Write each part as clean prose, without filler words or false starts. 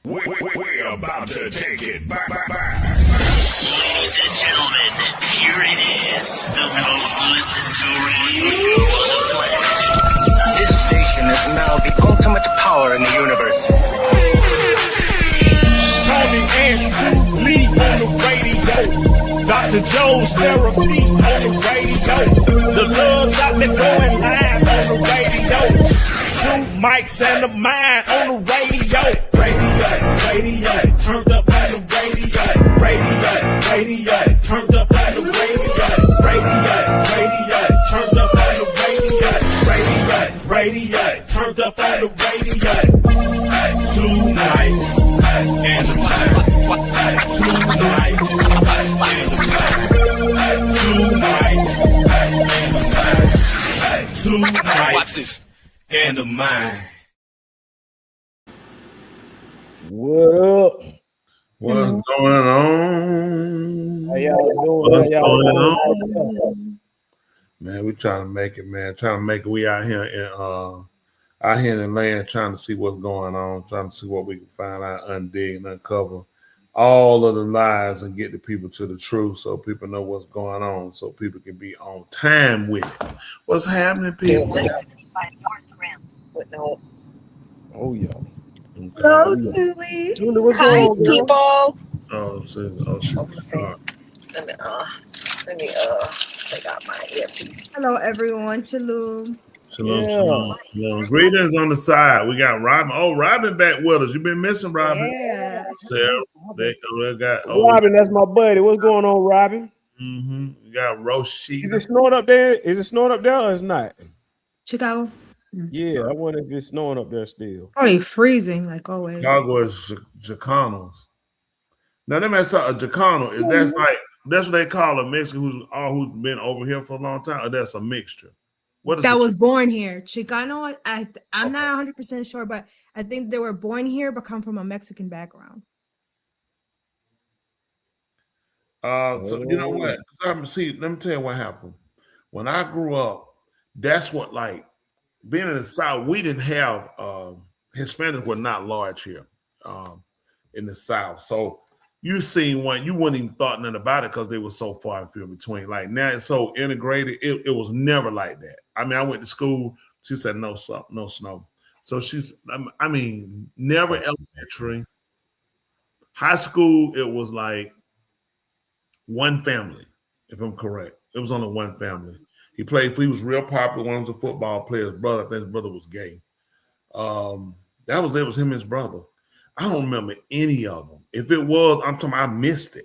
We're about to take it back. Ladies and gentlemen, here it is, the most listened to radio show on the planet. This station is now the ultimate power in the universe. Tony and Lee on the radio. Dr. Joe's therapy on the radio. The love doctor going live on the radio. Two mics and a mind on the radio. Radio, turned up on the radio. Radio, turned up on the radio. Radio, turned up on the radio. Radio, turned up on the radio. Two nights and a time. Two nights and a time. Two nights and a time. Two nights and a mind. What up? What's going on? How y'all doing? What's going on? Man, we trying to make it, man. Trying to make it. We out here in the land trying to see what's going on, trying to see what we can find out, undig and uncover all of the lies and get the people to the truth so people know what's going on, so people can be on time with it. What's happening, people? Oh, yeah. Okay. Hello, Julie. Julie, what's Hi, going on, girl? people. Oh, shit. Let me take out my earpiece. Hello, everyone. Shalom. Shalom, Yeah. shalom. Greetings on the side. We got Robin. Oh, Robin back with us. You've been missing Robin. Yeah. Sarah. They got Robin, that's my buddy. What's going on, Robin? We got Roshi. Is it snowing up there? Is it snowing up there or it's not? Chicago. Yeah, I wonder if it's snowing up there still. Probably freezing, like always. Chicago is Chicanos. Now, them that's a Chicano. Is that's what they call a Mexican who's been over here for a long time, or that's a mixture? What is That it? was born here. Chicano, I'm not 100% sure, but I think they were born here but come from a Mexican background. So you know what? Let me tell you what happened. When I grew up, that's what, like, being in the South, we didn't have Hispanics were not large here in the South. So you seen one, you wouldn't even thought nothing about it because they were so far and few in between. Like now it's so integrated, it was never like that. I mean, I went to school, she said no snow. So never elementary. High school, it was like one family, if I'm correct. It was only one family. He was real popular. One of the football players' brother. I think his brother was gay. It was him and his brother. I don't remember any of them. If it was, I missed it.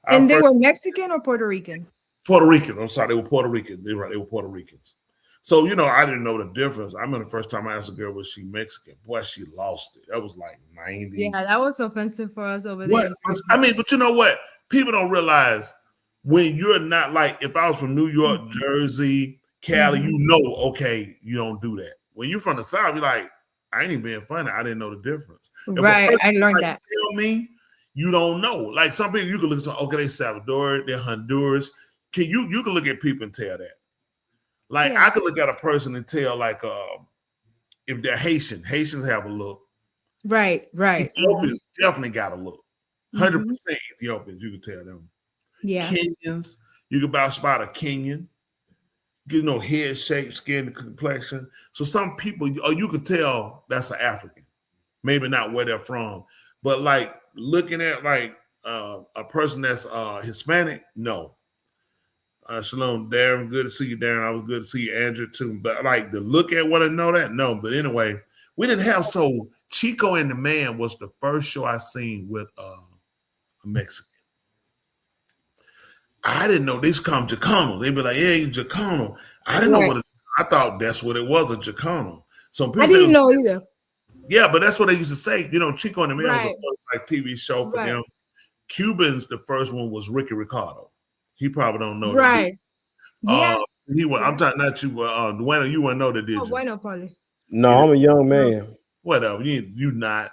And they were Mexican or Puerto Rican? Puerto Rican. I'm sorry, they were Puerto Rican. They were Puerto Ricans. So, I didn't know the difference. I remember the first time I asked a girl, was she Mexican? Boy, she lost it. That was like 90. Yeah, that was offensive for us over there. What? I mean, but you know what? People don't realize when you're not, like, if I was from New York, Jersey, Cali, okay, you don't do that. When you're from the South, you're like, I ain't even being funny. I didn't know the difference. Right, I learned that. Tell me, you don't know. Like some people, you can look at okay, they Salvador, they're Honduras. You can look at people and tell that. Like I could look at a person and tell, like, if they're Haitian. Haitians have a look. Right. Ethiopians definitely got a look. 100% Ethiopians, you can tell them. Yeah. Kenyans, you can spot a Kenyan. Head shape, skin complexion. So some people, you could tell that's an African. Maybe not where they're from, but like looking at like a person that's Hispanic, no. Shalom, Darren. Good to see you, Darren. I was good to see you, Andrew, too. But like to look at what I know that, no. But anyway, we didn't have Chico and the Man was the first show I seen with a Mexican. I didn't know these come Chicano. They'd be like, yeah, you Chicano. I didn't know I thought that's what it was, a Chicano. So people I didn't know either. Yeah, but that's what they used to say. Chico and the Man was Right. a first, TV show for Right. them. Cubans, the first one was Ricky Ricardo. He probably don't know. Right. Yeah. I'm talking not you, Duana, you wouldn't know that, did you? Bueno, probably. No, I'm a young man. Whatever. You not.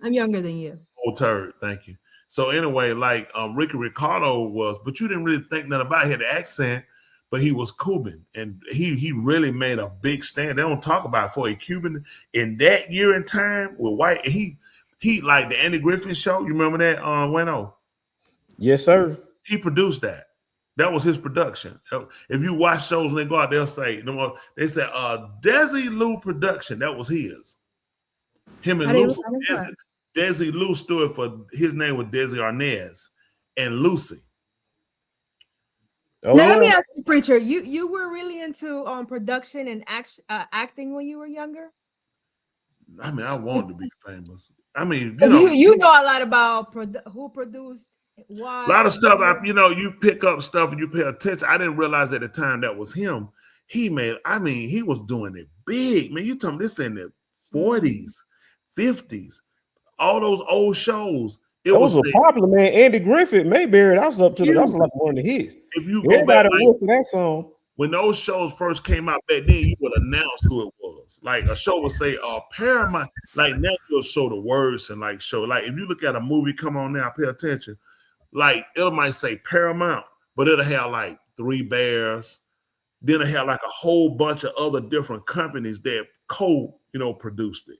I'm younger than you. Old turd. Thank you. So anyway, like Ricky Ricardo was, but you didn't really think nothing about it. He had the accent, but he was Cuban, and he really made a big stand. They don't talk about it for a Cuban in that year and time with white. He He like the Andy Griffith Show. You remember that? Weno. Yes, sir. He produced that. That was his production. If you watch shows and they go out, they'll say, they said, Desi Lou production. That was his. Him and Lucy. Desi Lou stood for, his name was Desi Arnaz and Lucy. Now let me ask you, Preacher. You were really into production and acting when you were younger? I mean, I wanted to be famous. I mean, you know a lot about who produced what. A lot of stuff. You pick up stuff and you pay attention. I didn't realize at the time that was him. He was doing it big, man. You talking this in the 40s, 50s, all those old shows. It was popular, man. Andy Griffith, Mayberry. That was up to that was like one of the hits. If you go back, that song. When those shows first came out back then, you would announce who it was. Like a show would say, Paramount. Like now you'll show the words and like show. Like if you look at a movie, come on now, pay attention. Like it might say Paramount, but it'll have like Three Bears. Then it had like a whole bunch of other different companies that produced it.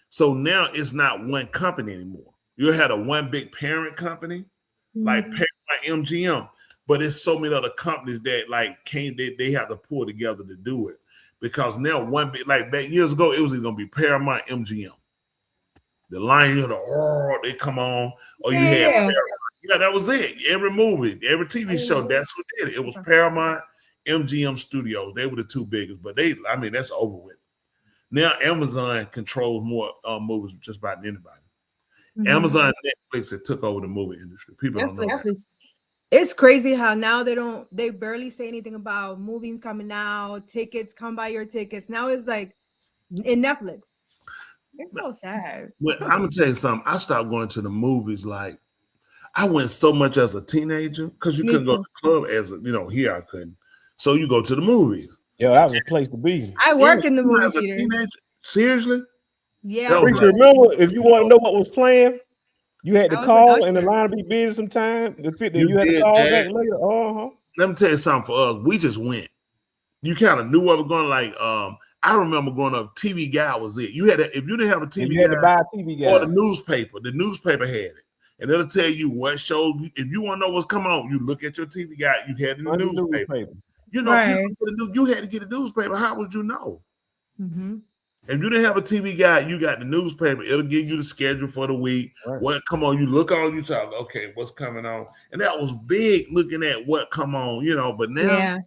So now it's not one company anymore. You had a one big parent company, like Paramount MGM, but it's so many other companies that like they have to pull together to do it. Because now one big, like back years ago, it was either gonna be Paramount MGM. The Lion, they come on, or you had Paramount. Yeah, that was it. Every movie, every TV show, that's who did it. It was Paramount, MGM Studios. They were the two biggest, but that's over with. Now Amazon controls more movies just about anybody. Amazon and Netflix that took over the movie industry. People don't know that. It's crazy how now they barely say anything about movies coming out, tickets, come buy your tickets. Now it's like in Netflix. It's so sad. Well, I'm gonna tell you something. I stopped going to the movies. Like I went so much as a teenager because you couldn't go to the club here I couldn't. So you go to the movies. Yeah, that was a place to be. I work in the movie theater. Seriously? Yeah. Remember, if you want to know what was playing, you had to call and the line would be busy sometime. You had to call back later. Let me tell you something for us. We just went. You kind of knew what was going like. I remember growing up, TV Guide was it. You had to, if you didn't have a TV Guide, you had to buy a TV Guide. Or the newspaper had it. And it'll tell you what show. If you want to know what's coming on, you look at your TV Guide. You had the newspaper. You had to get a newspaper. How would you know? If you didn't have a TV Guide, you got the newspaper. It'll give you the schedule for the week. Right. What come on? You look on. You talk. Okay, what's coming on? And that was big, looking at what come on. But now,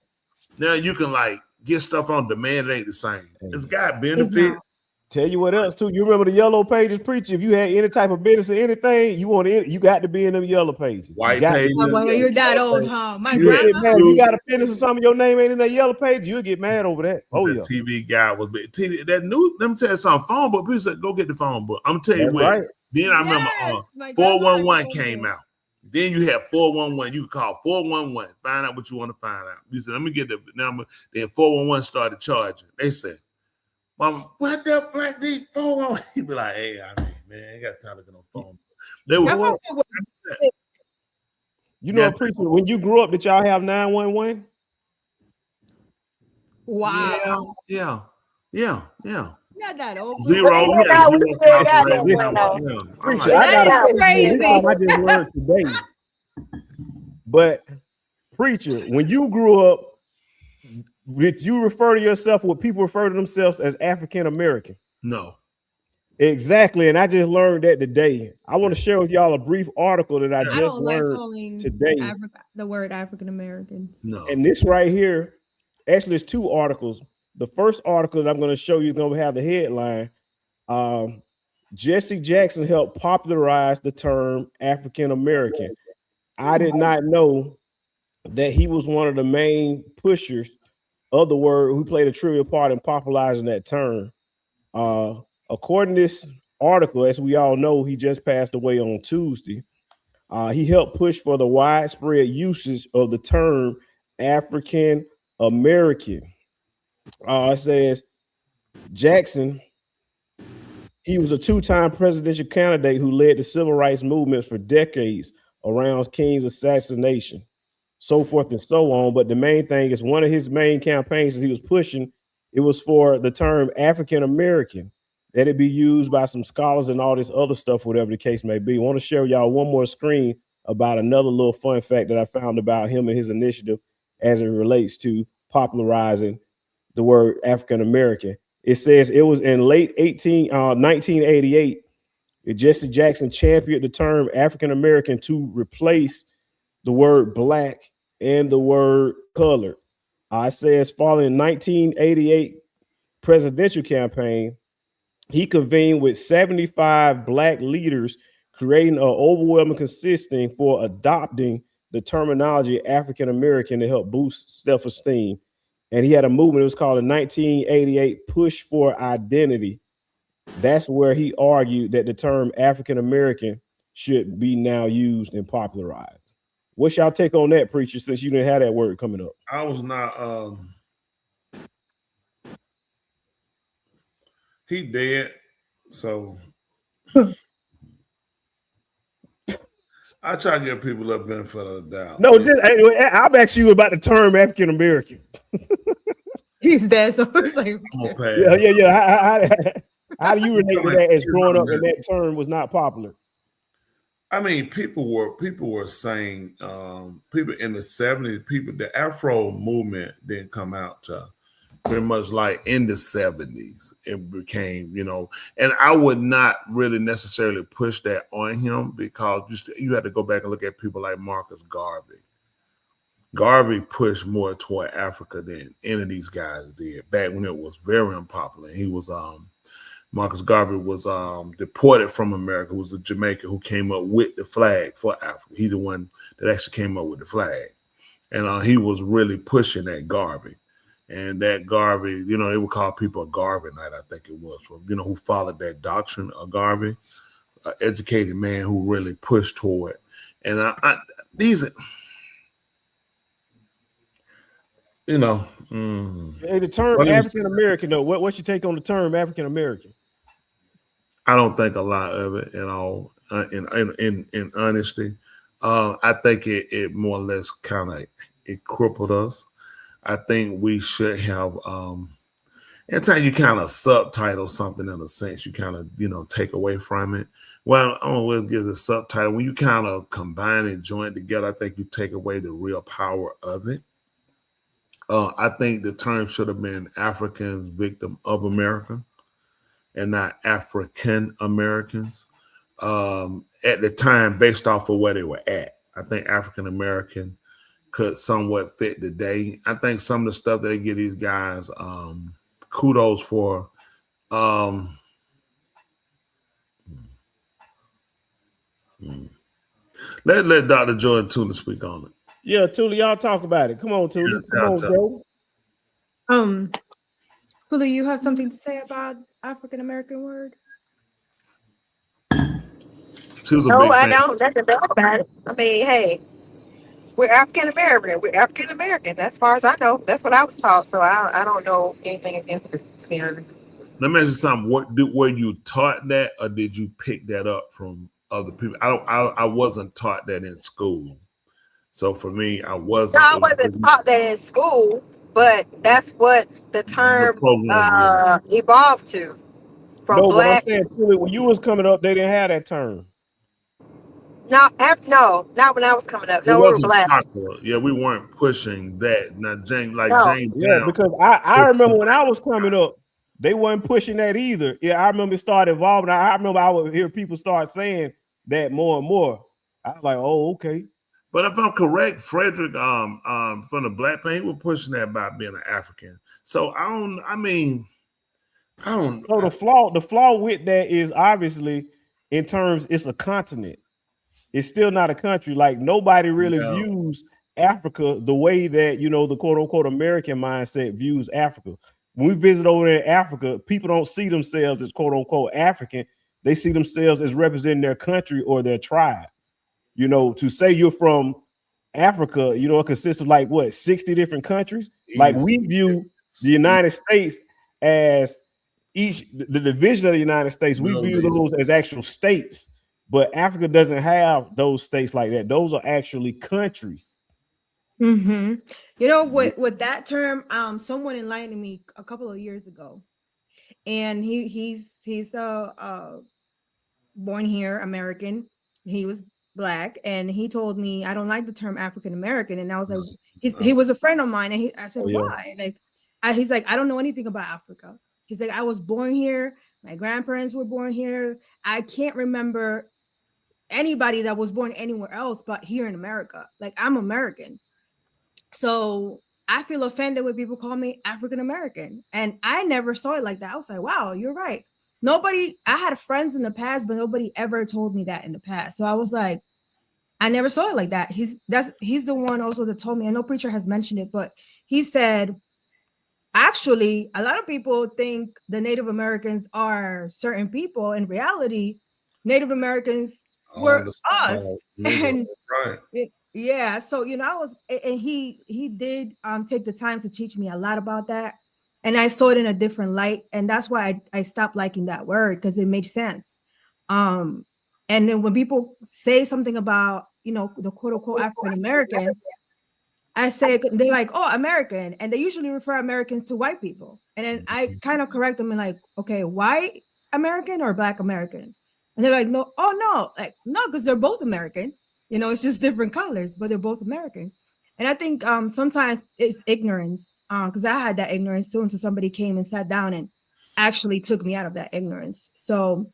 now you can like get stuff on demand. It ain't the same. It's got benefits. Tell you what else too. You remember the Yellow Pages, Preacher? If you had any type of business or anything, you got to be in them Yellow Pages. White pages. Well, you're that old, huh? My grandma. You got a business or something, your name ain't in that Yellow Page, you'll get mad over that. Oh yeah. TV Guide was big. That new. Let me tell you something. Phone book. People said, go get the phone book. I'm gonna tell you what. Right. Then I remember 411 came out. Then you have 411. You can call 411. Find out what you want to find out. You said, let me get the number. Then 411 started charging. They said, Mama, what the black deep phone? He be like, hey, man, I ain't got time to get on phone. They were. Preacher, when you grew up, did y'all have 911? Wow. Yeah. Not that old. Zero. Preacher, that's crazy. I just learned today. But Preacher, when you grew up, did you refer to yourself what people refer to themselves as African American? No. Exactly. And I just learned that today. I want to share with y'all a brief article that I just learned today. The word African Americans. No. And this right here, actually, it's two articles. The first article that I'm going to show you is going to have the headline. Jesse Jackson helped popularize the term African American. I did not know that he was one of the main pushers of the word, who played a trivial part in popularizing that term. According to this article, as we all know, he just passed away on Tuesday. He helped push for the widespread usage of the term African American. It says Jackson, he was a two-time presidential candidate who led the civil rights movements for decades around King's assassination, so forth and so on. But the main thing is one of his main campaigns that he was pushing, it was for the term African American. that it be used by some scholars and all this other stuff, whatever the case may be. I want to share with y'all one more screen about another little fun fact that I found about him and his initiative as it relates to popularizing the word African American. It says it was in late 1988, Jesse Jackson championed the term African American to replace the word black and the word colored. It says following 1988 presidential campaign, he convened with 75 black leaders, creating an overwhelming consensus for adopting the terminology African American to help boost self-esteem. And he had a movement, it was called the 1988 Push for Identity. That's where he argued that the term African American should be now used and popularized. What's y'all take on that, preacher, since you didn't have that word coming up? I was not he dead, so I try to give people a benefit of the doubt. No, I'm asking you about the term African American. He's dead, so it's like yeah. How do you relate to that as growing up and that term was not popular? I mean, people were saying, people in the 70s, the Afro movement didn't come out to pretty much like in the 70s. It became, and I would not really necessarily push that on him because you had to go back and look at people like Marcus Garvey. Garvey pushed more toward Africa than any of these guys did back when it was very unpopular. He was Marcus Garvey was deported from America, was a Jamaican who came up with the flag for Africa. He's the one that actually came up with the flag. And he was really pushing that Garvey. And that Garvey, they would call people a Garveyite, I think it was, who followed that doctrine of Garvey, an educated man who really pushed toward. And Hey, the term African American, though, what's your take on the term African American? I don't think a lot of it at all. In honesty, I think it more or less kind of it crippled us. I think we should have. Anytime you kind of subtitle something in a sense, you kind of take away from it. Well, I don't know what it gives a subtitle. When you kind of combine and join together, I think you take away the real power of it. I think the term should have been Africans victim of America and not African Americans at the time based off of where they were at. I think African American could somewhat fit the day. I think some of the stuff that they give these guys kudos for. Let Dr. Jordan Tula speak on it. Yeah, Tula, y'all talk about it. Come on, Tula. Come on, Joe. Tula, you have something to say about African American word? No, I don't. Nothing about it. I mean, hey, we're African American. We're African American. As far as I know, that's what I was taught. So I don't know anything against it, to be honest. Let me ask you something. Were you taught that, or did you pick that up from other people? I wasn't taught that in school. So for me, I wasn't. No, I wasn't taught that in school, but that's what the term evolved to. From no, black. But I'm saying, Tula, when you was coming up, they didn't have that term. No, not when I was coming up. No, we were black. Popular. Yeah, we weren't pushing that. Now, James yeah, because I remember when I was coming up, they weren't pushing that either. Yeah, I remember it started evolving. I remember I would hear people start saying that more and more. I was like, oh, okay. But if I'm correct, Frederick from the Black Pan, he was pushing that about being an African. So I don't. So the flaw with that is obviously in terms it's a continent. It's still not a country. Like nobody really views Africa the way that the quote unquote American mindset views Africa. When we visit over there in Africa, people don't see themselves as quote unquote African. They see themselves as representing their country or their tribe. To say you're from Africa, it consists of like what 60 different countries. Like we view the United States as the division of the United States. We view those as actual states. But Africa doesn't have those states like that. Those are actually countries. With that term, someone enlightened me a couple of years ago. and he's born here, American. He was Black, and he told me I don't like the term African American, and I was like, he was a friend of mine, and I said, why? Like, he's like, I don't know anything about Africa. He's like, I was born here, my grandparents were born here. I can't remember anybody that was born anywhere else but here in America. Like, I'm American. So I feel offended when people call me African American. And I never saw it like that. I was like, wow, you're right. I had friends in the past, but nobody ever told me that in the past. So I was like, I never saw it like that. He's the one also that told me, I know Preacher has mentioned it, but he said, actually, a lot of people think the Native Americans are certain people. In reality, Native Americans were us. And yeah, so he did take the time to teach me a lot about that, and I saw it in a different light, and that's why I stopped liking that word, because it made sense. And then when people say something about the quote unquote African American, I say, they're like, oh, American, and they usually refer Americans to white people, and then I kind of correct them and like, okay, white American or Black American, and they're like, no, because they're both American. It's just different colors, but they're both American. And I think sometimes it's ignorance, because I had that ignorance too until somebody came and sat down and actually took me out of that ignorance. So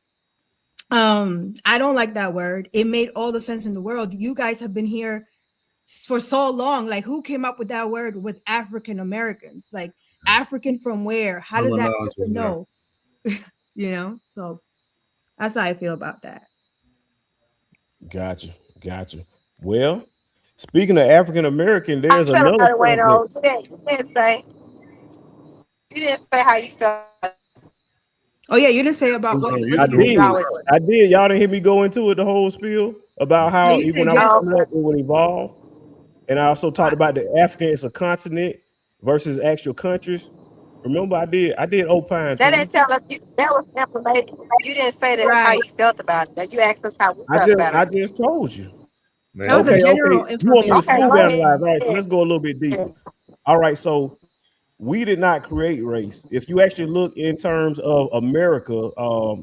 I don't like that word. It made all the sense in the world. You guys have been here for so long. Like, who came up with that word with African Americans? Like, African from where? How did that person know? So that's how I feel about that. Gotcha. Well, speaking of African American, there's another. Wait on. You didn't say how you felt. Oh yeah, you didn't say about what I did. Y'all didn't hear me go into it, the whole spiel about how when I was up, it would evolve. And I also talked about the African as a continent versus actual countries. Remember, I did opine. That didn't tell us. That was information. You didn't say that how you felt about it. That you asked us how we felt about it. I just told you. That was a general information. You want me to smooth analyze, right? So let's go a little bit deeper. All right, so we did not create race. If you actually look in terms of America,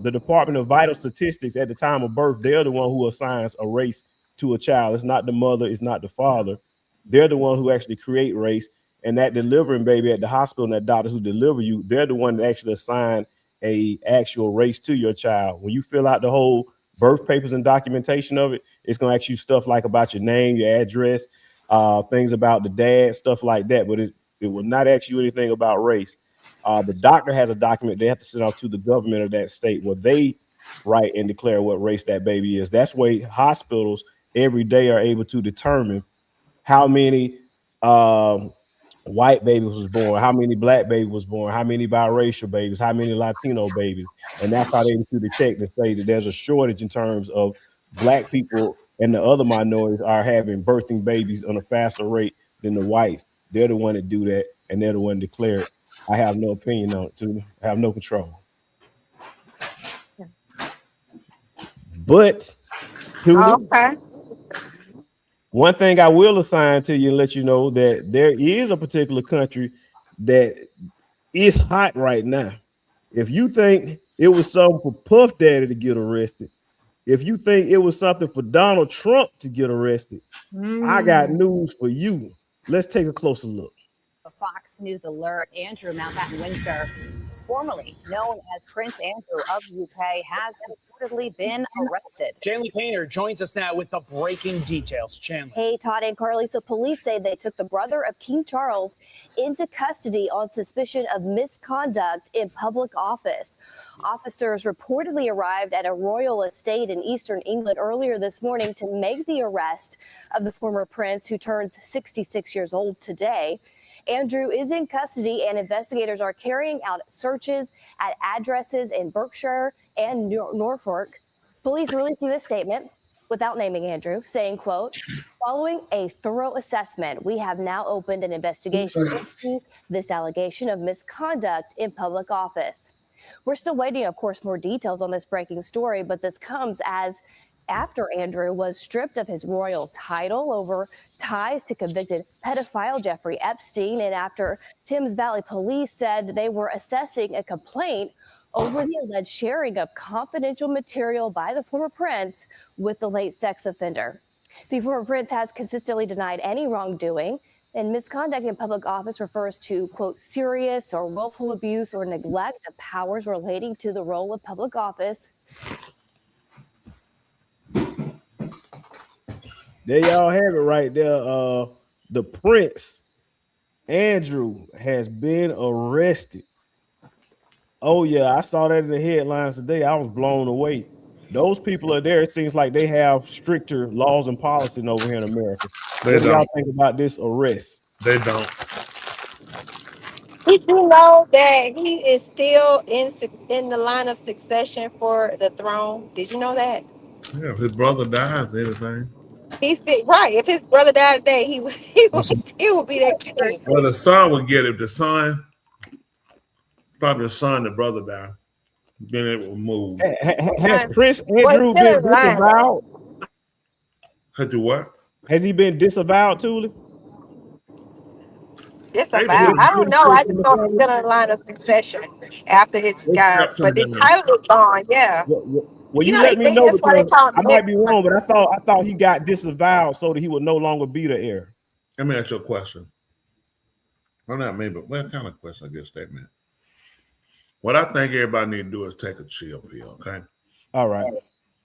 the Department of Vital Statistics at the time of birth, they're the one who assigns a race to a child. It's not the mother, it's not the father. They're the one who actually create race. And that delivering baby at the hospital and that doctors who deliver you, they're the one that actually assign a actual race to your child. When you fill out the whole birth papers and documentation of it, it's going to ask you stuff like about your name, your address, things about the dad, stuff like that. But it will not ask you anything about race. The doctor has a document they have to send out to the government of that state where they write and declare what race that baby is. That's why hospitals every day are able to determine how many white babies was born, how many Black babies was born, how many biracial babies, how many Latino babies. And that's how they do the check to say that there's a shortage in terms of Black people and the other minorities are having birthing babies on a faster rate than the whites. They're the one that do that, and they're the one to declare it. I have no opinion on it, too. I have no control. But one thing I will assign to you and let you know that there is a particular country that is hot right now. If you think it was something for Puff Daddy to get arrested, if you think it was something for Donald Trump to get arrested, I got news for you. Let's take a closer look. A Fox News alert. Andrew Mountbatten-Windsor, formerly known as Prince Andrew of UK, has reportedly been arrested. Chandler Painter joins us now with the breaking details. Chandler. Hey, Todd and Carly. So police say they took the brother of King Charles into custody on suspicion of misconduct in public office. Officers reportedly arrived at a royal estate in eastern England earlier this morning to make the arrest of the former prince, who turns 66 years old today. Andrew is in custody, and investigators are carrying out searches at addresses in Berkshire and Norfolk. Police releasing this statement without naming Andrew, saying, quote, following a thorough assessment, we have now opened an investigation into this allegation of misconduct in public office. We're still waiting, of course, more details on this breaking story, but this comes as after Andrew was stripped of his royal title over ties to convicted pedophile Jeffrey Epstein, and after Thames Valley Police said they were assessing a complaint over the alleged sharing of confidential material by the former prince with the late sex offender. The former prince has consistently denied any wrongdoing, and misconduct in public office refers to, quote, serious or willful abuse or neglect of powers relating to the role of public office. There y'all have it right there. The Prince Andrew has been arrested. Oh yeah, I saw that in the headlines today. I was blown away. Those people are there. It seems like they have stricter laws and policy over here in America. What do y'all think about this arrest? They don't. Did you know that he is still in the line of succession for the throne? Did you know that? Yeah, if his brother dies, anything. He's right. If his brother died today, he would be that king. Well, the son would get it. The son, probably the son, the brother died. Then it will move. Has Prince Andrew been disavowed? Has do what? Has he been disavowed, Tuli? Disavowed? I don't know. I just know he's still in the line of succession after his guys. But the title is gone. Yeah. Well, you let me know because I might be wrong, but I thought he got disavowed so that he would no longer be the heir. Let me ask you a question. Well, not maybe, but what kind of question I guess that meant? What I think everybody need to do is take a chill pill, okay? All right.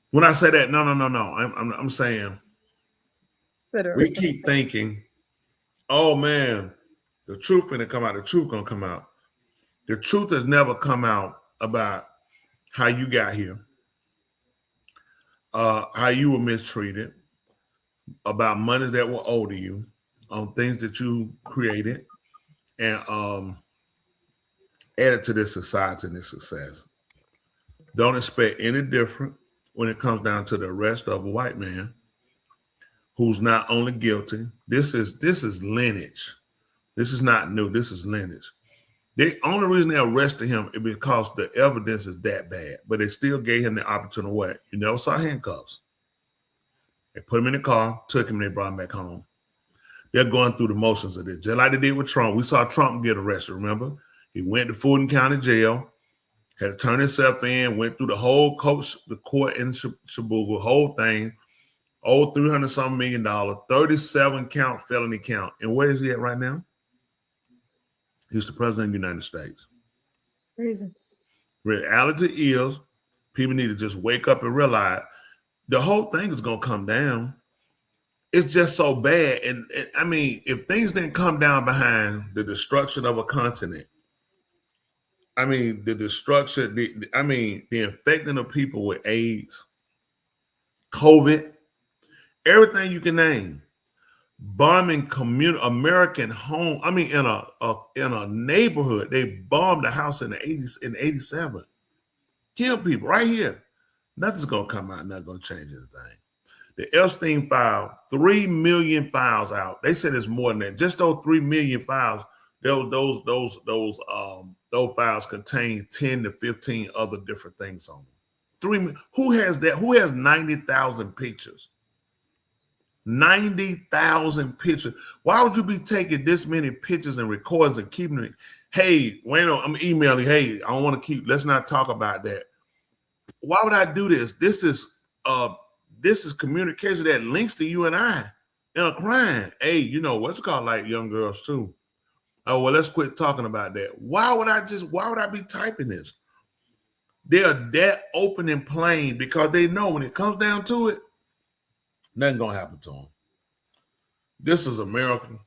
When I say that, no. I'm saying we keep thinking, oh man, the truth gonna come out. The truth gonna come out. The truth has never come out about how you got here. How you were mistreated, about money that were owed to you, on things that you created, and added to this society and this success. Don't expect any different when it comes down to the arrest of a white man who's not only guilty. This is lineage. This is not new. This is lineage. The only reason they arrested him is because the evidence is that bad, but they still gave him the opportunity to what? You never saw handcuffs. They put him in the car, took him, and they brought him back home. They're going through the motions of this, just like they did with Trump. We saw Trump get arrested, remember? He went to Fulton County Jail, had to turn himself in, went through the whole the court in Shabuga, whole thing, owed $300-something million, 37 count felony count. And where is he at right now? He's the president of the United States. Reasons. Reality is, people need to just wake up and realize the whole thing is going to come down. It's just so bad. And I mean, if things didn't come down behind the destruction of a continent, I mean, the destruction, the infecting of people with AIDS, COVID, everything you can name. Bombing American home. I mean, in a neighborhood, they bombed a house in the 80s in 87. Kill people right here. Nothing's gonna come out, not gonna change anything. The Epstein file, 3 million files out. They said it's more than that. Just those 3 million files, those files contain 10 to 15 other different things on them. Who has that? Who has 90,000 pictures? 90,000 pictures. Why would you be taking this many pictures and recordings and keeping it? Hey, Wayno, I'm emailing. Hey, I don't want to keep. Let's not talk about that. Why would I do this? This is communication that links to you and I in a crime. Hey, you know what's called like young girls too. Oh well, let's quit talking about that. Why would I be typing this? They are that open and plain because they know when it comes down to it, nothing gonna happen to them. This is America.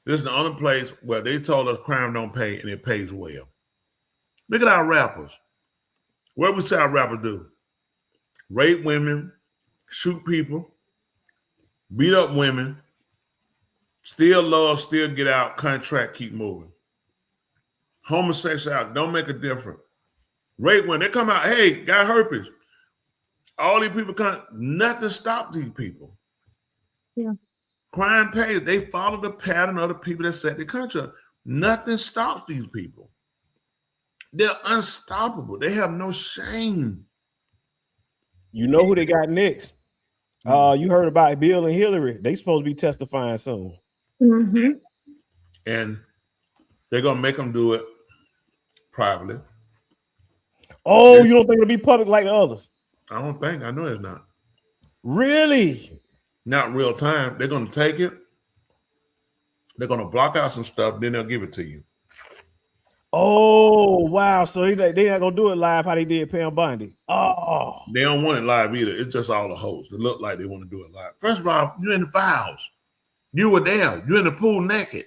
This is the only place where they told us crime don't pay and it pays well. Look at our rappers. What we say our rappers do? Rape women, shoot people, beat up women, still love, still get out, contract, keep moving. Homosexuality don't make a difference. Rape women, they come out, hey, got herpes. All these people nothing stopped these people. Yeah. Crime pays. They follow the pattern of the people that set the country up. Nothing stops these people. They're unstoppable. They have no shame. You know who they got next? You heard about Bill and Hillary. They supposed to be testifying soon. Mm-hmm. And they're going to make them do it privately. Oh, you don't think it'll be public like the others? I don't think. I know it's not. Really? Not real time. They're going to take it. They're going to block out some stuff. Then they'll give it to you. Oh, wow. So they not going to do it live how they did Pam Bondi. Oh. They don't want it live either. It's just all the hosts. It look like they want to do it live. First of all, you're in the files. You were there. You're in the pool naked.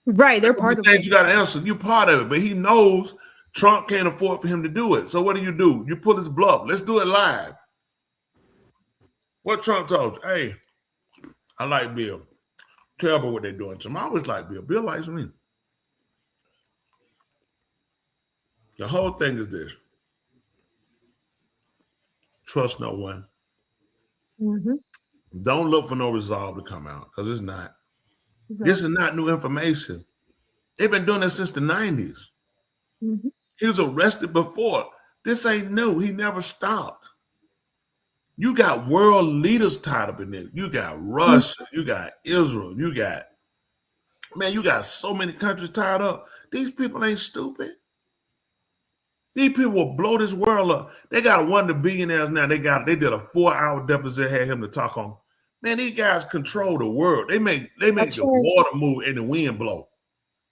Right. They're part of it. You got to answer. You're part of it. But he knows Trump can't afford for him to do it. So what do? You pull his bluff. Let's do it live. What Trump told you? Hey, I like Bill. Terrible what they're doing to him. I always like Bill. Bill likes me. The whole thing is this. Trust no one. Mm-hmm. Don't look for no resolve to come out because it's not. This is not new information. They've been doing this since the 90s. Mm-hmm. He was arrested before. This ain't new. He never stopped. You got world leaders tied up in this. You got Russia. You got Israel. You got so many countries tied up. These people ain't stupid. These people will blow this world up. They got one of the billionaires now. They did a 4-hour deposit, had him to talk on. Man, these guys control the world. They make the water move and the wind blow.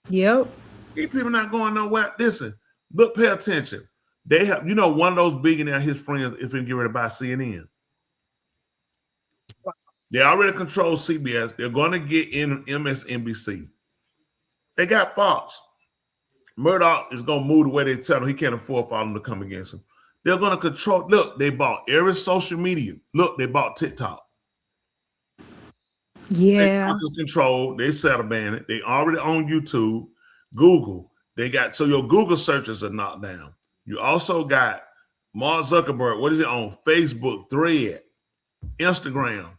Yep. These people not going nowhere. Listen, look, pay attention. They have, one of those billionaires, his friends, if he get ready to buy CNN. They already control CBS. They're going to get in MSNBC. They got Fox. Murdoch is going to move the way they tell him. He can't afford for them to come against him. They're going to control. Look, they bought every social media. Look, they bought TikTok. Yeah. They control. They set a ban it. They already own YouTube, Google. So your Google searches are knocked down. You also got Mark Zuckerberg. What is it on? Facebook, Thread, Instagram.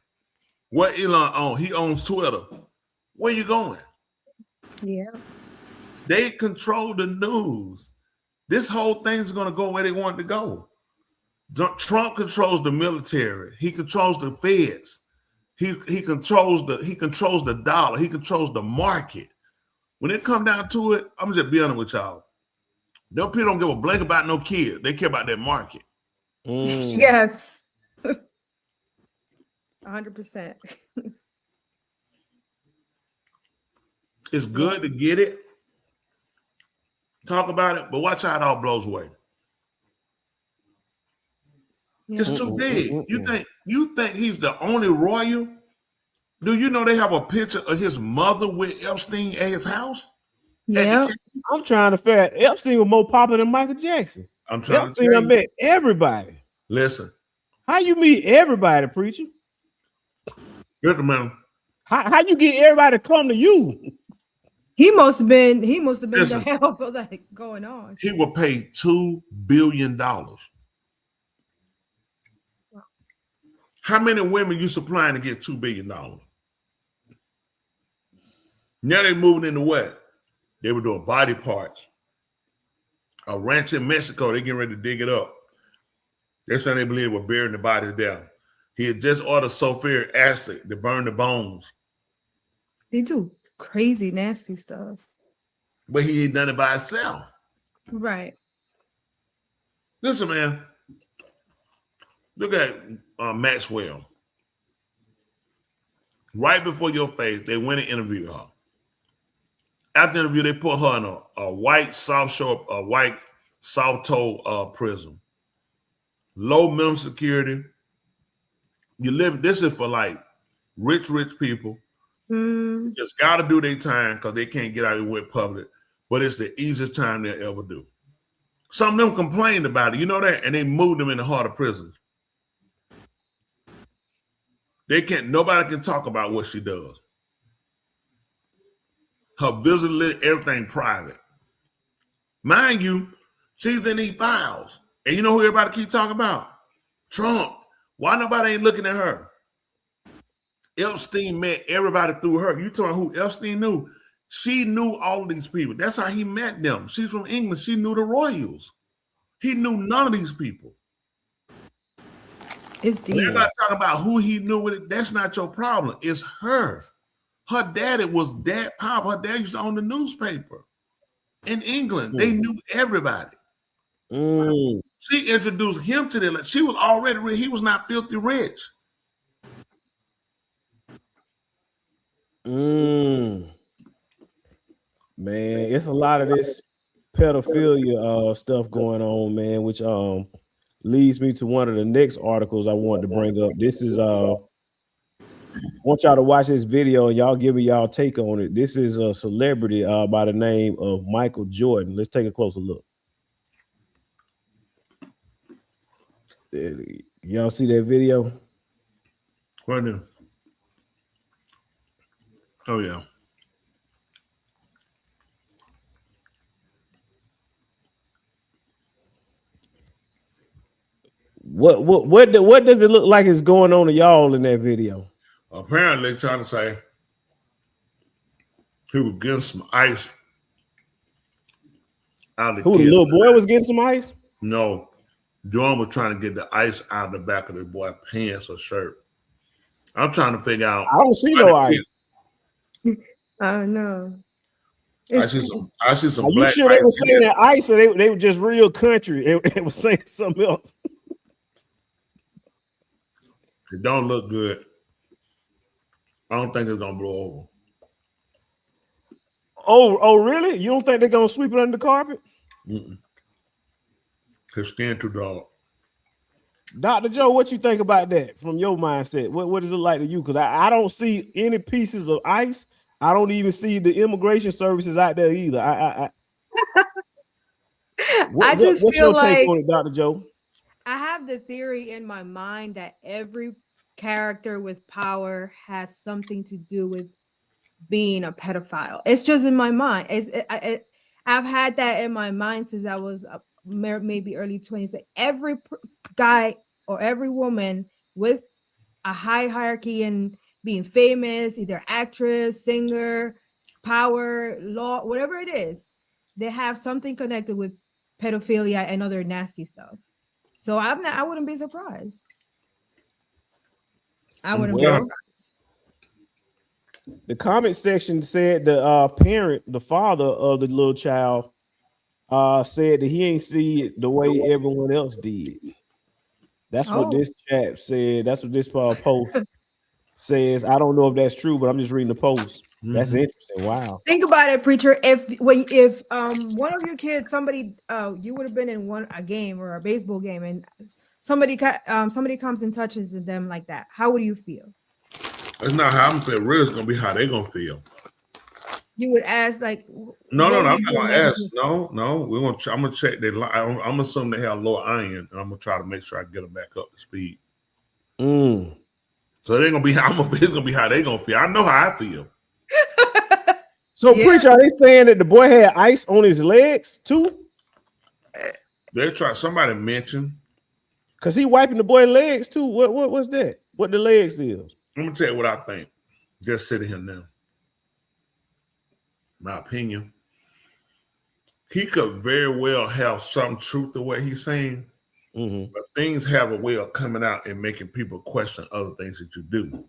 What Elon owns? He owns Twitter. Where you going? Yeah. They control the news. This whole thing's going to go where they want it to go. Trump controls the military. He controls the feds. He controls the dollar. He controls the market. When it come down to it, I'm just be honest with y'all. Them people don't give a blank about no kids. They care about their market. Yes. 100%. It's good to get it. Talk about it, but watch how it all blows away. Yeah. It's too big. You think he's the only royal? Do you know they have a picture of his mother with Epstein at his house? Yeah. I'm trying to figure out. Epstein was more popular than Michael Jackson. Epstein met everybody. Listen. How you meet everybody, preacher? Listen, man. How you get everybody to come to you? He must have been the hell for that going on. He will pay $2 billion. How many women you supplying to get $2 billion? Now they moving into what? They were doing body parts. A ranch in Mexico, they getting ready to dig it up. They're saying they believe we're burying the bodies down. He had just ordered sulfuric acid to burn the bones. They do crazy, nasty stuff. But he ain't done it by himself. Right. Listen, man. Look at Maxwell. Right before your face, they went and interviewed her. After the interview, they put her in a white South Toe prison. Low minimum security. This is for like rich people. Just got to do their time because they can't get out and went public. But it's the easiest time they'll ever do. Some of them complained about it, you know that? And they moved them in the heart of prisons. Nobody can talk about what she does. Her visit, everything private. Mind you, she's in these files. And you know who everybody keep talking about? Trump. Why nobody ain't looking at her? Epstein met everybody through her. You talking who Epstein knew? She knew all of these people. That's how he met them. She's from England. She knew the royals. He knew none of these people. It's deep. Everybody talking about who he knew with it. That's not your problem. It's her. Her daddy was that powerful. Her dad used to own the newspaper in England. They knew everybody. She introduced him to them. She was already rich. He was not filthy rich. Man, it's a lot of this pedophilia stuff going on, man, which leads me to one of the next articles I wanted to bring up. This is I want y'all to watch this video and y'all give me y'all take on it. This is a celebrity by the name of Michael Jordan. Let's take a closer look. Y'all see that video? Right now. Oh yeah. What does it look like is going on to y'all in that video? Apparently, trying to say he was getting some ice out of the Who, the little boy was getting some ice? No. Jordan was trying to get the ice out of the back of the boy's pants or shirt. I'm trying to figure out. I don't see no ice. No. I see some Are black. You sure they were saying that ice, or they were just real country? It was saying something else. It don't look good. I don't think it's gonna blow over. Oh, really? You don't think they're gonna sweep it under the carpet? His skin too dark. Dr. Joe, what you think about that from your mindset? What is it like to you? Because I don't see any pieces of ice. I don't even see the immigration services out there either. I just what's feel your take like on it, Dr. Joe? I have the theory in my mind that every character with power has something to do with being a pedophile. It's just in my mind. I've had that in my mind since I was maybe early 20s. Like every guy or every woman with a high hierarchy and being famous, either actress, singer, power, law, whatever it is, they have something connected with pedophilia and other nasty stuff. So I wouldn't be surprised. I wouldn't be surprised. The comment section said the parent, the father of the little child, said that he ain't see it the way everyone else did. That's what this chat said. That's what this post says. I don't know if that's true, but I'm just reading the post. That's interesting. Wow. Think about it, preacher. If one of your kids, somebody you would have been in a game or a baseball game, and somebody comes and touches them like that, how would you feel? It's not how I'm feeling. Really, it's gonna be how they gonna feel. You would ask like, no, I'm not gonna ask. No, I'm gonna check their. I'm assuming they have low iron, and I'm gonna try to make sure I get them back up to speed. So it ain't gonna be how it's gonna be how they gonna feel. I know how I feel. So, preacher, are they saying that the boy had ice on his legs too? They try. Somebody mentioned because he wiping the boy's legs too. What was that? What the legs is? I'm gonna tell you what I think. Just sitting here now. My opinion. He could very well have some truth to what he's saying, but things have a way of coming out and making people question other things that you do.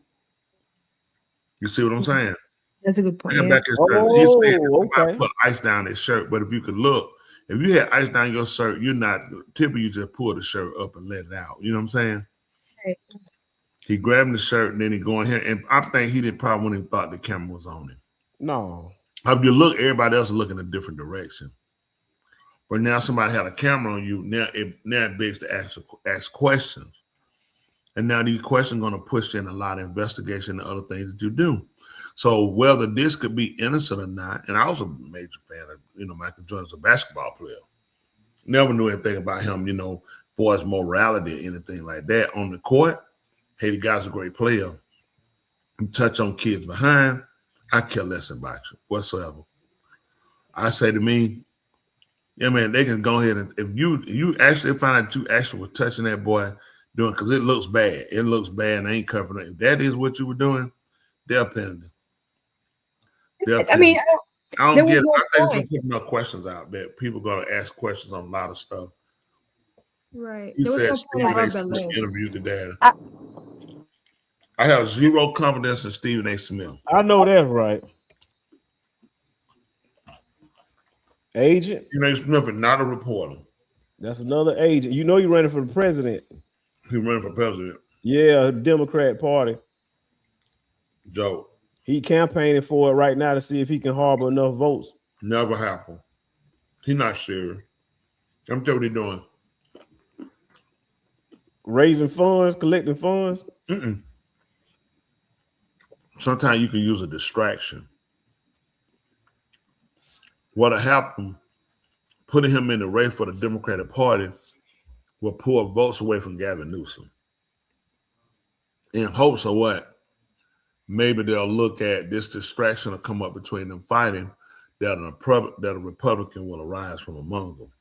You see what I'm saying? That's a good point. Yeah. Back his he's saying somebody put ice down his shirt, but if you could look, if you had ice down your shirt, you're not typically you just pull the shirt up and let it out. You know what I'm saying? Right. He grabbed the shirt and then he go in here, and I think he didn't probably when he thought the camera was on him. No. If you look, everybody else is looking a different direction. But now somebody had a camera on you. Now it begs to ask questions, and now these questions are going to push in a lot of investigation and other things that you do. So whether this could be innocent or not, and I was a major fan of Michael Jordan as a basketball player. Never knew anything about him, for his morality or anything like that on the court. Hey, the guy's a great player. You touch on kids behind, I care less about you whatsoever. I say to me, yeah, man, they can go ahead and if you actually find out you actually were touching that boy doing because it looks bad. It looks bad and ain't covering it. If that is what you were doing, they'll penalty. I mean, I don't get it. I think there's putting no questions out there. People gonna ask questions on a lot of stuff. Right. He said interviewed the dad. I have zero confidence in Stephen A. Smith. I know that's right. Agent? Stephen A. Smith is not a reporter. That's another agent. You know, he running for the president. He running for president. Yeah, Democrat Party. Joe. He campaigning for it right now to see if he can harbor enough votes. Never happen. He's not serious. I'm telling you what he's doing. Raising funds, collecting funds. Sometimes you can use a distraction. What'll happen, putting him in the race for the Democratic Party will pull votes away from Gavin Newsom. In hopes of what? Maybe they'll look at this distraction will come up between them fighting, that a Republican will arise from among them.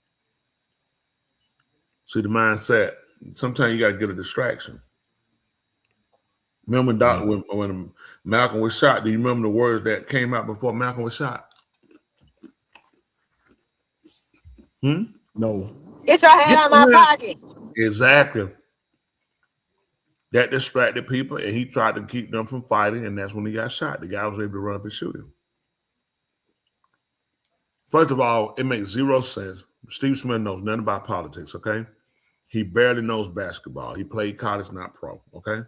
See the mindset. Sometimes you got to get a distraction. Remember when Malcolm was shot? Do you remember the words that came out before Malcolm was shot? No. Get your hand out of my pocket. Exactly. That distracted people, and he tried to keep them from fighting, and that's when he got shot. The guy was able to run up and shoot him. First of all, it makes zero sense. Steve Smith knows nothing about politics, okay? He barely knows basketball. He played college, not pro, okay?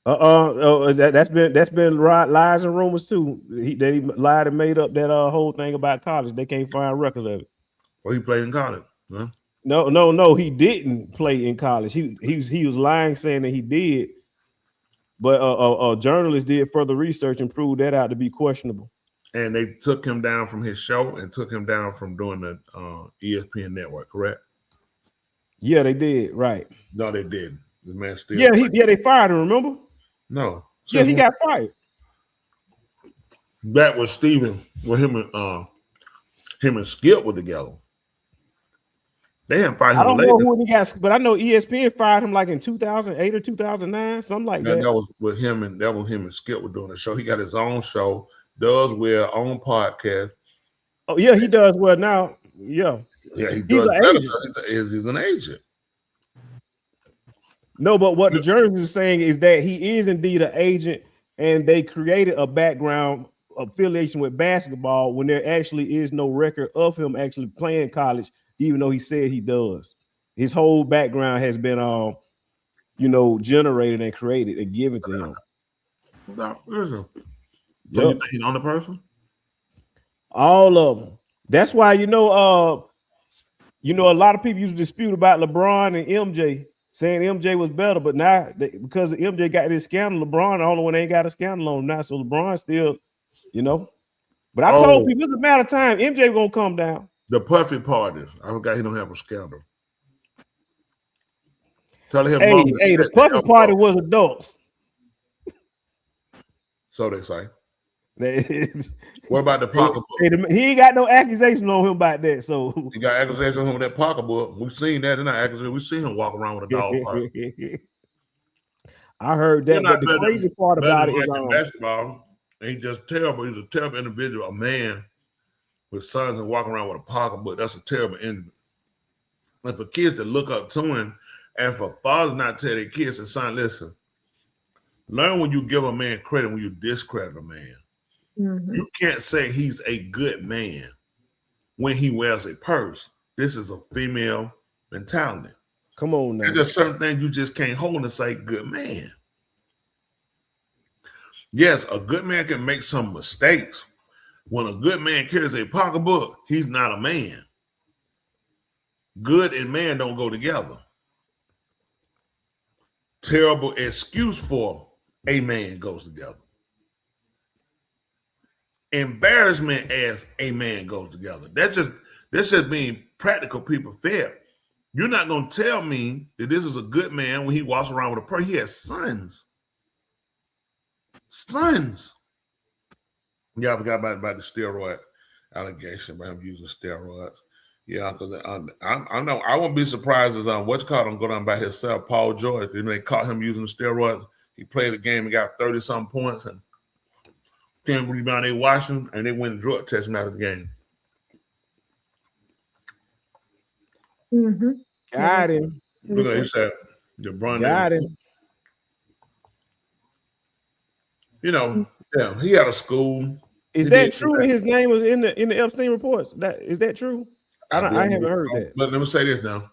That's been lies and rumors too. He lied and made up that whole thing about college. They can't find records of it. Well, he played in college, huh? No, he didn't play in college. He was lying, saying that he did, but a journalist did further research and proved that out to be questionable. And they took him down from his show and took him down from doing the ESPN network, correct? Yeah, they did. Right? No, they didn't. The man still. Yeah, they fired him. Remember? No. Yeah, he got fired. That was Steven with him and Skip were together. They haven't fired him. I don't know who he got, but I know ESPN fired him like in 2008 or 2009, something like that. That was with him and Skip were doing the show. He got his own show, does well, own podcast. Oh yeah, he does well now. Yeah, he does better. He's an agent. No, but what the journalist is saying is that he is indeed an agent, and they created a background affiliation with basketball when there actually is no record of him actually playing college, even though he said he does. His whole background has been generated and created and given to him. So you think he know the person? All of them. That's why a lot of people used to dispute about LeBron and MJ, saying MJ was better, but now because MJ got this scandal, LeBron the only one ain't got a scandal on him now. So LeBron still, But I told people it's a matter of time. MJ gonna come down. The perfect parties. I forgot he don't have a scandal. Tell him. Hey, the perfect party was adults. So they say. What about the pocketbook? He ain't got no accusation on him about that. So he got accusation on him with that pocketbook. We've seen that in our accusation. We've seen him walk around with a dog park. I heard that, but the crazy part about it is basketball. He's just terrible. He's a terrible individual. A man with sons and walking around with a pocketbook. That's a terrible individual. But for kids to look up to him, and for fathers not to tell their kids and son, listen, learn when you give a man credit, when you discredit a man. Mm-hmm. You can't say he's a good man when he wears a purse. This is a female mentality. Come on now. There's certain things you just can't hold and say good man. Yes, a good man can make some mistakes. When a good man carries a pocketbook, he's not a man. Good and man don't go together. Terrible excuse for a man goes together. Embarrassment as a man goes together. That's just being practical, people. Fair. You're not going to tell me that this is a good man when he walks around with a purse. He has sons. Sons. Yeah, I forgot about the steroid allegation about him using steroids. Yeah, because I know I won't be surprised as what's called him go down by himself, Paul George. They caught him using the steroids. He played a game and got 30-something points and 10 rebounds. They watched him and they went and drug test him after the game. Mm-hmm. Got him. Look at he said LeBron got him. Yeah, he had a school. Is that true that his name was in the Epstein reports? Is that true? I haven't heard that. But let me say this now.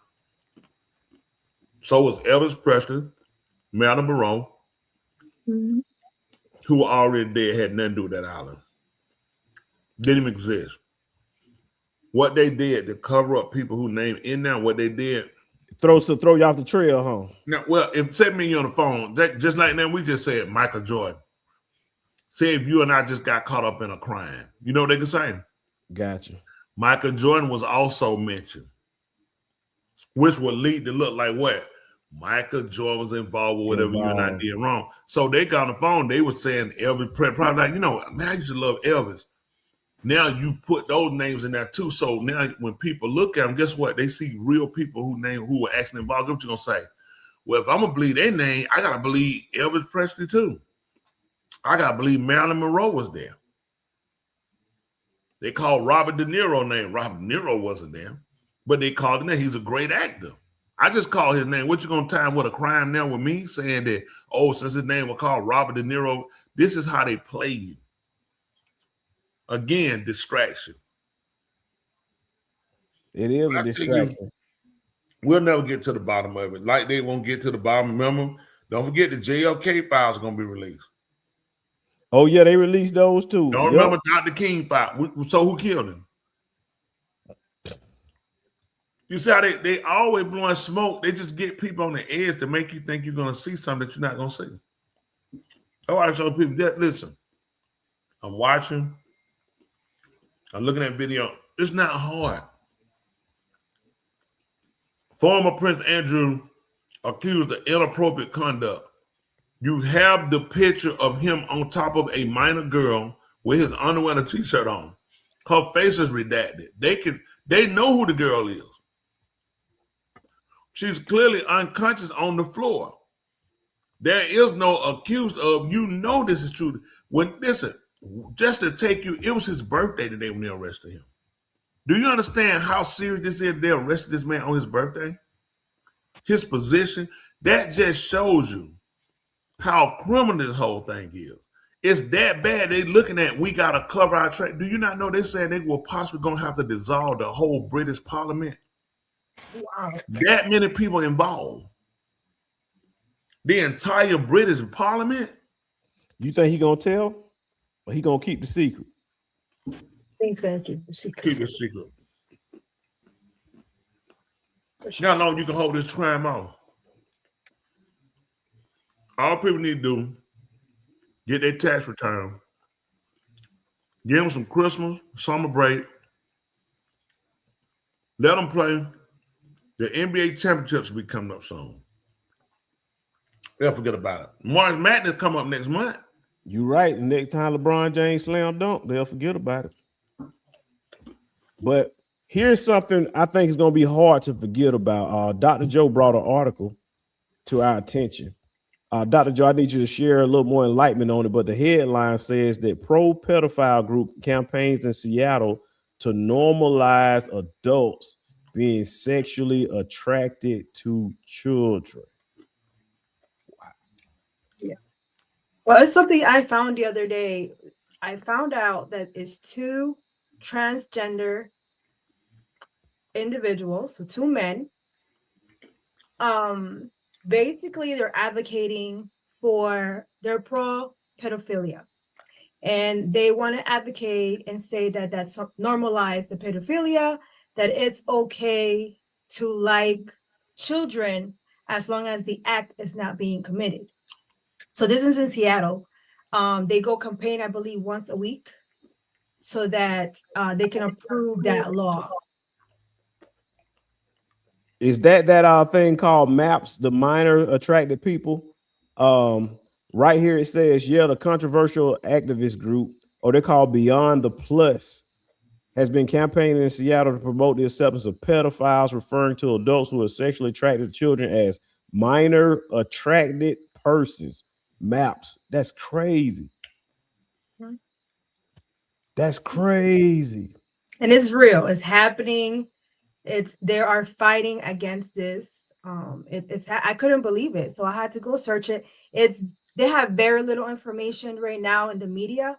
So was Elvis Presley, Marilyn Monroe, Mm-hmm. who were already dead, had nothing to do with that island. Didn't even exist. What they did to cover up people who named in there, what they did. Throw you off the trail, huh? Now, well, if said me on the phone, just like that, we just said Michael Jordan. Say if you and I just got caught up in a crime, you know what they can say? Gotcha. Michael Jordan was also mentioned, which would lead to look like what? Michael Jordan was involved with whatever you and I did wrong. So they got on the phone, they were saying Elvis, probably like, man, I used to love Elvis. Now you put those names in there too. So now when people look at them, guess what? They see real people who were actually involved. What you gonna say? Well, if I'm gonna believe their name, I gotta believe Elvis Presley too. I gotta believe Marilyn Monroe was there. They called Robert De Niro name. Robert De Niro wasn't there, but they called him there. He's a great actor. I just called his name. What you gonna time with a crime now with me saying that, since his name was called Robert De Niro, this is how they play you. Again, distraction. It is a distraction. We'll never get to the bottom of it. Like they won't get to the bottom. Remember, don't forget the JFK files are gonna be released. Oh yeah, they released those too. Don't remember Dr. King file. So who killed him? You see how they always blowing smoke. They just get people on the edge to make you think you're gonna see something that you're not gonna see. I want to show people that. Listen, I'm watching. I'm looking at video. It's not hard. Former Prince Andrew accused of inappropriate conduct. You have the picture of him on top of a minor girl with his underwear and a t-shirt on. Her face is redacted. They know who the girl is. She's clearly unconscious on the floor. There is no accused of, this is true. Listen, just to take you, it was his birthday today when they arrested him. Do you understand how serious this is? They arrested this man on his birthday? His position, that just shows you how criminal this whole thing is. It's that bad. They looking at, we got to cover our track. Do you not know they said they were possibly going to have to dissolve the whole British Parliament? Wow. That many people involved. The entire British Parliament. You think he going to tell? Or he going to keep the secret? He's going to keep the secret. Keep the secret. How long you can hold this crime off? All people need to do, get their tax return, give them some Christmas, summer break, let them play. The NBA championships will be coming up soon. They'll forget about it. March Madness come up next month. You're right. The next time LeBron James slam dunk, they'll forget about it. But here's something I think is going to be hard to forget about. Dr. Joe brought an article to our attention. Dr. Joe, I need you to share a little more enlightenment on it, but the headline says that pro-pedophile group campaigns in Seattle to normalize adults being sexually attracted to children. Yeah. Well, it's something I found the other day. I found out that it's two transgender individuals, so two men. Basically, they're advocating for their pro-pedophilia. And they want to advocate and say that that's normalize the pedophilia, that it's okay to like children as long as the act is not being committed. So this is in Seattle. They go campaign, I believe, once a week so that they can approve that law. Is that thing called MAPS, the minor attracted people? Right here it says, the controversial activist group, or they're called Beyond the Plus, has been campaigning in Seattle to promote the acceptance of pedophiles, referring to adults who are sexually attracted to children as minor attracted persons. MAPS. That's crazy. That's crazy. And it's real. It's happening. They are fighting against this. I couldn't believe it, so I had to go search it. They have very little information right now in the media,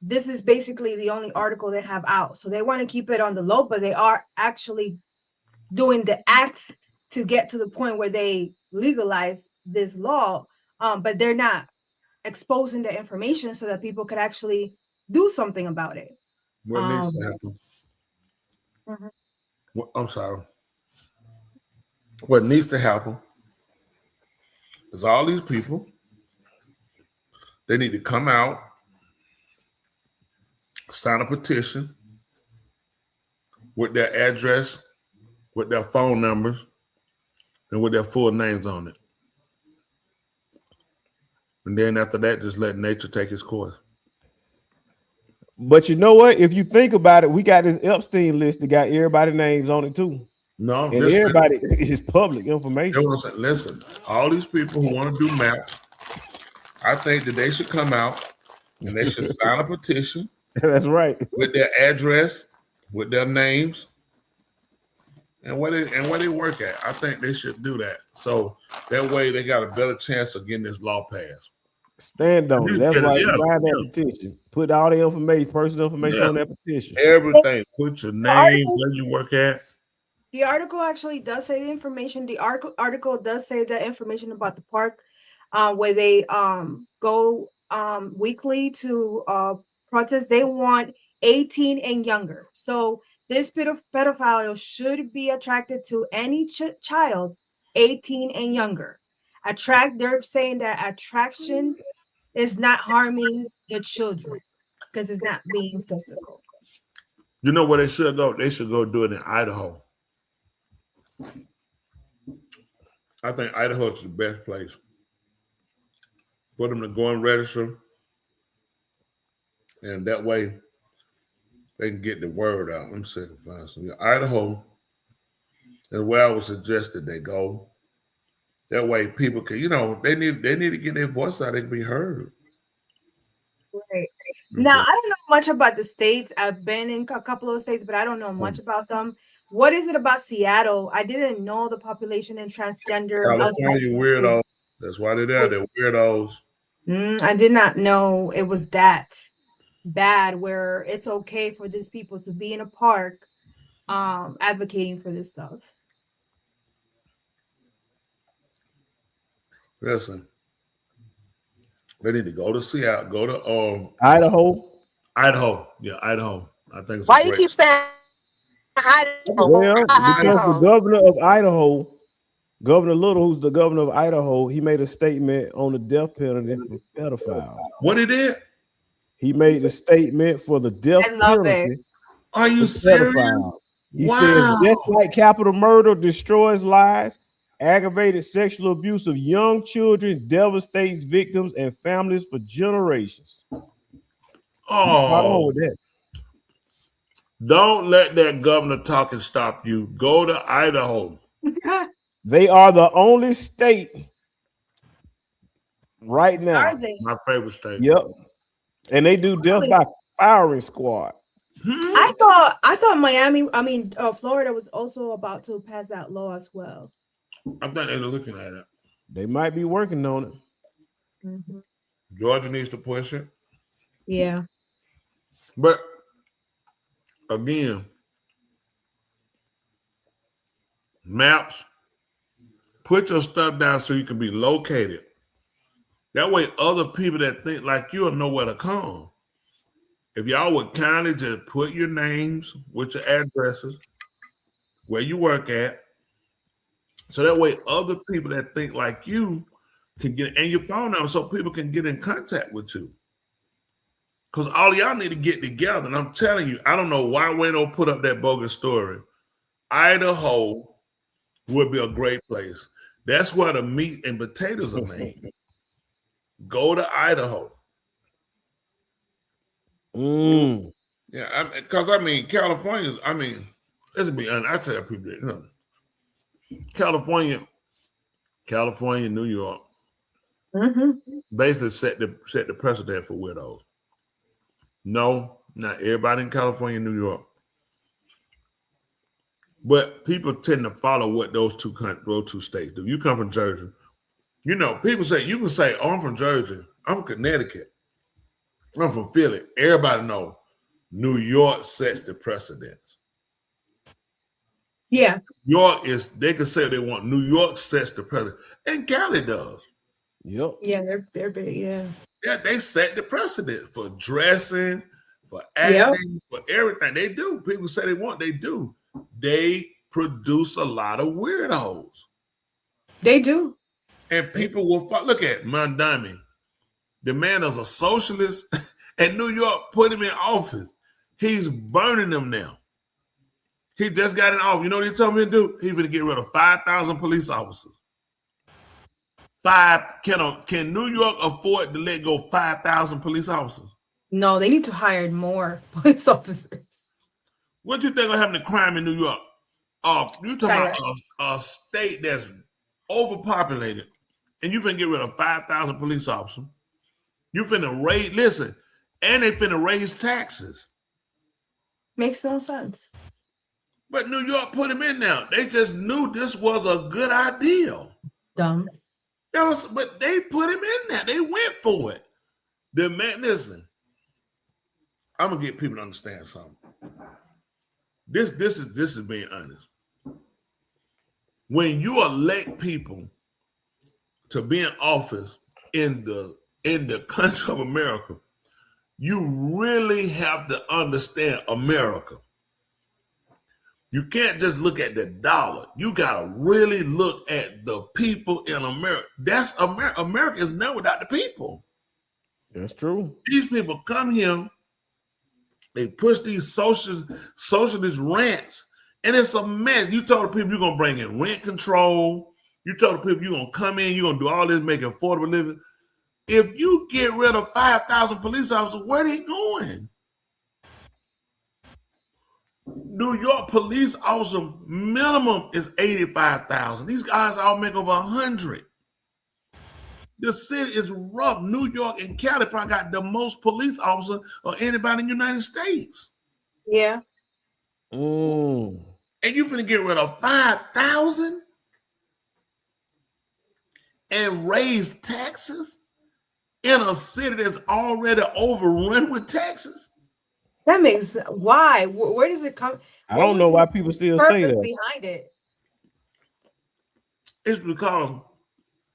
this is basically the only article they have out. So they want to keep it on the low, but they are actually doing the act to get to the point where they legalize this law. But they're not exposing the information so that people could actually do something about it. What needs to happen? I'm sorry. What needs to happen is all these people, they need to come out, sign a petition with their address, with their phone numbers, and with their full names on it. And then after that, just let nature take its course. But you know what? If you think about it, we got this Epstein list that got everybody's names on it too. No, and everybody is public information. Listen, all these people who want to do maps, I think that they should come out and they should sign a petition. That's right. With their address, with their names, and where they work at. I think they should do that. So that way they got a better chance of getting this law passed. Stand on it. That's why you sign that petition. Put all the information, personal information on that petition. Everything. Put your name, where you work at. The article actually does say the information. The article does say the information about the park, where they go weekly to protest. They want 18 and younger. So this pedophile should be attracted to any child 18 and younger. They're saying that attraction is not harming the children because it's not being physical. You know where they should go? They should go do it in Idaho. I think Idaho is the best place for them to go and register. And that way they can get the word out. Let me see if I can find some. Idaho is where I would suggest that they go. That way people can, they need to get their voice out. They can be heard. Right. Now, I don't know much about the states. I've been in a couple of states, but I don't know much about them. What is it about Seattle? I didn't know the population in transgender. California weirdos. That's why they're there. They're weirdos. I did not know it was that bad where it's okay for these people to be in a park advocating for this stuff. Listen, they need to go to Seattle, go to Idaho. Yeah, Idaho. I think. Why you keep saying Idaho? Well, because the governor of Idaho, Governor Little, who's the governor of Idaho, he made a statement on the death penalty for pedophiles. What he did? He made a statement for the death penalty. Are you serious? He said, just like capital murder destroys lives, aggravated sexual abuse of young children devastates victims and families for generations. Oh, don't let that governor talking stop you. Go to Idaho. They are the only state right now. Are they? My favorite state. Yep. And they do death by firing squad. I thought Florida was also about to pass that law as well. I think they're looking at it. They might be working on it. Mm-hmm. Georgia needs to push it. Yeah. But again, maps, put your stuff down so you can be located. That way other people that think like you will know where to come. If y'all would kindly just put your names with your addresses, where you work at, so that way other people that think like you can get, and your phone number so people can get in contact with you. Because all y'all need to get together. And I'm telling you, I don't know why Wayno put up that bogus story. Idaho would be a great place. That's where the meat and potatoes are made. Go to Idaho. Yeah, because California, let's be honest, I tell people, California, New York, basically set the precedent for widows. No, not everybody in California, New York, but people tend to follow what those two states do. You come from Jersey, people say you can say, "Oh, I'm from Jersey, I'm from Connecticut." I'm from Philly. Everybody know New York sets the precedence. Yeah. They can say they want New York sets the precedent. And Cali does. Yep. Yeah, they're big, yeah. Yeah, they set the precedent for dressing, for acting, for everything. They do. People say they do. They produce a lot of weirdos. They do. And people will look at Mondami. The man is a socialist, and New York put him in office. He's burning them now. He just got in office. You know what he told me to do? He's going to get rid of 5,000 police officers. Can New York afford to let go 5,000 police officers? No, they need to hire more police officers. What do you think will happen to crime in New York? You talking about a state that's overpopulated, and you finna get rid of 5,000 police officers. You finna and they finna raise taxes. Makes no sense. But New York put him in now. They just knew this was a good idea. Dumb. But they put him in there. They went for it. The man, listen, I'm gonna get people to understand something. This is being honest. When you elect people to be in office in the country of America, you really have to understand America. You can't just look at the dollar. You gotta really look at the people in America. That's America. America is never without the people. That's true. These people come here, they push these socialist rants, and it's a mess. You told the people you're gonna bring in rent control. You told the people you're gonna come in, you're gonna do all this, make affordable living. If you get rid of 5,000 police officers, where are they going? New York police officer minimum is 85,000. These guys all make over 100. The city is rough. New York and Cali probably got the most police officers of anybody in the United States. Yeah. And you finna get rid of 5,000 and raise taxes in a city that's already overrun with taxes? That makes why? Where does it come? I don't know why people still say that. Behind it, it's because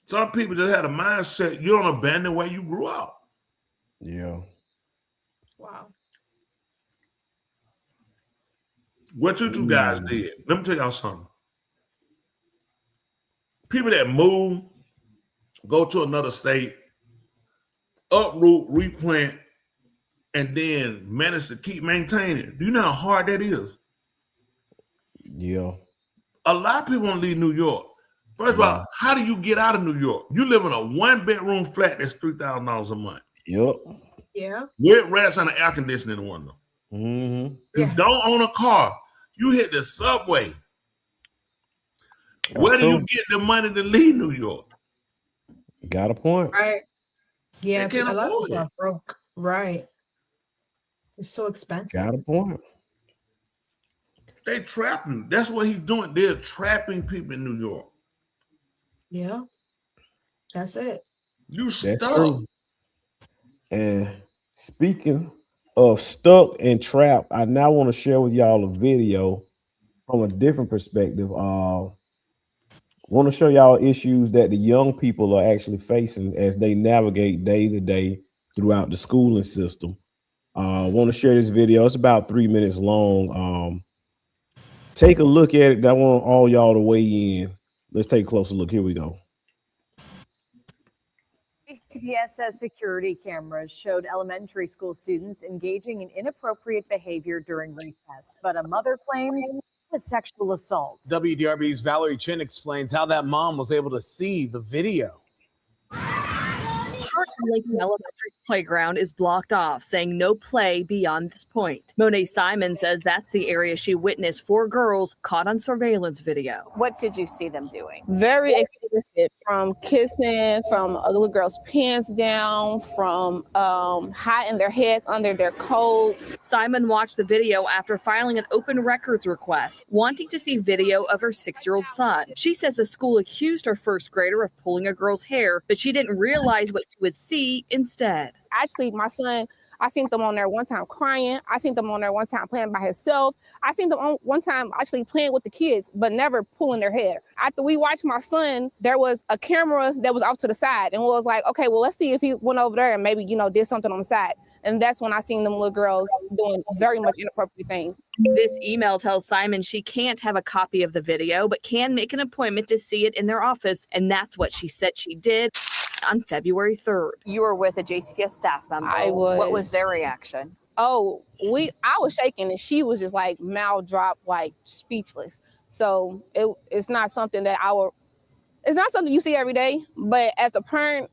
some people just had a mindset you don't abandon where you grew up. Yeah. Wow. What you two guys did? Let me tell y'all something. People that move, go to another state, uproot, replant, and then manage to keep maintaining. Do you know how hard that is? Yeah. A lot of people want to leave New York. First of all, how do you get out of New York? You live in a 1-bedroom flat that's $3,000 a month. Yep. Yeah. With rats and an air conditioning in the window. Mm-hmm. You don't own a car. You hit the subway. Where do you get the money to leave New York? Got a point. Right. Yeah. They can't A lot of afford people it. are broke. Right. It's so expensive. Got a point. They trap you. That's what he's doing. They're trapping people in New York. Yeah. That's it. You That's stuck. true. And speaking of stuck and trapped, I now want to share with y'all a video from a different perspective. Want to show y'all issues that the young people are actually facing as they navigate day to day throughout the schooling system. Want to share this video. It's about 3 minutes long. Take a look at it. I want all y'all to weigh in. Let's take a closer look. Here we go. TPS's security cameras showed elementary school students engaging in inappropriate behavior during recess, but a mother claims it was sexual assault. WDRB's Valerie Chin explains how that mom was able to see the video. Lincoln Elementary playground is blocked off, saying no play beyond this point. Monet Simon says that's the area she witnessed 4 girls caught on surveillance video. What did you see them doing? Very explicit, from kissing, from a little girl's pants down, from hiding their heads under their coats. Simon watched the video after filing an open records request, wanting to see video of her 6-year-old son. She says the school accused her first grader of pulling a girl's hair, but she didn't realize what she would see instead. Actually, my son I seen them on there one time crying. I seen them on there one time playing by himself. I seen them on one time actually playing with the kids, but never pulling their hair. After we watched my son, there was a camera that was off to the side, and we was like, okay, well, let's see if he went over there and maybe, did something on the side. And that's when I seen them little girls doing very much inappropriate things. This email tells Simon she can't have a copy of the video, but can make an appointment to see it in their office. And that's what she said she did on February 3rd. You were with a JCPS staff member. I was. What was their reaction? Oh, I was shaking and she was just like mouth dropped, like speechless. So it's not something that it's not something you see every day, but as a parent,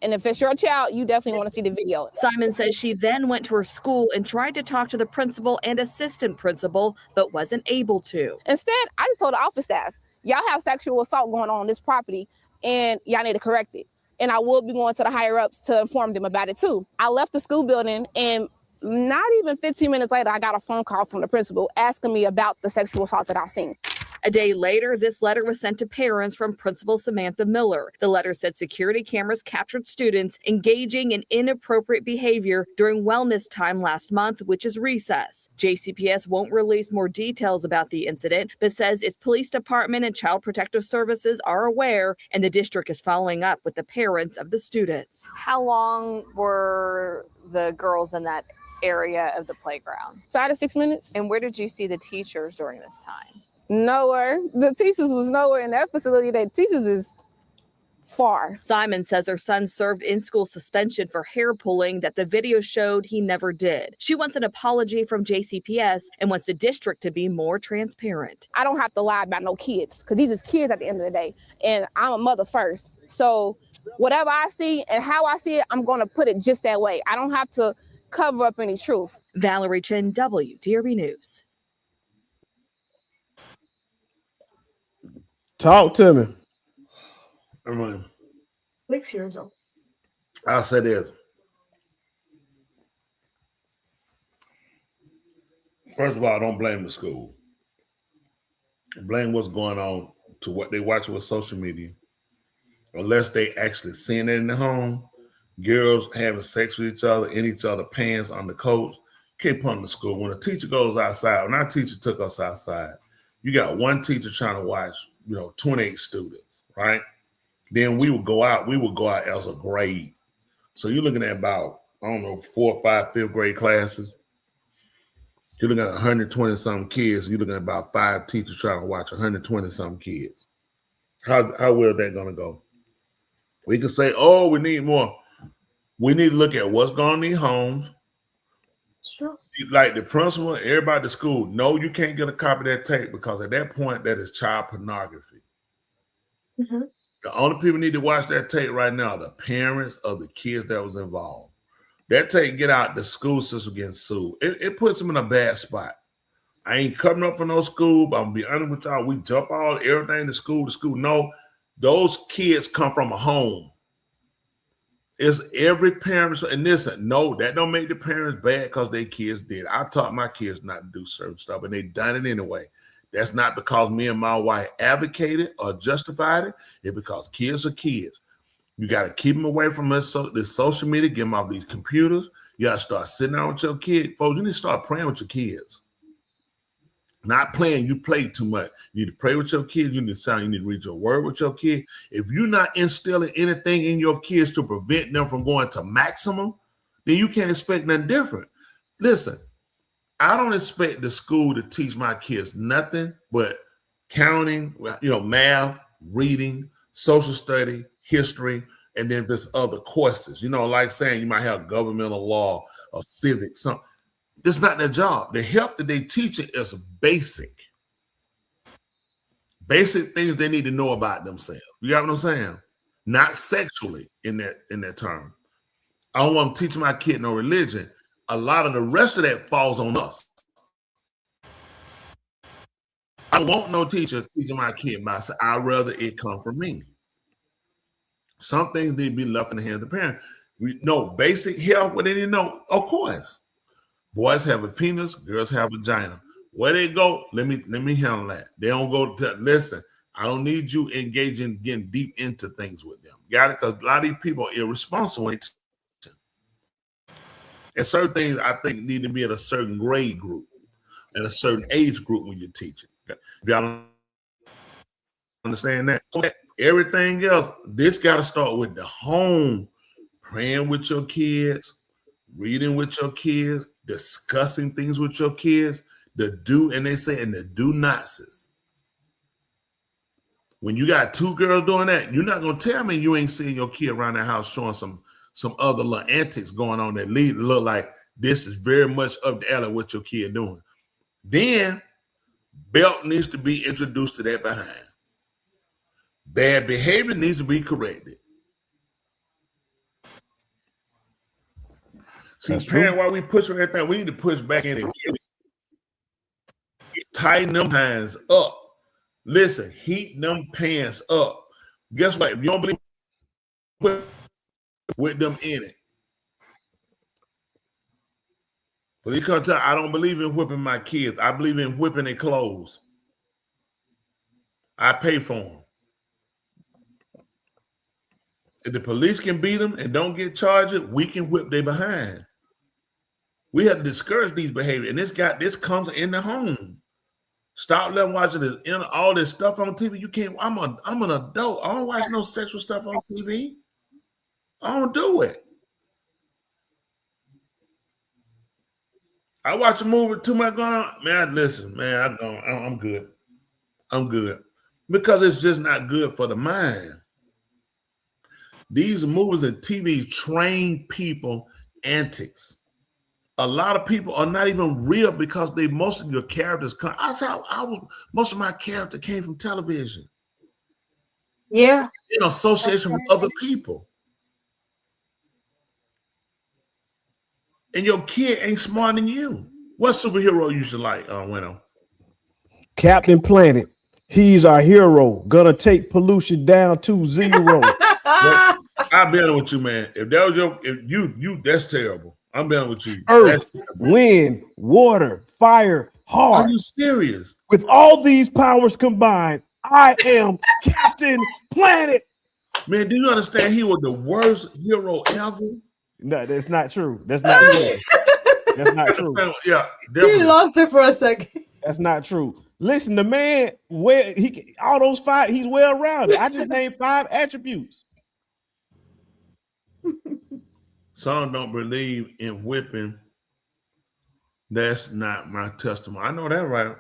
and if it's your child, you definitely want to see the video. Simon says she then went to her school and tried to talk to the principal and assistant principal, but wasn't able to. Instead, I just told the office staff, y'all have sexual assault going on this property and y'all need to correct it. And I will be going to the higher ups to inform them about it too. I left the school building and not even 15 minutes later, I got a phone call from the principal asking me about the sexual assault that I seen. A day later, this letter was sent to parents from Principal Samantha Miller. The letter said security cameras captured students engaging in inappropriate behavior during wellness time last month, which is recess. JCPS won't release more details about the incident, but says its police department and child protective services are aware, and the district is following up with the parents of the students. How long were the girls in that area of the playground? 5 to 6 minutes. And where did you see the teachers during this time? Nowhere. The teachers was nowhere in that facility. The teachers is far. Simon says her son served in-school suspension for hair pulling that the video showed he never did. She wants an apology from JCPS and wants the district to be more transparent. I don't have to lie about no kids because these is kids at the end of the day. And I'm a mother first. So whatever I see and how I see it, I'm going to put it just that way. I don't have to cover up any truth. Valerie Chin, WDRB News. Talk to me. Everyone, 6 years old. I'll say this. First of all, don't blame the school. Blame what's going on to what they watch with social media. Unless they actually seeing it in the home, girls having sex with each other, in each other's pants, on the coats, can't put on the school. When a teacher goes outside, when our teacher took us outside, you got one teacher trying to watch 28 students, right? Then we would go out as a grade. So you're looking at about, 4 or 5 5th grade classes. You're looking at 120 something kids. You're looking at about 5 teachers trying to watch 120 something kids. How well that gonna go? We can say, oh, we need more. We need to look at what's going on in these homes. Sure. Like the principal, everybody at the school, no, you can't get a copy of that tape because at that point, that is child pornography. Mm-hmm. The only people need to watch that tape right now are the parents of the kids that was involved. That tape get out, the school system getting sued. It puts them in a bad spot. I ain't cutting up for no school, but I'm gonna be honest with y'all. We jump all everything to school. No, those kids come from a home. It's every parent, and listen, no, that don't make the parents bad because their kids did. I taught my kids not to do certain stuff, and they done it anyway. That's not because me and my wife advocated or justified it. It's because kids are kids. You got to keep them away from this social media, get them off these computers. You got to start sitting down with your kids. Folks, you need to start praying with your kids. Not playing, you play too much. You need to pray with your kids. You need to read your word with your kids. If you're not instilling anything in your kids to prevent them from going to maximum, then you can't expect nothing different. Listen, I don't expect the school to teach my kids nothing but counting, math, reading, social study, history, and then there's other courses. Like saying you might have governmental law or civics, something. It's not their job. The help that they teach it is basic. Basic things they need to know about themselves. You got what I'm saying? Not sexually in that term. I don't want to teach my kid no religion. A lot of the rest of that falls on us. I don't want no teacher teaching my kid myself. I'd rather it come from me. Some things need to be left in the hands of the parent. We know basic health, what they need to know, of course. Boys have a penis, girls have a vagina. Where they go, let me handle that. They don't go to listen. I don't need you engaging, getting deep into things with them. Got it? Because a lot of these people are irresponsible. And certain things I think need to be in a certain grade group and a certain age group when you're teaching. If y'all don't understand that, everything else, this got to start with the home, praying with your kids, reading with your kids, discussing things with your kids, the do, and they say, and the do nots. When you got two girls doing that, you're not going to tell me you ain't seeing your kid around the house showing some other little antics going on that look like this is very much up the alley what your kid doing. Then belt needs to be introduced to that behind. Bad behavior needs to be corrected. See, parent, while we push on everything, we need to push back in and tighten them hands up. Listen, heat them pants up. Guess what? If you don't believe with them in it. But you can't tell I don't believe in whipping my kids. I believe in whipping their clothes. I pay for them. If the police can beat them and don't get charged, we can whip their behind. We have to discourage these behaviors, and this comes in the home. Stop letting watching this all this stuff on TV. You can't. I'm an adult. I don't watch no sexual stuff on TV. I don't do it. I watch a movie too much going on. Man, listen, man, I'm good. I'm good because it's just not good for the mind. These movies and TV train people antics. A lot of people are not even real because most of your characters come. Most of my character came from television. Yeah. In association with other people. And your kid ain't smarter than you. What superhero you should like, Wino? Captain Planet. He's our hero. Gonna take pollution down to 0. I'll be honest with you, man. If that was you, that's terrible. I'm being with you. Earth, wind, water, fire, heart. Are you serious? With all these powers combined, I am Captain Planet. Man, do you understand he was the worst hero ever? No, that's not true. That's not true. That's not true. Yeah, he lost it for a second. That's not true. Listen, the man, all those 5, he's well rounded. I just named 5 attributes. Some don't believe in whipping. That's not my testimony. I know that, right?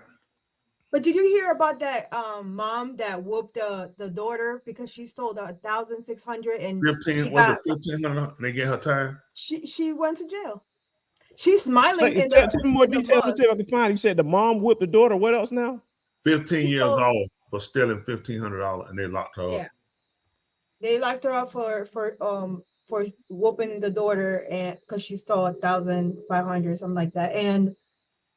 But did you hear about that mom that whooped the daughter because she stole the 1,600 and 1,500? They get her time. She went to jail. She's smiling. Tell me more details until I can find. You said the mom whipped the daughter. What else now? 15 years old for stealing $1,500, and they locked her up. They locked her up for whooping the daughter and because she stole 1,500, something like that, and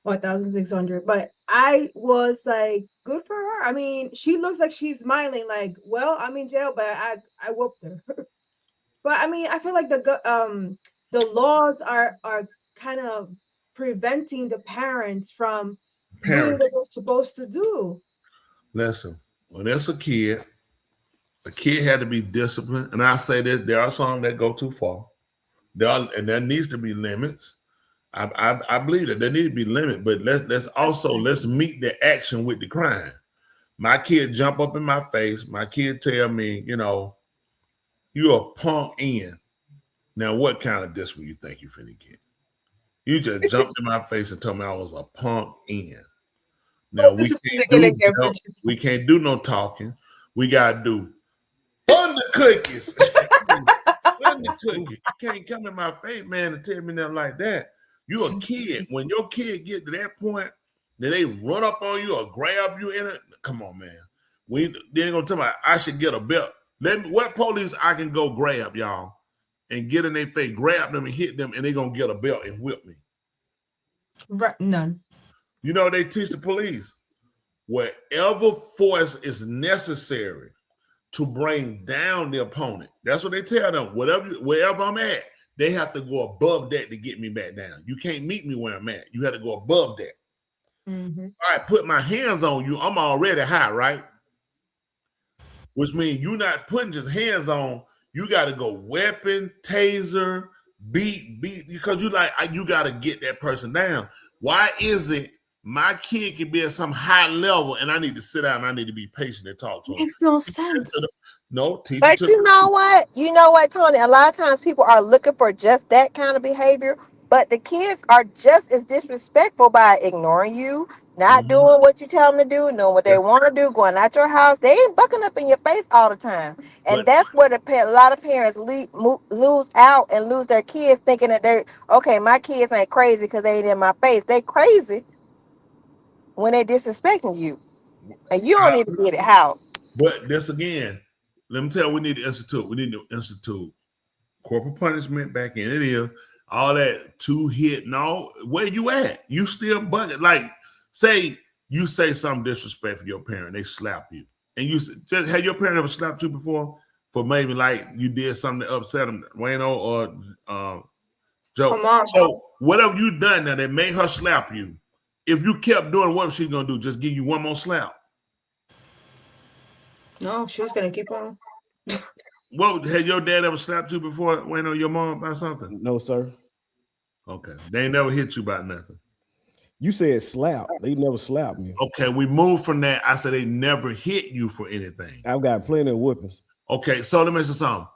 1,600. But I was like, good for her. I mean, she looks like she's smiling, like, well, I'm in jail, but I whooped her. But I mean, I feel like the laws are kind of preventing the parents from doing what they're supposed to do. Listen, when there's a kid had to be disciplined, and I say that there are some that go too far. And there needs to be limits. I believe that there need to be limits, but let's meet the action with the crime. My kid jump up in my face. My kid tell me, you a punk in. Now, what kind of discipline you think you finna get? You just jumped in my face and told me I was a punk in. Now we can't do no talking. We gotta do fun the cookies. Fun the cookies. You can't come in my face, man, and tell me nothing like that. You a kid. When your kid get to that point, then they run up on you or grab you in it. Come on, man. They ain't gonna tell me I should get a belt. What police I can go grab, y'all, and get in their face, grab them and hit them, and they gonna get a belt and whip me. Right, none. You know, they teach the police whatever force is necessary to bring down the opponent. That's what they tell them. Wherever I'm at, they have to go above that to get me back down. You can't meet me where I'm at. You have to go above that. Mm-hmm. All right, put my hands on you. I'm already high, right? Which means you're not putting just hands on. You got to go weapon, taser, because you got to get that person down. Why is it my kid can be at some high level and I need to sit down and I need to be patient and talk to him? Makes no sense. No, teach But you know what, Tony? A lot of times people are looking for just that kind of behavior, but the kids are just as disrespectful by ignoring you, not doing what you tell them to do, knowing what they want to do, going out your house. They ain't bucking up in your face all the time. And that's where a lot of parents lose out and lose their kids thinking that they're, okay, my kids ain't crazy because they ain't in my face. They crazy when they disrespecting you. And you don't even get it how. But this again, let me tell you, we need to institute corporal punishment back in. It is all that 2-hit. No, where you at? You still bugging. Like, say you say something disrespectful to your parent, they slap you. And you just had your parent ever slapped you before for maybe like you did something to upset them, Wayno or Joe? So whatever you done now that made her slap you, if you kept doing what she's gonna do, just give you one more slap. No, she was gonna keep on. Well, had your dad ever slapped you before, Wayno, your mom by something? No, sir. Okay. They ain't never hit you by nothing. You said slap. They never slapped me. Okay, we moved from that. I said they never hit you for anything. I've got plenty of whippings. Okay, so let me say something.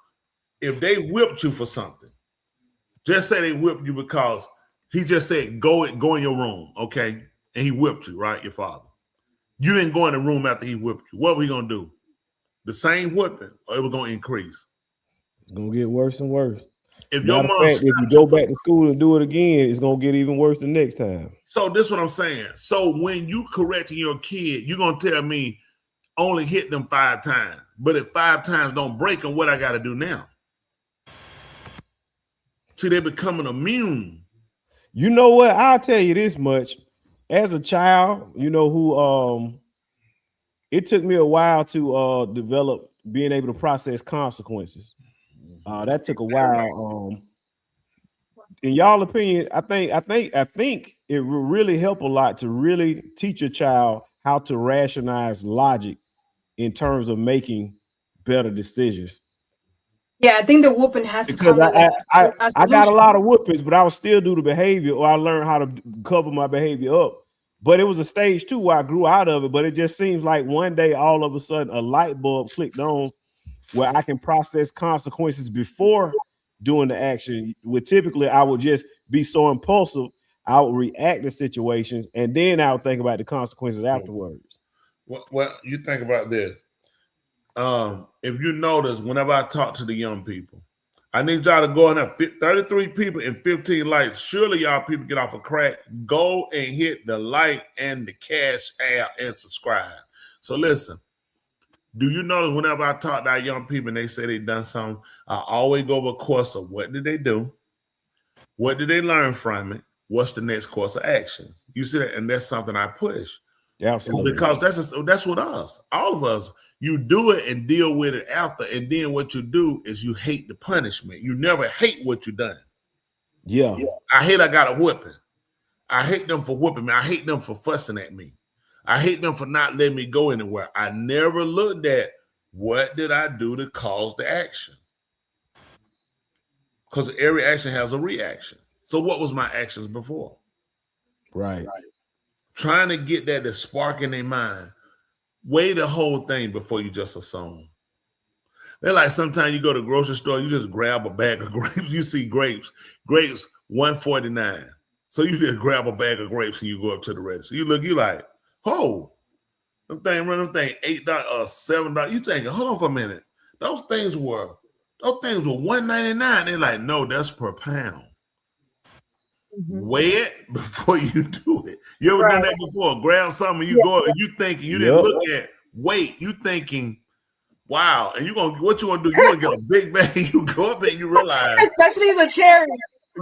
If they whipped you for something, just say they whipped you because he just said, go in your room, okay? And he whipped you, right? Your father. You didn't go in the room after he whipped you. What were we going to do? The same whipping, or it was going to increase? It's going to get worse and worse. If your mom, if you go back to school and do it again, it's going to get even worse the next time. So this is what I'm saying. So when you correcting your kid, you're going to tell me only hit them 5 times. But if 5 times don't break them, what I got to do now? See, they're becoming immune. You know what? I'll tell you this much. As a child, you know who it took me a while to develop being able to process consequences. That took a while. In y'all opinion, I think it will really help a lot to really teach a child how to rationalize logic in terms of making better decisions. Yeah, I think the whooping has to Because come. I got a lot of whoopings, but I would still do the behavior, or I learned how to cover my behavior up. But it was a stage 2 where I grew out of it. But it just seems like one day, all of a sudden, a light bulb clicked on where I can process consequences before doing the action. Where typically I would just be so impulsive, I would react to situations, and then I would think about the consequences afterwards. Well, you think about this. If you notice, whenever I talk to the young people, I need y'all to go in there. 33 people and 15 likes. Surely y'all people get off a crack. Go and hit the like and the cash app and subscribe. So listen, do you notice whenever I talk to our young people and they say they done something, I always go over a course of what did they do? What did they learn from it? What's the next course of action? You see that? And that's something I push. Yeah, absolutely. Because that's what us, all of us, you do it and deal with it after. And then what you do is you hate the punishment. You never hate what you done. Yeah. I hate I got a whipping. I hate them for whooping me. I hate them for fussing at me. I hate them for not letting me go anywhere. I never looked at what did I do to cause the action. Because every action has a reaction. So what was my actions before? Right. Trying to get that to spark in their mind. Weigh the whole thing before you just assume. They're like sometimes you go to the grocery store, you just grab a bag of grapes. You see grapes $1.49. So you just grab a bag of grapes and you go up to the register. You look, you like, oh, them thing $8 or $7. You thinking, hold on for a minute. Those things were $1.99. They're like, no, that's per pound. Weigh it before you do it. You ever done that before? Grab something, you go and you thinking you didn't look at weight. You thinking, wow, and what you gonna do? You gonna get a big bag. You go up and you realize, especially the cherry.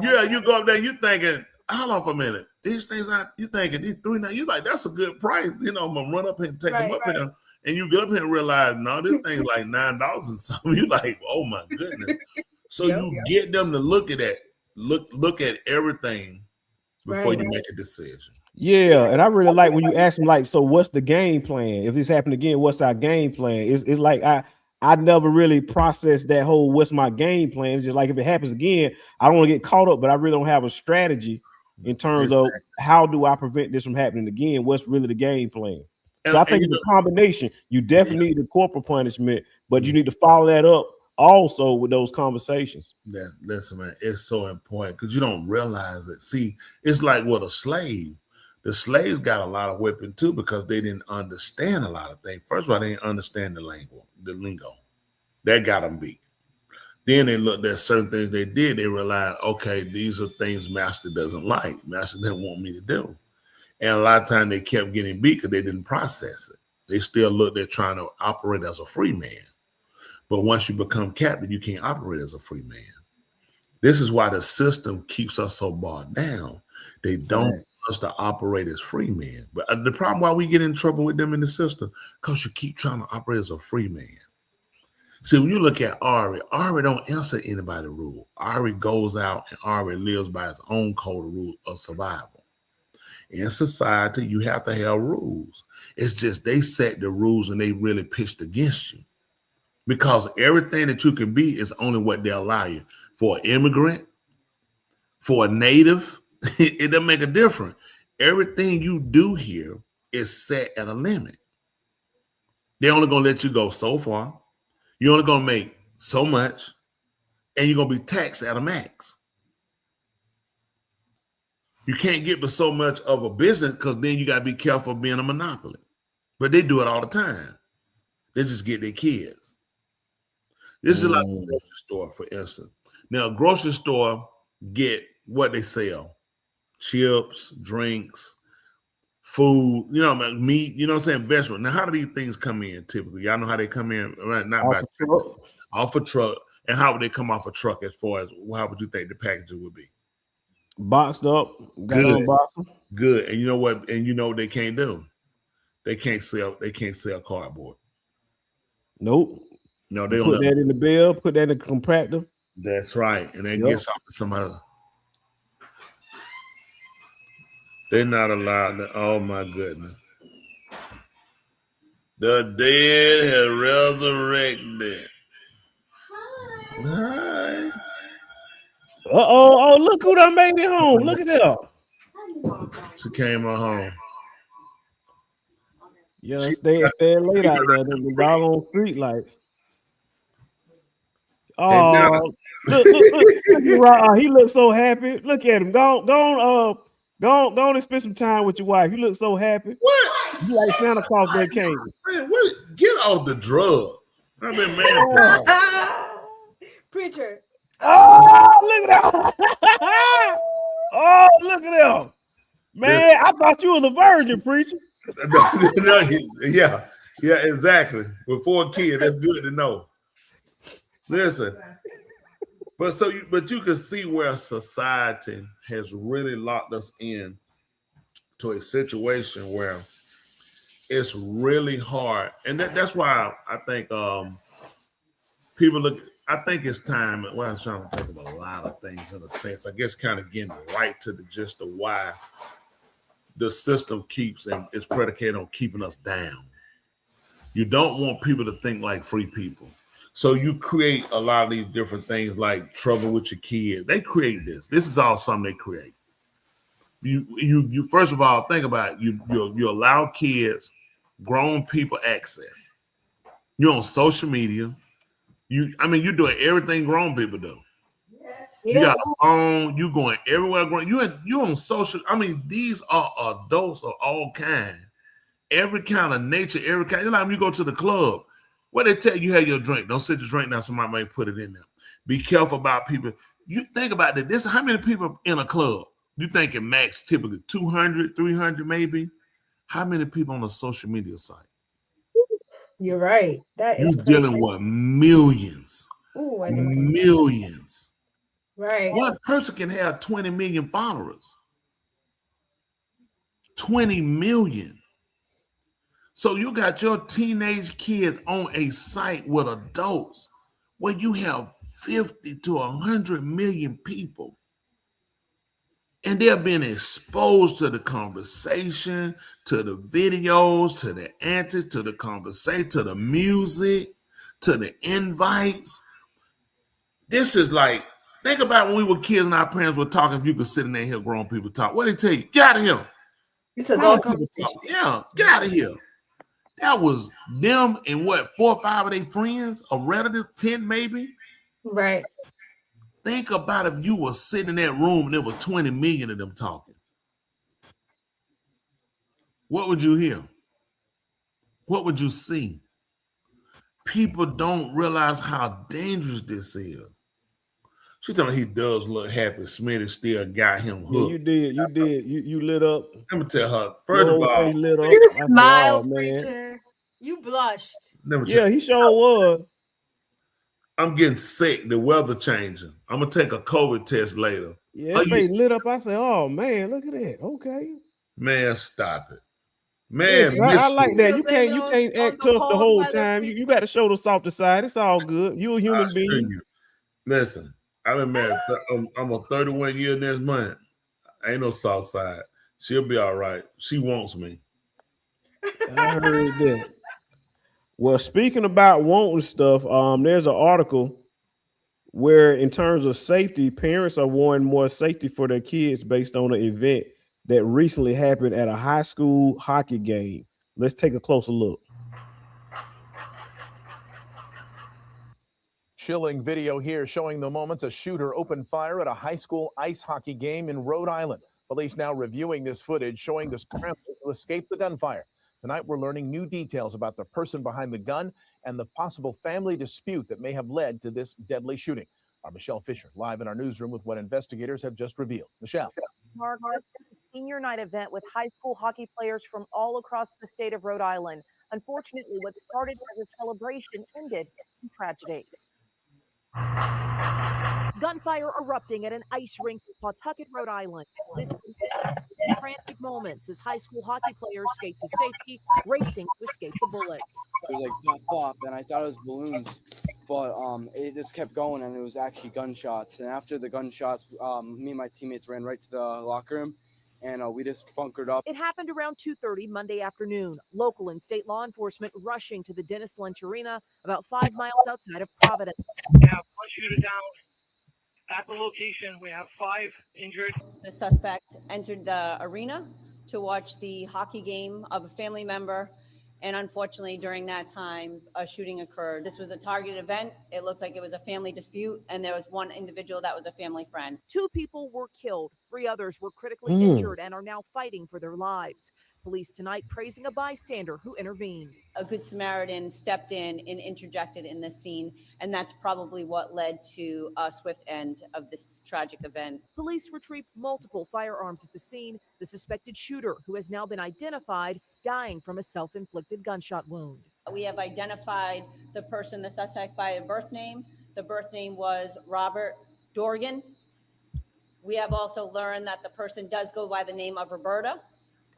Yeah, you go up there. You thinking, hold on for a minute. These things, you thinking these $3.99. You like that's a good price. You know, I'm gonna run up here and take them up here. And you get up here and realize, no, this thing's like $9 and something. You like, oh my goodness. So you get them to look at that. Look at everything before you make a decision. Yeah, and I really like when you ask them, like, so what's the game plan? If this happened again, what's our game plan? It's like I never really processed that whole what's my game plan. It's just like if it happens again, I don't want to get caught up, but I really don't have a strategy in terms of how do I prevent this from happening again? What's really the game plan? So I think it's a combination. You definitely need the corporal punishment, but you need to follow that up also with those conversations. Yeah, listen, man, it's so important because you don't realize it. See, it's like with a slave. The slaves got a lot of whipping too because they didn't understand a lot of things. First of all, they didn't understand the lingo. That got them beat. Then they looked at certain things they did. They realized, okay, these are things master doesn't like. Master didn't want me to do. And a lot of times they kept getting beat because they didn't process it. They still looked at trying to operate as a free man. But once you become captain, you can't operate as a free man. This is why the system keeps us so bogged down. They don't want us to operate as free men. But the problem why we get in trouble with them in the system, because you keep trying to operate as a free man. See, when you look at Ari don't answer anybody's rule. Ari goes out and Ari lives by his own code of rules of survival. In society, you have to have rules. It's just they set the rules and they really pitched against you. Because everything that you can be is only what they allow you. For an immigrant, for a native, it doesn't make a difference. Everything you do here is set at a limit. They're only going to let you go so far. You're only going to make so much, and you're going to be taxed at a max. You can't get but so much of a business because then you got to be careful of being a monopoly. But they do it all the time. They just get their kids. This is like a grocery store, for instance. Now, a grocery store get what they sell. Chips, drinks, food, meat, you know what I'm saying, vegetables. Now, how do these things come in typically? Y'all know how they come in, right? Not off by truck. Off a truck. And how would they come off a truck as far as how would you think the packaging would be? Boxed up. Good. Good. And you know what? And you know what they can't do? They can't sell cardboard. Nope. No, they don't put that in the bill, put that in the compactor. That's right. And then gets off to somebody. They're not allowed to. Oh my goodness. The dead have resurrected. Hi. Oh, look who done made it home. Look at that. She came on home. Yeah, stay late out there. The doggone street lights. Oh, look, he looks so happy. Look at him. Go on and spend some time with your wife. You look so happy. What? You like Santa Claus that came. Man, what? Get off the drug. I've been mad. Preacher. Oh, look at that. Oh, look at that. Man, I thought you was a virgin, preacher. Yeah, exactly. With 4 kids, that's good to know. Listen, but you can see where society has really locked us in to a situation where it's really hard, and that's why I think people look. I think it's time. Well, I was trying to think about a lot of things in a sense. I guess kind of getting right to the gist of why the system keeps and is predicated on keeping us down. You don't want people to think like free people. So you create a lot of these different things like trouble with your kids. They create this. This is all something they create. You first of all, think about it. You allow kids, grown people access. You're on social media. You're doing everything grown people do. You got a phone, you going everywhere. You on social. These are adults of all kinds. Every kind of nature, every kind. Like when you go to the club, what they tell you, have your drink. Don't sit your drink down, somebody might put it in there. Be careful about people. You think about that. This how many people in a club? You thinking max typically 200, 300 maybe? How many people on a social media site? You're right. You're dealing with millions. Ooh, millions. Right. One person can have 20 million followers. 20 million. So you got your teenage kids on a site with adults where you have 50 to 100 million people. And they're being exposed to the conversation, to the videos, to the antics, to the conversation, to the music, to the invites. This is like, think about when we were kids and our parents were talking. If you could sit in there and hear grown people talk, what did they tell you? Get out of here. It's a long Yeah, get out of here. That was them and what, 4 or 5 of their friends, a relative, 10 maybe. Right. Think about if you were sitting in that room and there was 20 million of them talking. What would you hear? What would you see? People don't realize how dangerous this is. She told me he does look happy. Smitty still got him hooked. Yeah, you did. You lit up. Let me tell her. First of all, he lit up. You I said, smiled, "Oh, man." preacher. You blushed. let me tell Yeah, you, he sure was. I'm getting sick. The weather changing. I'm gonna take a COVID test later. Yeah, Are his you face lit up. I said, "Oh man, look at that." Okay. Man, stop it. Yes, Man, I like that. You Blame can't it on act the tough the cold whole weather, time. preacher. You got to show the softer side. It's all good. You a human being. Listen, I've been married. I'm a 31 year next month. Ain't no soft side. She'll be all right. She wants me. I heard that. Well, speaking about wanting stuff, there's an article where, in terms of safety, parents are wanting more safety for their kids based on an event that recently happened at a high school hockey game. Let's take a closer look. Chilling video here showing the moments a shooter opened fire at a high school ice hockey game in Rhode Island. Police now reviewing this footage showing the scramble to escape the gunfire. Tonight, we're learning new details about the person behind the gun and the possible family dispute that may have led to this deadly shooting. Our Michelle Fisher live in our newsroom with what investigators have just revealed. Michelle. Mark, this is a senior night event with high school hockey players from all across the state of Rhode Island. Unfortunately, what started as a celebration ended in tragedy. Gunfire erupting at an ice rink in Pawtucket, Rhode Island. This frantic moments as high school hockey players skate to safety, racing to escape the bullets. It was like pop, pop, and I thought it was balloons, but it just kept going, and it was actually gunshots. And after the gunshots, me and my teammates ran right to the locker room, and we just bunkered up. It happened around 2:30 Monday afternoon. Local and state law enforcement rushing to the Dennis Lynch Arena, about 5 miles outside of Providence. We have one shooter down at the location. We have 5 injured. The suspect entered the arena to watch the hockey game of a family member. And unfortunately, during that time, a shooting occurred. This was a targeted event. It looked like it was a family dispute, and there was one individual that was a family friend. 2 people were killed. 3 others were critically injured and are now fighting for their lives. Police tonight praising a bystander who intervened. A good Samaritan stepped in and interjected in this scene, and that's probably what led to a swift end of this tragic event. Police retrieved multiple firearms at the scene. The suspected shooter, who has now been identified, dying from a self-inflicted gunshot wound. We have identified the person, the suspect, by a birth name. The birth name was Robert Dorgan. We have also learned that the person does go by the name of Roberta,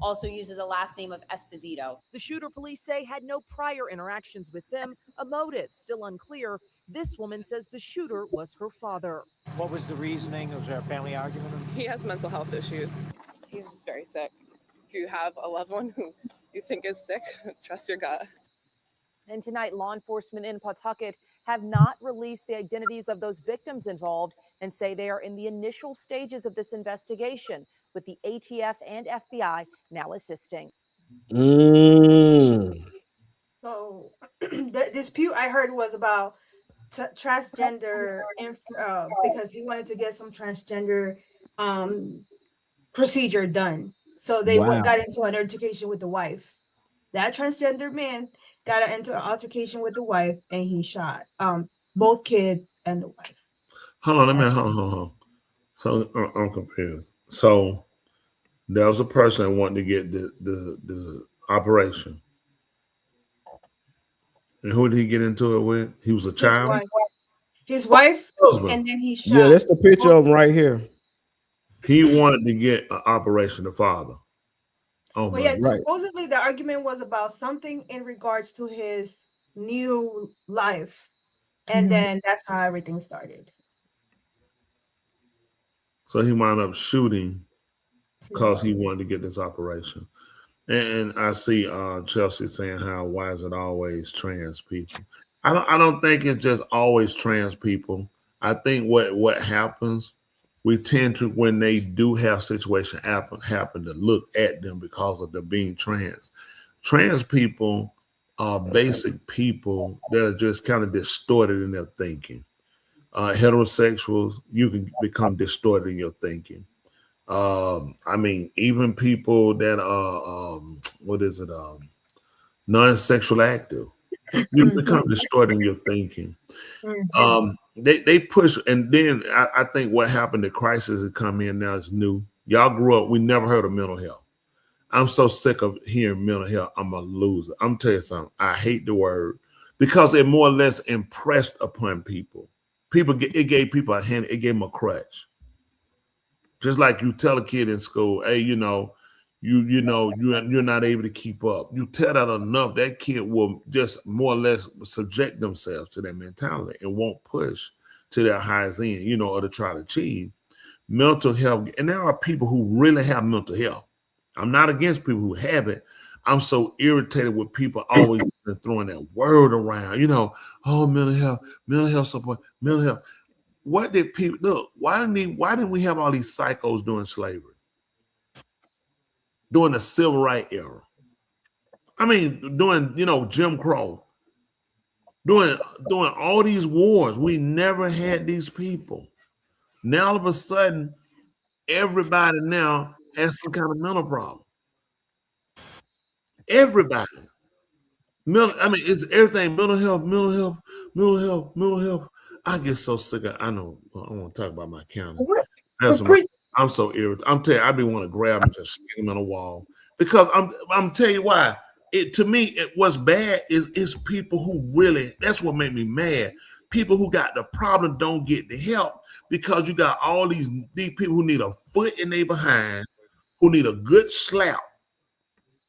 also uses a last name of Esposito. The shooter, police say, had no prior interactions with them. A motive still unclear. This woman says the shooter was her father. What was the reasoning? Was there a family argument? He has mental health issues. He's just very sick. If you have a loved one who you think is sick, trust your gut. And tonight, law enforcement in Pawtucket have not released the identities of those victims involved and say they are in the initial stages of this investigation, with the ATF and FBI now assisting. So the dispute I heard was about transgender because he wanted to get some transgender procedure done. So they got into an altercation with the wife. That transgender man got into an altercation with the wife, and he shot both kids and the wife. Hold on. So I'm confused. So there was a person that wanted to get the operation. And who did he get into it with? He was a child? His wife, and then he shot. Yeah, that's the picture of him right here. He wanted to get an operation, the father. Oh, well, yeah, supposedly the argument was about something in regards to his new life. And then that's how everything started. So he wound up shooting because he wanted to get this operation. And I see Chelsea saying, how why is it always trans people? I don't think it's just always trans people. I think what happens, we tend to, when they do have situation happen to look at them because of them being trans. Trans people are basic people that are just kind of distorted in their thinking. Heterosexuals, you can become distorted in your thinking. I mean, even people that are non-sexual active, you become distorted in your thinking. They push, and then I think what happened, the crisis has come in now is new. Y'all grew up, we never heard of mental health. I'm so sick of hearing mental health. I'm a loser. I'm telling you something. I hate the word because it more or less impressed upon people. It gave people a hand, it gave them a crutch. Just like you tell a kid in school, hey, you're not able to keep up. You tell that enough, that kid will just more or less subject themselves to that mentality and won't push to their highest end, or to try to achieve mental health. And there are people who really have mental health. I'm not against people who have it. I'm so irritated with people always throwing that word around, oh, mental health support, mental health. What did people look? Why didn't we have all these psychos during slavery? During the civil rights era? I mean, during Jim Crow, during all these wars, we never had these people. Now all of a sudden, everybody now has some kind of mental problem. Everybody. It's everything. Mental health. I get so sick of. I know. I don't want to talk about my county. I'm so irritated. I'm telling you, I be want to grab them and just stick them on a wall because I'm telling you why. To me, what's bad is people who really. That's what made me mad. People who got the problem don't get the help because you got all these people who need a foot in their behind, who need a good slap.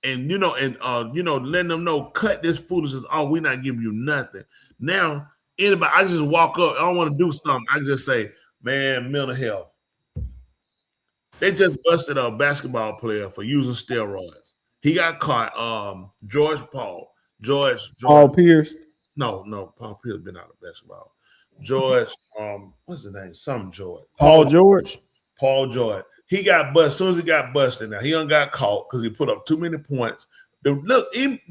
And letting them know, cut this foolishness off. We're not giving you nothing. Now, anybody, I just walk up, I don't want to do something. I can just say, man, mental health. They just busted a basketball player for using steroids. He got caught. George Paul Pierce. No, Paul Pierce been out of basketball. George, what's the name? Some George. Paul George. He got busted. As soon as he got busted, now he done got caught because he put up too many points. The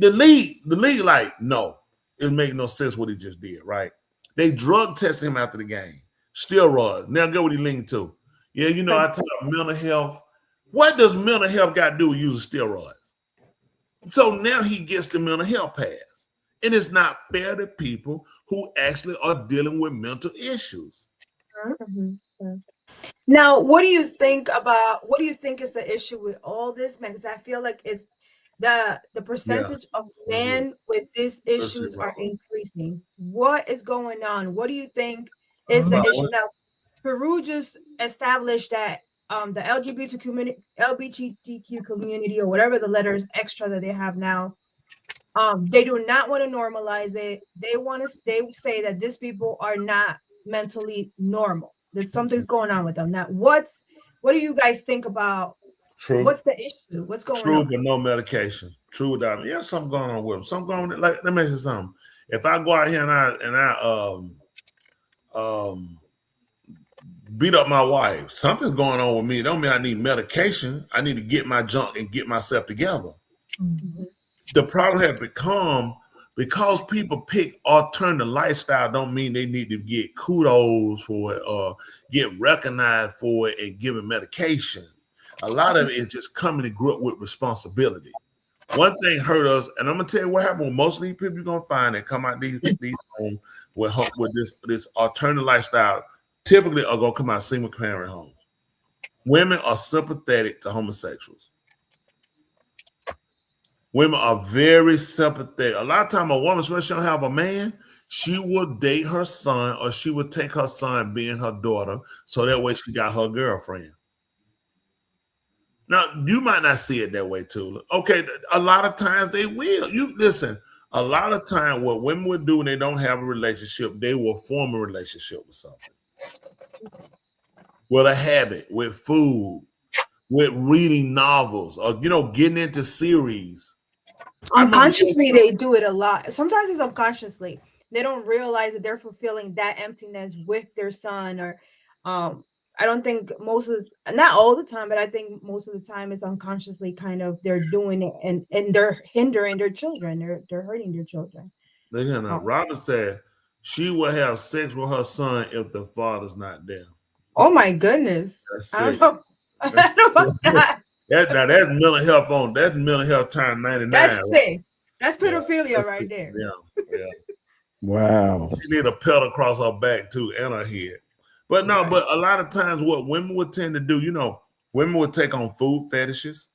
league, like, no, it makes no sense what he just did, right? They drug tested him after the game. Steroids. Now get what he linked to. Yeah, I talk about mental health. What does mental health got to do with using steroids? So now he gets the mental health pass. And it's not fair to people who actually are dealing with mental issues. Mm-hmm. Now, what do you think is the issue with all this, man? Because I feel like it's the percentage of men with these issues are increasing. What is going on? What do you think is the issue? Now, Peru just established that the LGBTQ community, or whatever the letters extra that they have now, they do not want to normalize it. They say that these people are not mentally normal. That something's going on with them. Now, what do you guys think about? True. What's the issue? What's going on? True, but no medication. True without it. Yeah, something going on with them. Something going on. Like, let me say something. If I go out here and I beat up my wife, something's going on with me. It don't mean I need medication. I need to get my junk and get myself together. Mm-hmm. The problem has become, because people pick alternative lifestyle, don't mean they need to get kudos for it or get recognized for it and given medication. A lot of it is just coming to grip with responsibility. One thing hurt us, and I'm gonna tell you what happened with most of these people you're gonna find that come out these homes with this alternative lifestyle, typically are gonna come out single parent homes. Women are sympathetic to homosexuals. Women are very sympathetic. A lot of time a woman, especially she don't have a man, she will date her son, or she would take her son being her daughter, so that way she got her girlfriend. Now, you might not see it that way too. Okay, a lot of times they will. You listen, a lot of time what women would do when they don't have a relationship, they will form a relationship with something. With a habit, with food, with reading novels, or getting into series. Unconsciously, they do it a lot. Sometimes it's unconsciously. they don't realize that they're fulfilling that emptiness with their son. Or I don't think not all the time, but I think most of the time it's unconsciously kind of they're doing it, and they're hindering their children. They're hurting their children. Listen, Robert said she will have sex with her son if the father's not there. Oh my goodness. I don't know about that. That's mental health that's mental health time 99. That's sick. That's pedophilia right there. Yeah. Wow. She need a pelt across her back too and her head. But no, but a lot of times what women would tend to do, women would take on food fetishes.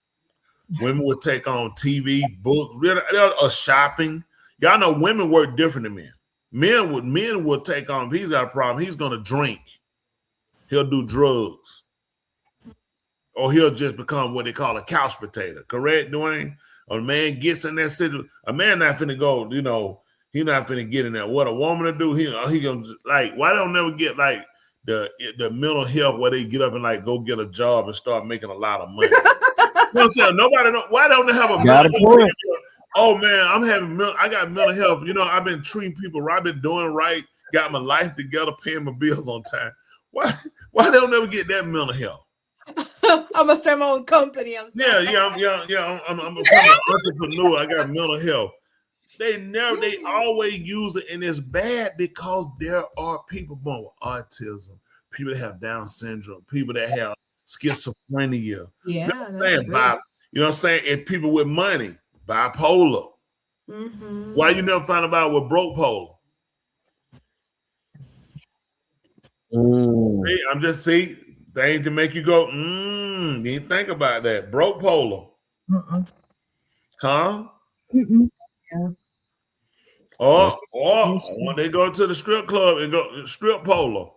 Women would take on TV, books, or shopping. Y'all know women work different than men. Men would take on, if he's got a problem, he's gonna drink. He'll do drugs. Or he'll just become what they call a couch potato. Correct, Dwayne? Or a man gets in that situation. A man not finna go, he not finna get in there. What a woman to do, he gonna why don't never get the mental health where they get up and go get a job and start making a lot of money. I'm saying? Nobody know why don't they have a mental health? Oh man, I got mental health. I've been treating people right, I've been doing right, got my life together, paying my bills on time. Why don't never get that mental health? I'm gonna start my own company. I'm an entrepreneur. I got mental health. They always use it, and it's bad because there are people born with autism, people that have Down syndrome, people that have schizophrenia. Yeah, you know what I'm saying? And people with money, bipolar. Mm-hmm. Why you never find about with broke polar? See, I'm just things to make you go, you didn't think about that. Broke polar. Huh? Yeah. Or when they go to the strip club and go strip polar.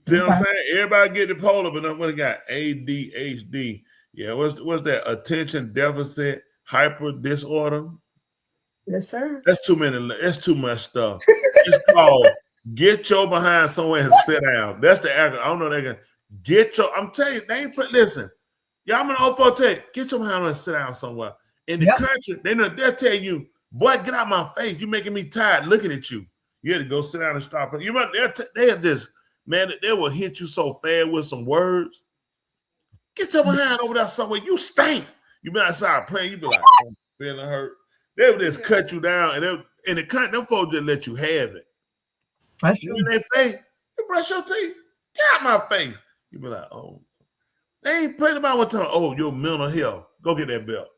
See what I'm saying? Everybody get the polar, but then what they got? ADHD. Yeah, what's that? Attention deficit hyper disorder. Yes, sir. That's too many. That's too much stuff. It's called get your behind somewhere and sit down. That's the acronym. I don't know they can get your. I'm telling you, they ain't put. Listen, y'all, I'm gonna offer take. Get your behind and sit down somewhere. In the country, they'll tell you, boy, get out my face. You're making me tired looking at you. You had to go sit down and stop. You they have this man. They will hit you so fast with some words. Get your behind over there somewhere. You stink. You been outside playing. You be like, I'm feeling hurt. They would just cut you down, and in the country, them folks just let you have it. You in their face, you brush your teeth. Get out my face. You be like, oh, they ain't playing about one time. Oh, your mental health. Go get that belt.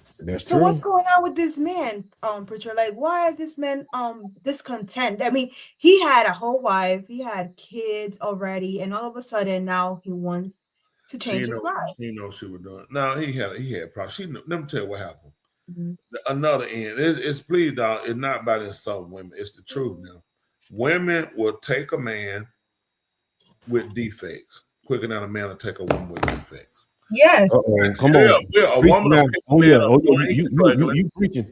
So what's going on with this man, Preacher? Why is this man discontent? I mean, he had a whole wife, he had kids already, and all of a sudden now he wants to change his life. He knows she was doing. No, he had problems. Let me tell you what happened. Mm-hmm. Another end. It's please, dog. It's not about insulting women. It's the truth now. Women will take a man with defects quicker than a man will take a woman with defects. Yes. Come on. A woman. You preaching.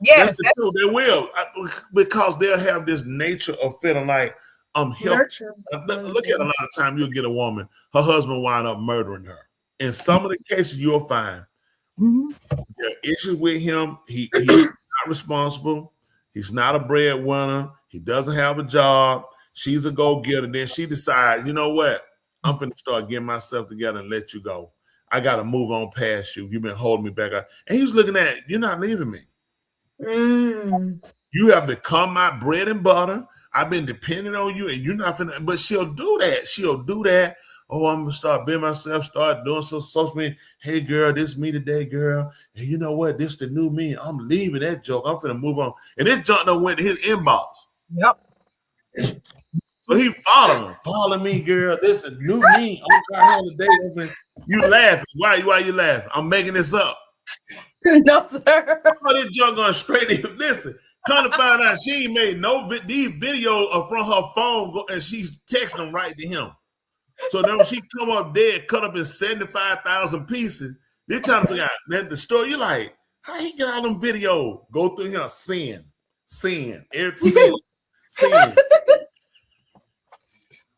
Yes. That's the truth. They will because they'll have this nature of feeling like I'm helping. Look at a lot of times you'll get a woman, her husband wind up murdering her. In some of the cases, you'll find there are issues with him. He's not responsible. He's not a breadwinner. He doesn't have a job. She's a go-getter. Then she decides, you know what? I'm finna start getting myself together and let you go. I got to move on past you. You've been holding me back. And he was looking at, you're not leaving me. You have become my bread and butter. I've been depending on you, and you're not finna. But she'll do that. She'll do that. Oh, I'm gonna start being myself. Start doing some social media. Hey, girl, this me today, girl. And you know what? This the new me. I'm leaving that joke. I'm finna move on. And this junk done went to his inbox. Yep. So he following her. Follow me, girl. This is new me. I'm trying to date. You laughing? Why you laughing? I'm making this up. No, sir. Oh, this junk going straight in. Listen, come to find out, she ain't made these videos from her phone, and she's texting them right to him. So then when she come up dead, cut up in 75,000 pieces, they trying to figure out that the story. You're like, how he get all them videos? Go through here, sin.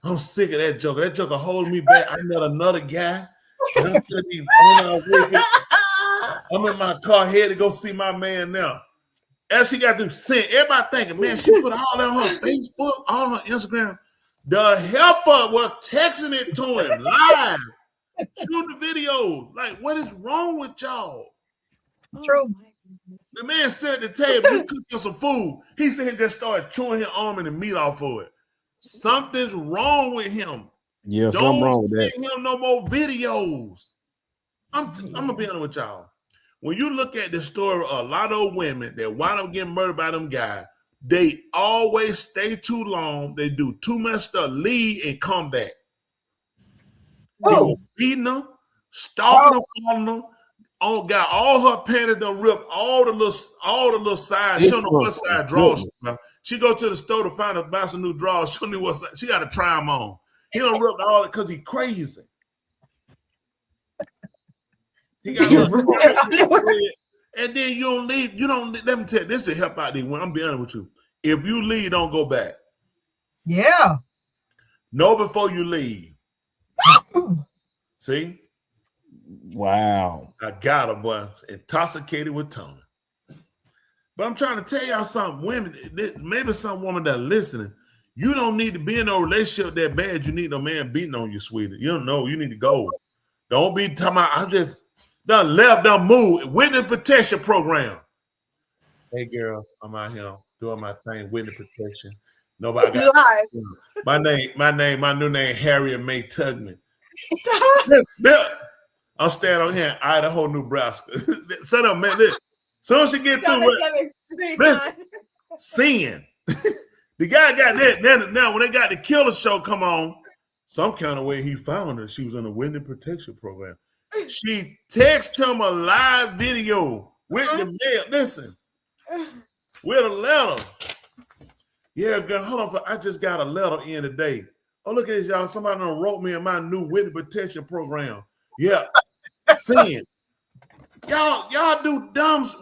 I'm sick of that joker. That joker holding me back. I met another guy. I'm in my car, head to go see my man now. As she got to send everybody thinking, man, she put all that on her Facebook, all on her Instagram. The helper was texting it to him live, shooting the videos. Like, what is wrong with y'all? True. The man sat at the table, he cooked us some food. He said he just started chewing his arm and the meat off of it. Something's wrong with him. Yeah, something wrong with that. Don't send him no more videos. I'm gonna be honest with y'all. When you look at the story of a lot of women that wind up getting murdered by them guys, they always stay too long. They do too much stuff, leave and come back. They were beating them, stalking them, got all her panties done ripped, all the little sides. She don't know what side drawers. She go to the store to buy some new drawers. She don't know what side. She got to try them on. He done ripped all it because he crazy. He got and then you don't leave. You don't. Let me tell you this to help out these women. I'm being honest with you. If you leave, don't go back. Yeah. Know before you leave. See? Wow. I got him, boy. Intoxicated with Tony. But I'm trying to tell y'all something. Women, maybe some woman that's listening, you don't need to be in a relationship that bad. You need no man beating on you, sweetie. You don't know. You need to go. Don't be talking about, I'm just done left, done moved. Witness protection program. Hey, girls, I'm out here doing my thing. Witness protection. Nobody got my new name, Harriet May Tugman. I'm standing on here in Idaho, Nebraska. Shut up, man. Listen. Soon as she get through with seeing. The guy got that. Now, when they got the killer show come on, some kind of way he found her. She was in a witness protection program. She texted him a live video with the mail. Listen, with a letter. Yeah, girl, hold on. I just got a letter in today. Oh, look at this, y'all. Somebody done wrote me in my new witness protection program. Yeah. Sin. Y'all do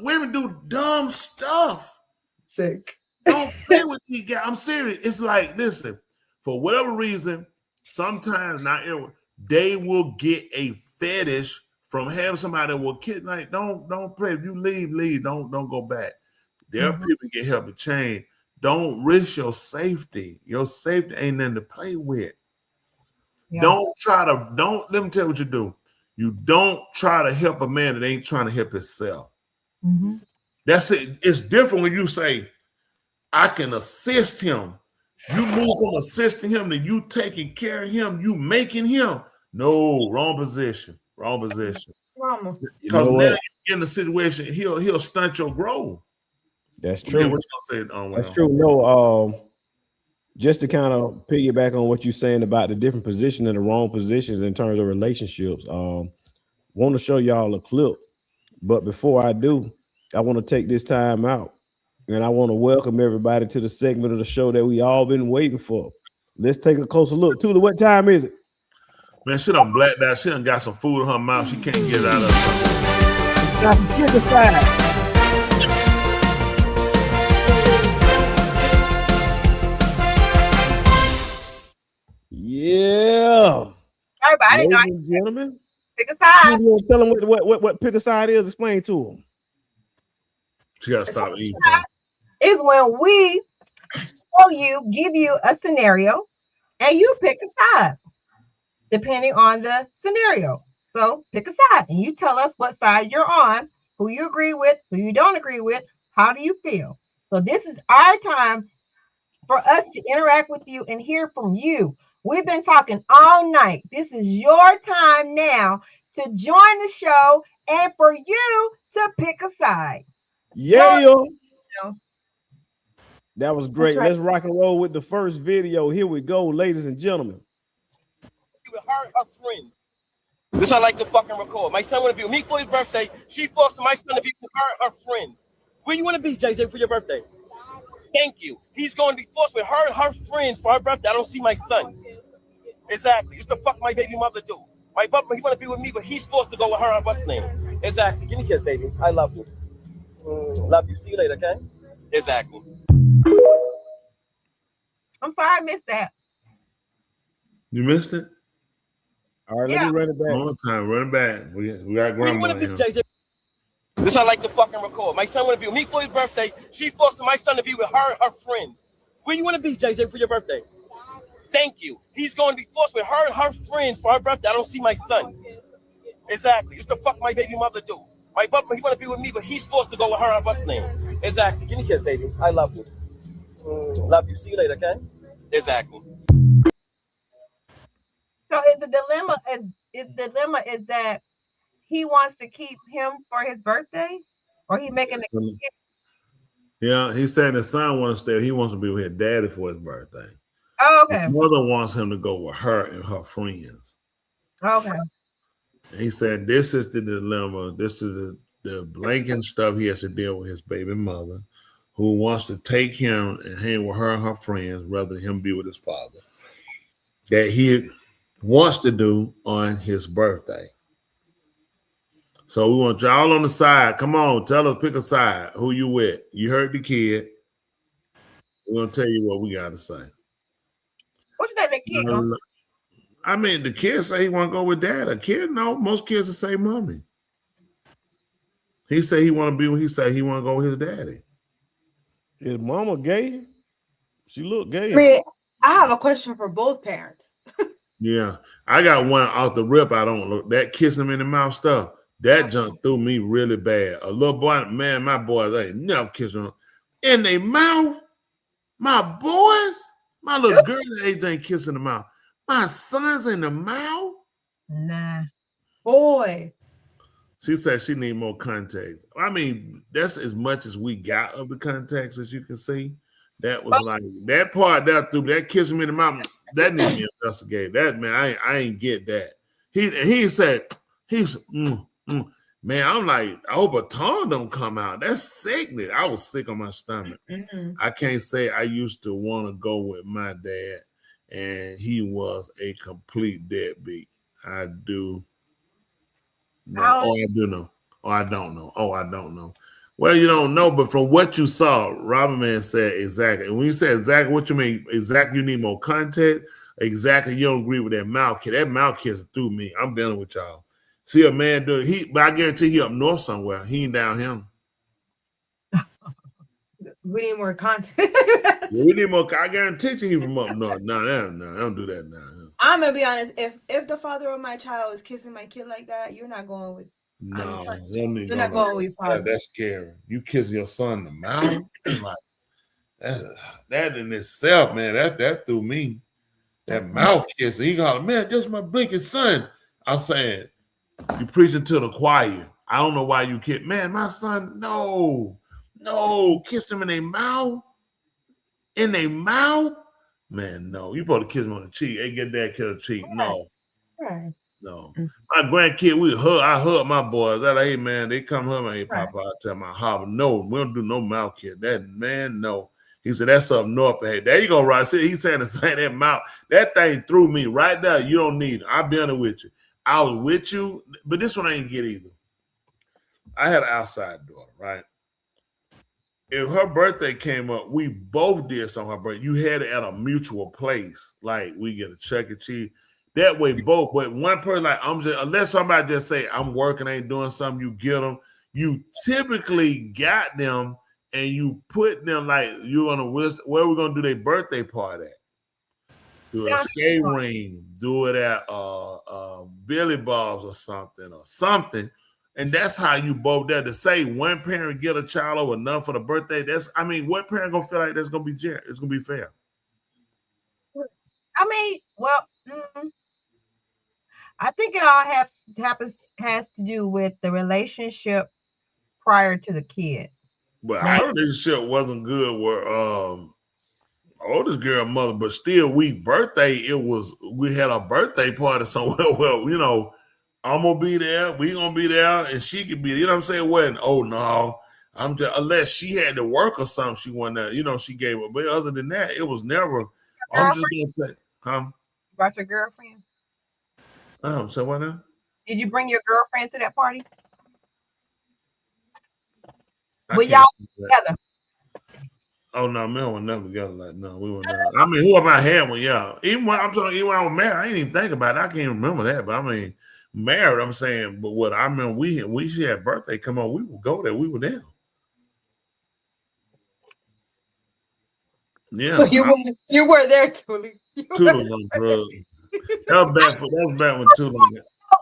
women do dumb stuff. Sick. Don't play with these guys. I'm serious. It's like, listen, for whatever reason, sometimes not everyone, they will get a fetish from having somebody that will kid. Like, don't play. If you leave, don't go back. There are people get help to change. Don't risk your safety. Your safety ain't nothing to play with. Yeah. Let me tell you what you do. You don't try to help a man that ain't trying to help himself. Mm-hmm. That's it. It's different when you say, I can assist him. You move from assisting him to you taking care of him, you making him. No, wrong position. Wrong position. Because now you get in a situation, he'll stunt your growth. That's true. Yeah, what y'all saying, that's true. No, just to kind of piggyback on what you're saying about the different positions and the wrong positions in terms of relationships. Want to show y'all a clip, but before I do, I want to take this time out and I want to welcome everybody to the segment of the show that we all been waiting for. Let's take a closer look. Tula, what time is it? Man, she done blacked out. She done got some food in her mouth. She can't get it out of her. Get the side. Yeah. Everybody know. Ladies and gentlemen, pick a side. Tell them what pick a side is. Explain to them. She gotta stop eating. Is when we give you a scenario and you pick a side depending on the scenario. So pick a side and you tell us what side you're on, who you agree with, who you don't agree with, how do you feel? So this is our time for us to interact with you and hear from you. We've been talking all night. This is your time now to join the show and for you to pick a side. Yeah. So, that was great. Right. Let's rock and roll with the first video. Here we go, ladies and gentlemen. With her and her friends. This I like to fucking record. My son want to be with me for his birthday. She forced my son to be with her and her friends. Where you want to be, JJ, for your birthday? Thank you. He's going to be forced with her and her friends for her birthday. I don't see my son. Exactly. It's the fuck my baby mother do. My brother, he want to be with me, but he's forced to go with her and what's name. Exactly. Give me a kiss, baby. I love you. Love you. See you later, okay? Exactly. I'm sorry I missed that. You missed it? All right, let me run it back. One more time, run it back. We got grandma in here. JJ. This This I like to fucking record. My son want to be with me for his birthday. She forced my son to be with her and her friends. Where you want to be, JJ, for your birthday? Thank you. He's going to be forced with her and her friends for her birthday. I don't see my son. Exactly. It's the fuck my baby mother do. My brother, he want to be with me, but he's forced to go with her and what's name. Exactly. Give me a kiss, baby. I love you. Love you. See you later, okay? Exactly. So the dilemma is that he wants to keep him for his birthday, or he making a kid? Yeah, he's saying his son wants to stay. He wants to be with his daddy for his birthday. Oh, okay. His mother wants him to go with her and her friends. Okay. And he said this is the dilemma. This is the blanking stuff he has to deal with his baby mother, who wants to take him and hang with her and her friends rather than him be with his father. That he wants to do on his birthday. So we want y'all on the side. Come on, tell us, pick a side. Who you with? You heard the kid. We're gonna tell you what we gotta say. What you think the kid gonna say? I mean, the kid say he want to go with dad. A kid, no, most kids will say mommy. He said he want to be. He said he want to go with his daddy. Is mama gay? She look gay. I mean, I have a question for both parents. Yeah, I got one off the rip. I don't look that kissing him in the mouth stuff. That jumped through me really bad. A little boy, man, my boys ain't never kissing them in their mouth. My boys, my little girl age ain't kissing the mouth. My son's in the mouth. Nah, boy. She said she need more context. I mean, that's as much as we got of the context as you can see. That was like that part that through that kissing me in the mouth. That needs to be investigated. That man, I ain't get that. He said he's. Man, I'm like, I hope a tongue don't come out. That's sickening. I was sick on my stomach. I can't say I used to want to go with my dad, and he was a complete deadbeat. I do. No, I do know. I don't know. I don't know. Well, you don't know, but from what you saw, Robert Man said exactly. And when you say exactly what you mean, exactly, you need more context. Exactly, you don't agree with that mouth kiss. That mouth kiss through me. I'm dealing with y'all. See a man doing but I guarantee he up north somewhere. He ain't down him. We need more content. We need more. I guarantee you he from up north. No, don't do that now. I'm gonna be honest. If the father of my child is kissing my kid like that, you're not going with. No, you're not going with your father. That's scary. You kiss your son in the mouth, like that in itself, man. That threw me. That mouth kiss. He got man, just my blinking son. I'm saying. You preaching to the choir. I don't know why you kiss. Man, my son, no, kiss them in their mouth. In their mouth? Man, no. You supposed to kiss them on the cheek. Hey, get that kid a cheek. No. Right. No. My grandkid, I hug my boys. That hey man, they come home and hey Papa, I tell my hobble. No, we don't do no mouth kiss. That man, no. He said that's up north. Hey, there you go, right? He's saying the same that mouth. That thing threw me right there. You don't need it. I'll be honest with you. I was with you, but this one I ain't get either. I had an outside daughter, right? If her birthday came up, we both did something on her birthday. You had it at a mutual place, like we get a Chuck E. Cheese. That way, both. But one person, like I'm just, unless somebody just say I'm working, ain't doing something, you get them. You typically got them, and you put them like you on a list. Where we gonna do their birthday party at? Do it at a skate ring, do it at Billy Bob's or something. And that's how you both there to say one parent get a child over none for the birthday. What parent gonna feel like that's gonna be it's gonna be fair? I mean, well, I think it all has to do with the relationship prior to the kid. But our relationship wasn't good with oldest girl mother, but still we had a birthday party somewhere. Well, you know, I'm gonna be there, we gonna be there, and she could be, you know what I'm saying? When no, I'm just unless she had to work or something, she went there, you know, she gave up. But other than that, it was never I'm just gonna say, Brought your girlfriend? So what now? Did you bring your girlfriend to that party? Were y'all together? Oh no, man, we're never together. Like no, we were never. I mean, who am I had when y'all? Even when I was married, I didn't even think about it. I can't remember that, but I mean, married. I'm saying, but what I remember, she had birthday come on, we would go there. We were there. Yeah. So you were there, Tuli. Tula was on drugs. That was bad when Tula.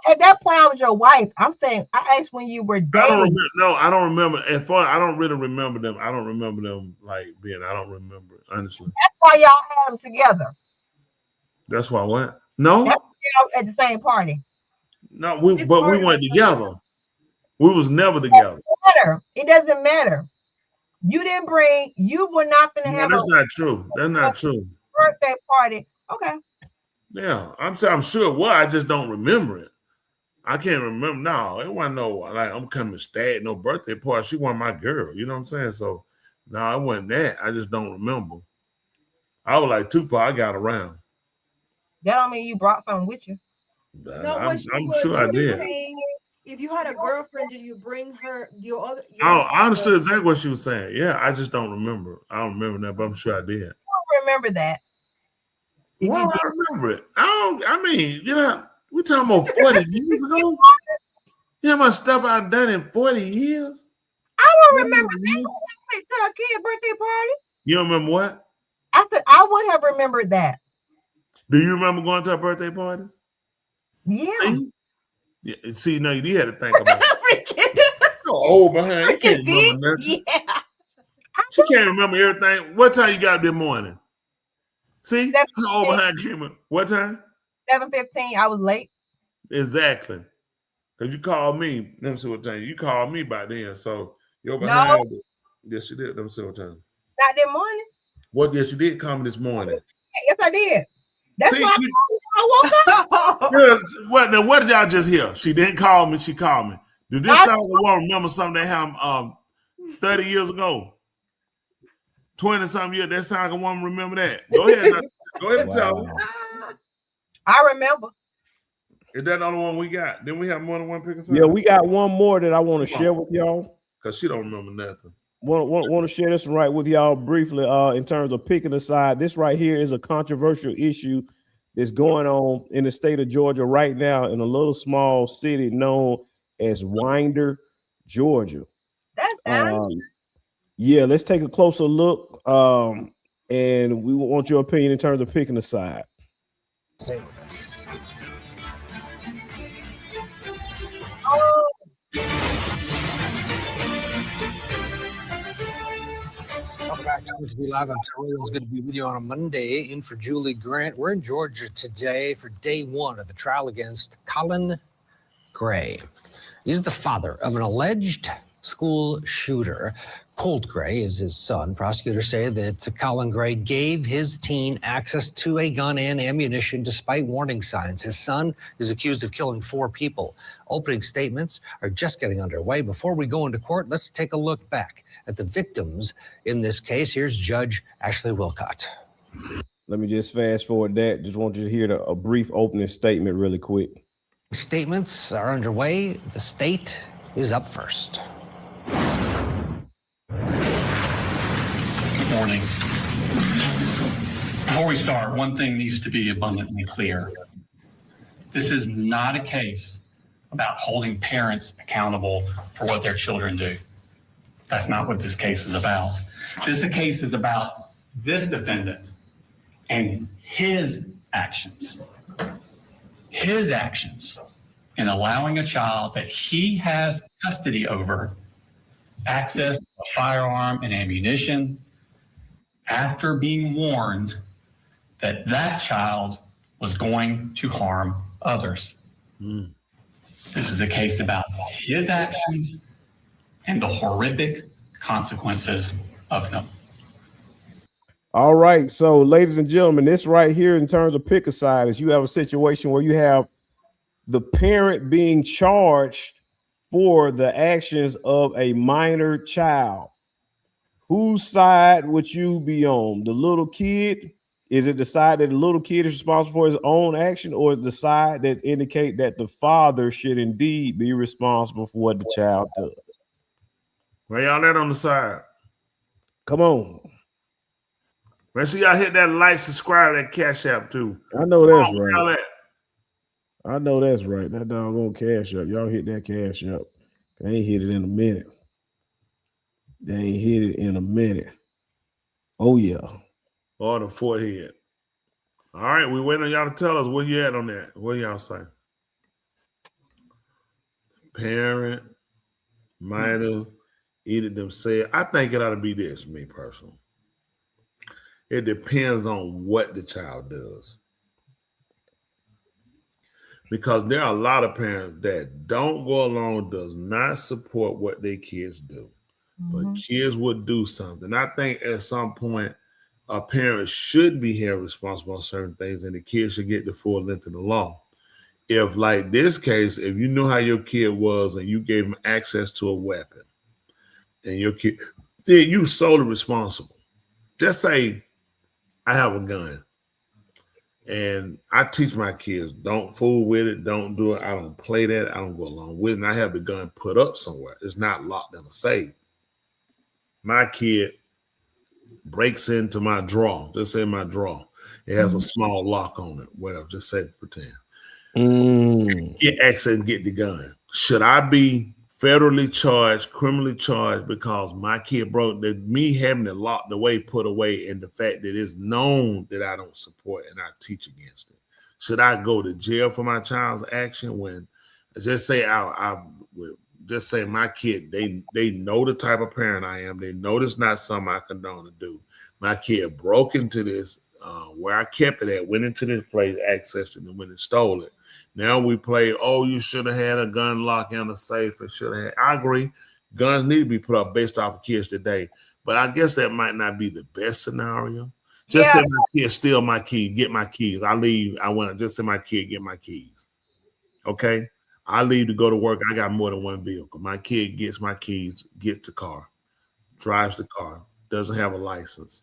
At that point, I was your wife. I'm saying, I asked when you were dating. I don't remember. And I don't really remember them. I don't remember them like being. I don't remember, honestly. That's why y'all had them together. That's why what? No. That's why y'all at the same party. No, we weren't together. We was never together. It doesn't matter. You didn't bring. You were not going to have. That's not true. That's not true. Birthday party. Okay. Yeah, I'm sure it was. I just don't remember it. I can't remember. No, it wasn't no like I'm coming stay at no birthday party. She wasn't my girl. You know what I'm saying? So no, it wasn't that. I just don't remember. I was like Tupac. I got around. That don't mean you brought something with you. No, I'm sure I did. If you had a girlfriend, did you bring her I understood exactly what she was saying. Yeah, I just don't remember. I don't remember that, but I'm sure I did. I don't remember that. Well, I remember it. I mean, you know, we're talking about 40 years ago. You know how much stuff I've done in 40 years? I don't remember that. We went to a kid birthday party. You don't remember what? I said I would have remembered that. Do you remember going to our birthday parties? Yeah. See, no, you had to think about it. Oh, behind. You can't remember nothing. Yeah. She can't remember everything. What time you got this morning? See? How old behind camera? What time? 7:15. I was late. Exactly. Because you called me. Let me see what time. You called me by then. So you're behind. No. Yes, you did. Let me see what time. Not this morning. What? Yes, you did call me this morning. Yes, I did. That's why I woke up. Yeah, what did y'all just hear? She didn't call me. She called me. Did this sound like one remember something they have 30 years ago? 20-something years. That sound like a woman remember that. Go ahead. Go ahead and tell me. I remember. Is that the only one we got? Then we have more than one pick aside? Yeah, we got one more that I want to share with y'all. Because she don't remember nothing. Want to share this right with y'all briefly in terms of picking a side. This right here is a controversial issue that's going on in the state of Georgia right now in a little small city known as Winder, Georgia. That's yeah, let's take a closer look. And we want your opinion in terms of picking a side. Welcome back to Be Live. I'm Terrell. It's good to be with you on a Monday. In for Julie Grant. We're in Georgia today for day one of the trial against Colin Gray. He's the father of an alleged school shooter. Colt Gray is his son. Prosecutors say that Colin Gray gave his teen access to a gun and ammunition despite warning signs. His son is accused of killing 4 people. Opening statements are just getting underway. Before we go into court, let's take a look back at the victims in this case. Here's Judge Ashley Wilcott. Let me just fast forward that. Just want you to hear a brief opening statement really quick. Statements are underway. The state is up first. Good morning. Before we start, one thing needs to be abundantly clear. This is not a case about holding parents accountable for what their children do. That's not what this case is about. This case is about this defendant and his actions. His actions in allowing a child that he has custody over access to a firearm and ammunition after being warned that that child was going to harm others. This is a case about his actions and the horrific consequences of them. All right. So, ladies and gentlemen, this right here in terms of pick a side is you have a situation where you have the parent being charged for the actions of a minor child. Whose side would you be on? The little kid? Is it the side that the little kid is responsible for his own action, or is the side that indicate that the father should indeed be responsible for what the child does? Where y'all at on the side? Come on. Make sure y'all hit that like, subscribe, that Cash App too. I know that's right. Y'all at? I know that's right. That doggone cash up. Y'all hit that cash up. They ain't hit it in a minute. They ain't hit it in a minute. Oh yeah. On the forehead. All right, we waiting on y'all to tell us where you at on that. What y'all say? Parent might have either themselves. I think it ought to be this, me personally. It depends on what the child does. Because there are a lot of parents that don't go along, does not support what their kids do. But kids would do something. I think at some point, a parent should be held responsible on certain things, and the kid should get the full length of the law. If, like this case, if you knew how your kid was and you gave him access to a weapon, and your kid, then you solely responsible. Just say, I have a gun, and I teach my kids, don't fool with it, don't do it. I don't play that. I don't go along with it. And I have the gun put up somewhere. It's not locked in a safe. My kid breaks into my drawer. Just say my drawer. It has a small lock on it. Whatever. Just say pretend. Get access and get the gun. Should I be federally charged, criminally charged because my kid broke me having it locked away, put away, and the fact that it's known that I don't support and I teach against it? Should I go to jail for my child's action when just say just say my kid, they know the type of parent I am. They know it's not something I condone to do. My kid broke into this, where I kept it at, went into this place, accessed it, and went and stole it. Now we play, oh, you should have had a gun lock in a safe. It should have had. I agree. Guns need to be put up based off of kids today. But I guess that might not be the best scenario. Just say my kid steal my keys, get my keys. I leave. I want to just say my kid get my keys. Okay? I leave to go to work. I got more than one vehicle. My kid gets my keys, gets the car, drives the car, doesn't have a license.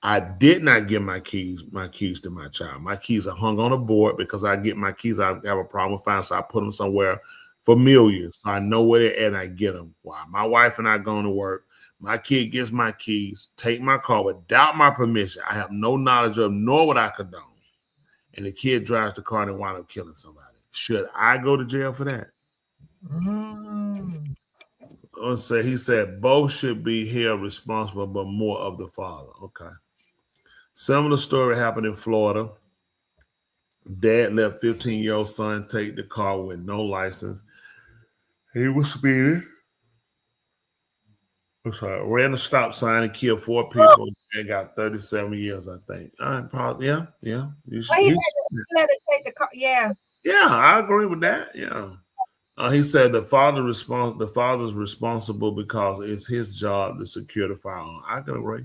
I did not give my keys to my child. My keys are hung on a board because I get my keys. I have a problem with finding, so I put them somewhere familiar. So I know where they're at and I get them. While my wife and I going to work, my kid gets my keys, take my car without my permission. I have no knowledge of, nor would I condone. And the kid drives the car and wind up killing somebody. Should I go to jail for that? He said both should be held responsible, but more of the father. Okay. Similar story happened in Florida. Dad let 15-year-old son take the car with no license. He was speeding. Ran a stop sign and killed 4 people and got 37 years, I think. Probably, yeah. He let it take the car. Yeah. Yeah, I agree with that. Yeah. He said the father's responsible because it's his job to secure the firearm. I can agree.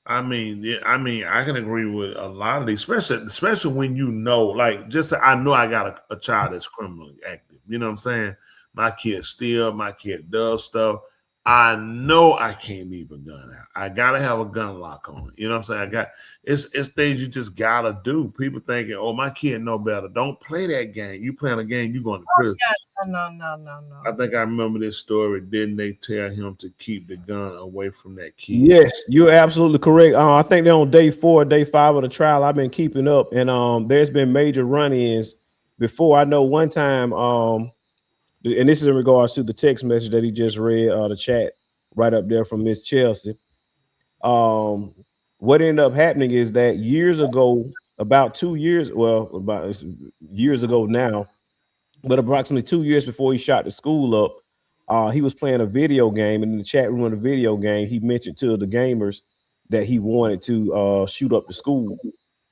I mean, I can agree with a lot of these, especially when you know, like, just I know I got a child that's criminally active. You know what I'm saying? My kid steals, my kid does stuff. I know I can't leave a gun out. I gotta have a gun lock on it. You know what I'm saying? It's things you just gotta do. People thinking, oh, my kid know better. Don't play that game. You playing a game, you going to prison. No. I think I remember this story. Didn't they tell him to keep the gun away from that kid? Yes, you're absolutely correct. I think they're on day 4, day 5 of the trial. I've been keeping up, and there's been major run-ins before. I know one time, and this is in regards to the text message that he just read, the chat right up there from Miss Chelsea. What ended up happening is that years ago, about 2 years, about years ago now, but approximately 2 years before he shot the school up, he was playing a video game, and in the chat room of the video game, he mentioned to the gamers that he wanted to shoot up the school.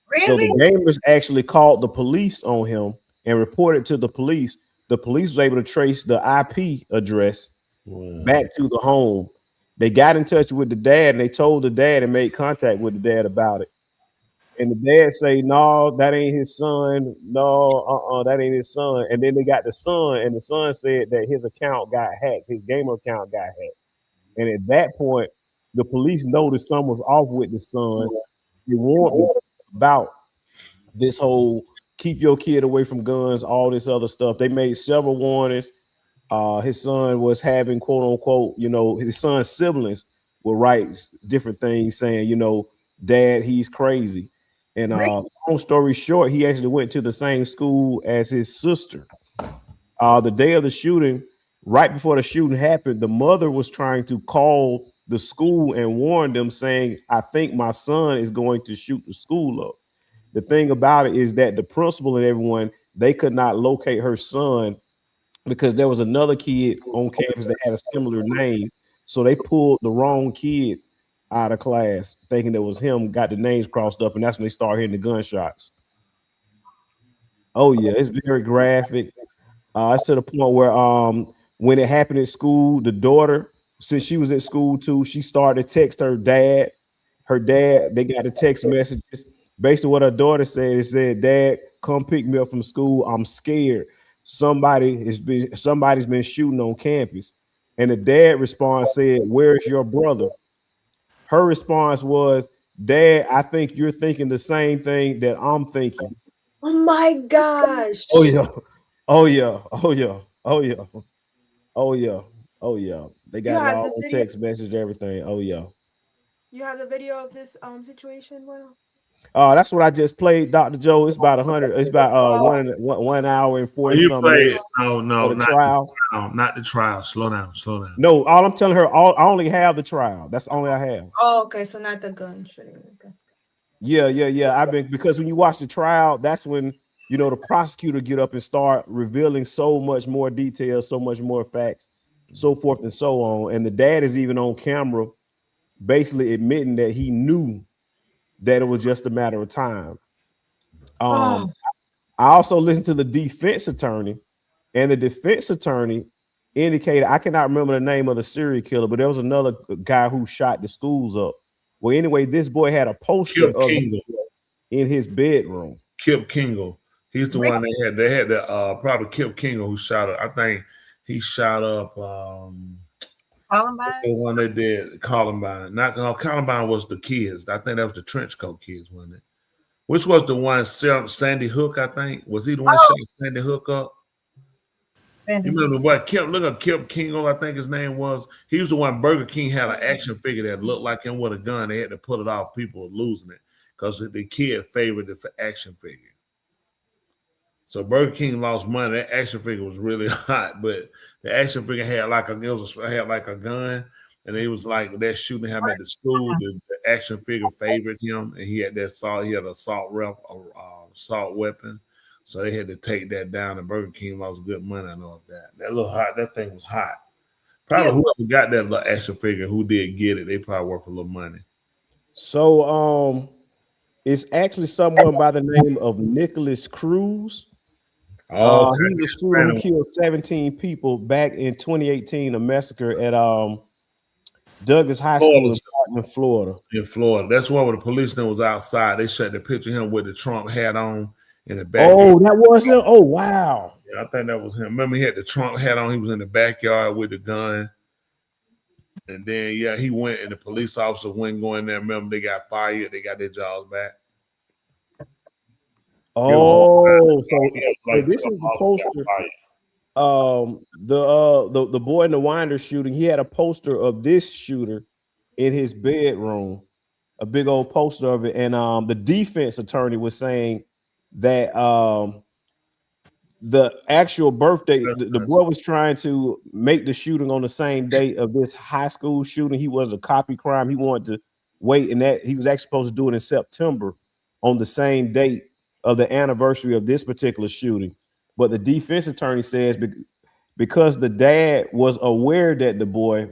Really? So the gamers actually called the police on him and reported to the police. The police was able to trace the IP address back to the home. They got in touch with the dad, and they told the dad and made contact with the dad about it. And the dad say, no, that ain't his son. No, that ain't his son. And then they got the son, and the son said that his account got hacked. His gamer account got hacked. And at that point, the police noticed something was off with the son. They warned him about this whole keep your kid away from guns, all this other stuff. They made several warnings. His son was having, quote unquote, his son's siblings would write different things saying, Dad, he's crazy. And long story short, he actually went to the same school as his sister. The day of the shooting, right before the shooting happened, the mother was trying to call the school and warn them, saying, I think my son is going to shoot the school up. The thing about it is that the principal and everyone, they could not locate her son because there was another kid on campus that had a similar name. So they pulled the wrong kid out of class, thinking it was him, got the names crossed up, and that's when they started hearing the gunshots. Oh, yeah, it's very graphic. It's to the point where when it happened at school, the daughter, since she was at school too, she started to text her dad. Her dad, they got the text messages. Basically, what her daughter said, it said, Dad, come pick me up from school. I'm scared. Somebody's been shooting on campus. And the dad response said, where's your brother? Her response was, Dad, I think you're thinking the same thing that I'm thinking. Oh my gosh. Oh yeah. Oh yeah. Oh yeah. Oh yeah. Oh yeah. Oh yeah. They got it all on text message, everything. Oh yeah. You have the video of this situation, Will? That's what I just played, Dr. Joe. It's about 100. It's about 1 hour and 40 You something play minutes. no, not the trial. Not the trial. Slow down. No, all I'm telling her, I only have the trial. That's all I have. Oh, okay. So not the gun shooting. Okay. Yeah. Because when you watch the trial, that's when the prosecutor get up and start revealing so much more details, so much more facts, so forth and so on. And the dad is even on camera, basically admitting that he knew that it was just a matter of time. I also listened to the defense attorney, and the defense attorney indicated, I cannot remember the name of the serial killer, but there was another guy who shot the schools up. Well, anyway, this boy had a poster of him in his bedroom. Kip Kingle. He's the one they had the probably Kip Kingle who shot up. I think he shot up Columbine? the one they did, Columbine. Columbine was the kids. I think that was the trench coat kids, wasn't it? Which was the one, Sandy Hook, I think. Was he the one shot Sandy Hook up? You remember what? Look at Kip Kingle, I think his name was. He was the one Burger King had an action figure that looked like him with a gun. They had to pull it off. People were losing it because the kid favored it for action figure. So Burger King lost money. That action figure was really hot, but the action figure had like a gun, and it was like that shooting him at the school. The action figure favored him, and he had that assault. He had an assault weapon, so they had to take that down. And Burger King lost good money. I know of that. That thing was hot. Probably whoever got that little action figure, who did get it, they probably worth a little money. So it's actually someone by the name of Nicholas Cruz. He was a shooter who killed 17 people back in 2018, a massacre at Douglas High School in Florida. In Florida. That's why when the policeman was outside, they shot the picture of him with the Trump hat on in the back. Oh, that was him? Oh, wow. Yeah, I think that was him. Remember, he had the Trump hat on. He was in the backyard with the gun. And then, he went, and the police officer went going there. Remember, they got fired. They got their jobs back. Oh, so this is the poster. The boy in the Winder shooting, he had a poster of this shooter in his bedroom, a big old poster of it. And the defense attorney was saying that the actual birthday, the boy was trying to make the shooting on the same day of this high school shooting. He was a copy crime. He wanted to wait, and that he was actually supposed to do it in September on the same date of the anniversary of this particular shooting. But the defense attorney says because the dad was aware that the boy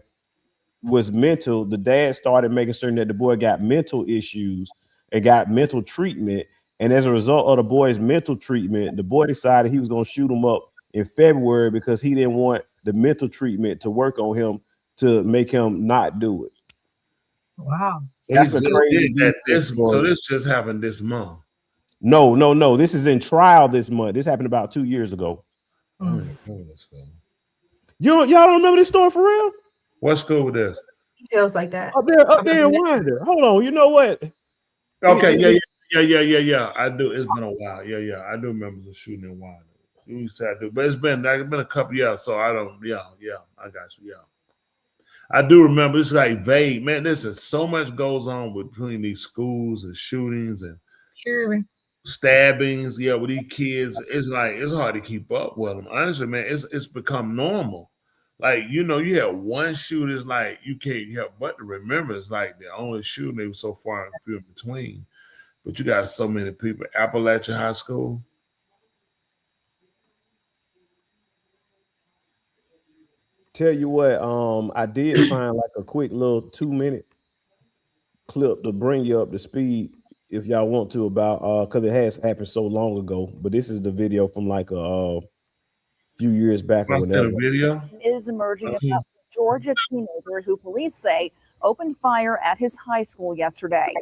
was mental, the dad started making certain that the boy got mental issues and got mental treatment. And as a result of the boy's mental treatment, the boy decided he was going to shoot him up in February because he didn't want the mental treatment to work on him to make him not do it. Wow. That's a crazy. So this just happened this month. No. This is in trial this month. This happened about 2 years ago. Oh, Y'all don't remember this story for real? What school was this? Details like that. Up there in Winder. Hold on. You know what? Okay, yeah. I do. It's been a while. Yeah. I do remember the shooting in Winder. You said I do, but it's been a couple years, so I don't. Yeah. I got you. Yeah. I do remember. It's like vague, man. So much goes on between these schools and shootings, and Sure. Stabbings, yeah, with these kids, it's like it's hard to keep up with them. Honestly, man, it's become normal. Like, you know, you have one shooter, it's like you can't help but to remember it's like the only shooting, they were so far and few in between. But you got so many people. Appalachian High School. Tell you what, I did find like a quick little 2-minute clip to bring you up to speed if y'all want to about because it has happened so long ago. But this is the video from like a few years back or whatever. Video is emerging about the Georgia teenager who police say opened fire at his high school yesterday.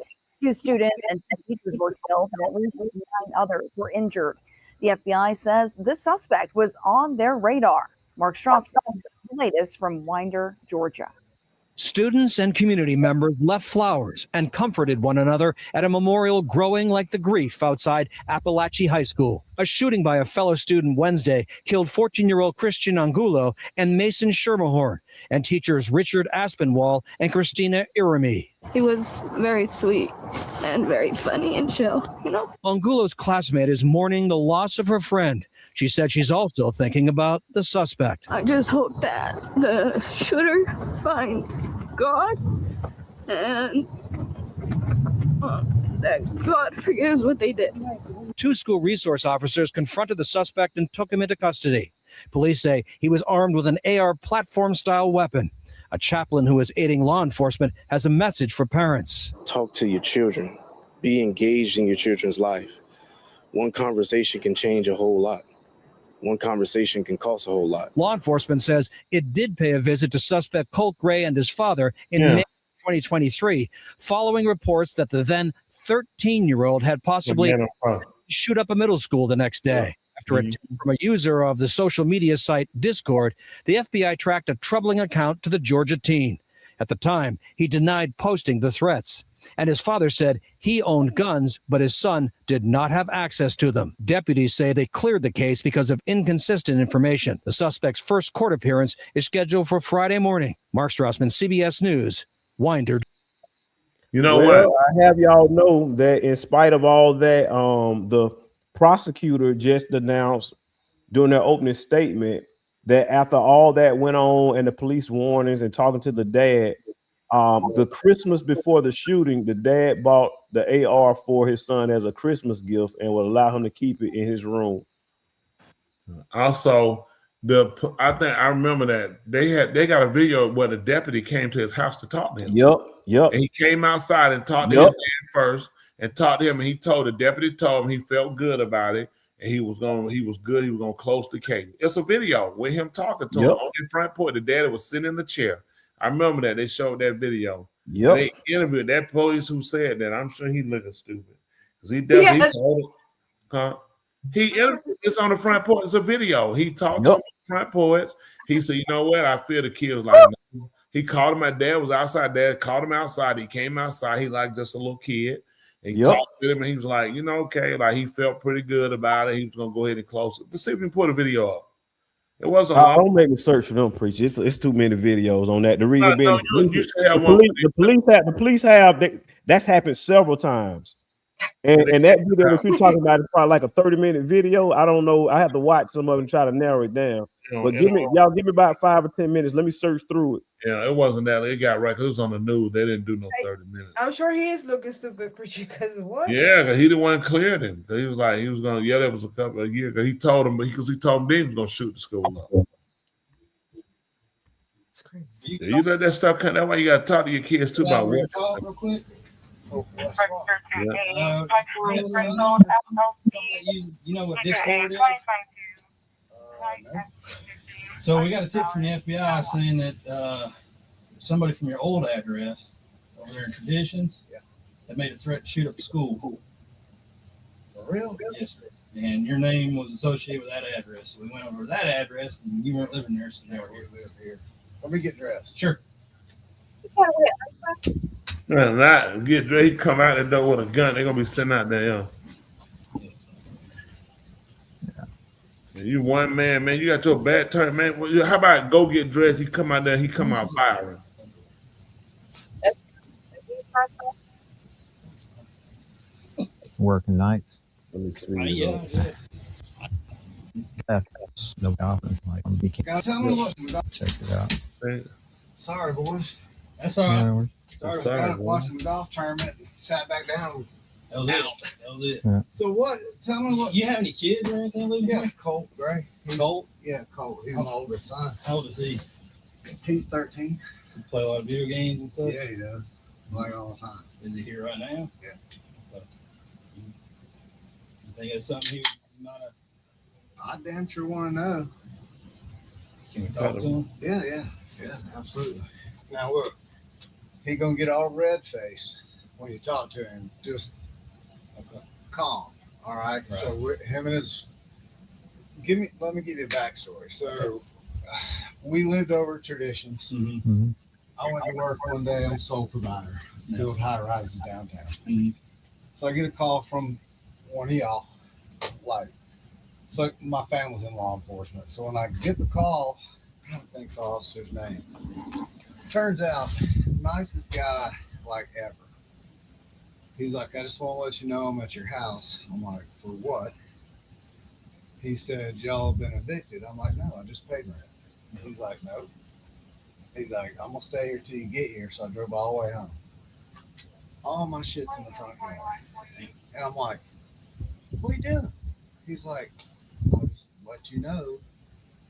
2 students and 10 teachers were killed, and at least 9 others were injured. The FBI says the suspect was on their radar. Mark Strauss, the latest from Winder, Georgia. Students and community members left flowers and comforted one another at a memorial growing like the grief outside Appalachia High School. A shooting by a fellow student Wednesday killed 14-year-old Christian Angulo and Mason Schermerhorn, and teachers Richard Aspinwall and Christina Irami. He was very sweet and very funny and chill, you know. Angulo's classmate is mourning the loss of her friend. She said she's also thinking about the suspect. I just hope that the shooter finds God and that God forgives what they did. 2 school resource officers confronted the suspect and took him into custody. Police say he was armed with an AR platform-style weapon. A chaplain who is aiding law enforcement has a message for parents. Talk to your children. Be engaged in your children's life. One conversation can change a whole lot. One conversation can cost a whole lot. Law enforcement says it did pay a visit to suspect Colt Gray and his father in May 2023, following reports that the then 13-year-old had possibly shoot up a middle school the next day. After a tip from a user of the social media site Discord, the FBI tracked a troubling account to the Georgia teen. At the time, he denied posting the threats. And his father said he owned guns, but his son did not have access to them. Deputies say they cleared the case because of inconsistent information. The suspect's first court appearance is scheduled for Friday morning. Mark Strassman, CBS News, Winder. You know what? what? I have y'all know that in spite of all that, the prosecutor just announced during their opening statement that after all that went on and the police warnings and talking to the dad, the Christmas before the shooting, the dad bought the AR for his son as a Christmas gift and would allow him to keep it in his room. Also, I think I remember that they got a video where the deputy came to his house to talk to him. Yep. And he came outside and talked to his dad first and talked to him, and the deputy told him he felt good about it. And he was good. He was going to close the case. It's a video with him talking to him on the front porch. The daddy was sitting in the chair. I remember that. They showed that video. Yep. They interviewed that police who said that. I'm sure he looking stupid. Because he definitely told it. He interviewed this on the front porch. It's a video. He talked to him on the front porch. He said, you know what? I feel the kids like nothing. He called him. My dad was outside. Dad called him outside. He came outside. He like just a little kid. And he talked to him, and he was like, you know, okay, like he felt pretty good about it. He was gonna go ahead and close it. Let's see if we can put a video up. It wasn't long. Don't make me search for them, preacher. It's too many videos on that. The reason being, the police have that's happened several times. And that video that you're talking about is probably like a 30-minute video. I don't know. I have to watch some of them, try to narrow it down. But give me about 5 or 10 minutes. Let me search through it. Yeah, it wasn't that. It got right because it was on the news. They didn't do no 30 minutes. I'm sure he is looking stupid, preacher, because what? Yeah, because he the one cleared him. He was like, he was gonna. Yeah, that was a couple of years ago. He told him because he told him then he was gonna shoot the school up. It's crazy. So you let that stuff come. That's why you gotta talk to your kids too about what. Real quick. You know what Discord is? So we got a tip from the FBI saying that somebody from your old address over there in Traditions that made a threat to shoot up the school. For real? Yes, sir. And your name was associated with that address. So we went over to that address, and you weren't living there. So now we live here. Let me get dressed. Sure. Man, not get ready. He come out the door with a gun. They're gonna be sitting out there, yeah. You one man, you got your bad turn, man. How about go get dressed? He come out there, he come out firing. working nights. Let me see. Yeah. No confidence. Like, you can't Tell me what. check it out. Sorry, boys. That's all right. Sorry, watching the golf tournament and sat back down. That was it. That was it. Yeah. So what? Tell me what. You have any kids or anything living Yeah, here? Colt Gray. Colt? Yeah, Colt. He's my oldest son. How old is he? He's 13. Does he play a lot of video games and stuff? Yeah, he does. Like all the time. Is he here right now? Yeah. You think that's something he might have? I damn sure want to know. Can we talk to him? Yeah, absolutely. Now look, he gonna get all red face when you talk to him. Just calm. All right. So him and his. Let me give you a backstory. So we lived over at Traditions. Mm-hmm. I went to work one day. I'm sole provider, build high rises downtown. So I get a call from one of y'all, like, so my family's in law enforcement. So when I get the call, I don't think the officer's name. Turns out, nicest guy like ever. He's like, I just want to let you know I'm at your house. I'm like, for what? He said, y'all have been evicted. I'm like, no, I just paid rent. He's like, no. He's like, I'm gonna stay here till you get here. So I drove all the way home. All my shit's in the front yard. And I'm like, what are you doing? He's like, I'll just let you know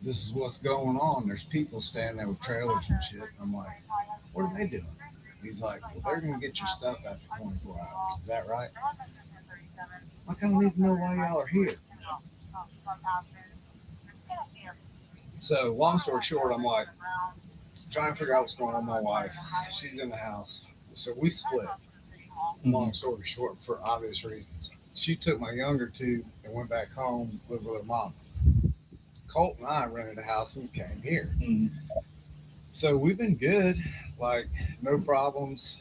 this is what's going on. There's people standing there with trailers and shit. I'm like, what are they doing? He's like, well, they're gonna get your stuff after 24 hours. Is that right? Like, I don't even know why y'all are here. So long story short, I'm like, trying to figure out what's going on with my wife. She's in the house. So we split. Long story short, for obvious reasons. She took my younger two and went back home, lived with her mom. Colt and I rented a house and came here. So we've been good, like no problems.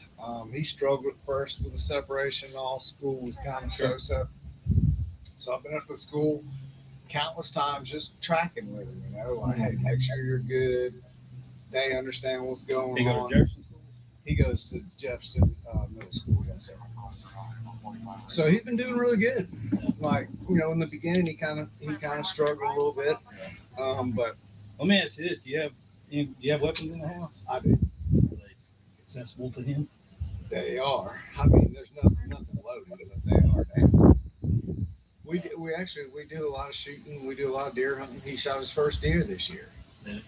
He struggled at first with the separation. All school was kind of so. So I've been up to school countless times, just tracking with him. You know, like, hey, make sure you're good. They understand what's going on. He goes to Jefferson Middle School. Yes, sir. So he's been doing really good. Like, you know, in the beginning, he kind of struggled a little bit. But let me ask you this: Do you have weapons in the house? I do. Are they accessible to him? They are. I mean, there's nothing loaded, but they are down. We do a lot of shooting. We do a lot of deer hunting. He shot his first deer this year. Okay.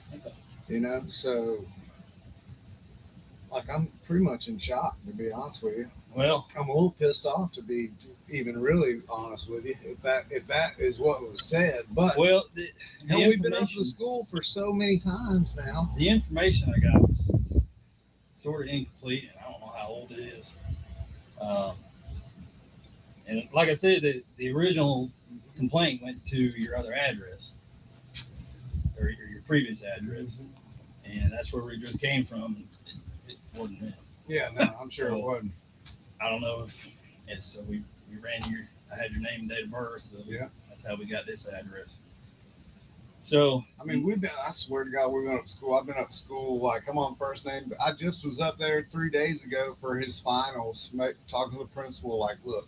You know, so like I'm pretty much in shock, to be honest with you. Well, I'm a little pissed off, to be even really honest with you, if that is what was said. But well, we've been up to the school for so many times now. The information I got was sort of incomplete, and I don't know how old it is. And like I said, the original complaint went to your other address, or your previous address, and that's where we just came from. It wasn't it. Yeah, no, I'm sure it wasn't. I don't know if, and so we ran I had your name and date of birth, so yeah, that's how we got this address. So I mean, I swear to God, we've been up to school. I've been up to school, like, I'm on first name, but I just was up there 3 days ago for his finals, talking to the principal, like, look,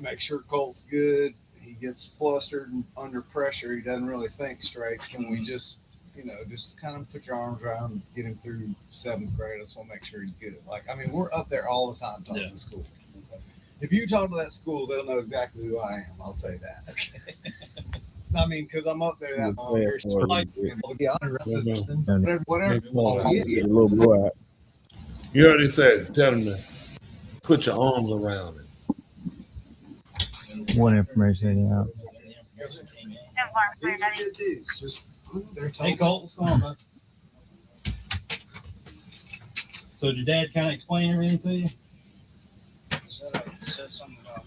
make sure Colt's good. He gets flustered and under pressure. He doesn't really think straight. Can we just, just kind of put your arms around and get him through 7th grade? I just want to make sure he's good. Like, I mean, we're up there all the time talking to school. If you talk to that school, they'll know exactly who I am. I'll say that. Okay. I mean, because I'm up there that long. Whatever. Little boy. You already said, tell them to put your arms around it. What information you have? These are good dudes. Just, hey, Colt, what's going on, bud? So did your dad kind of explain everything to you? Said something about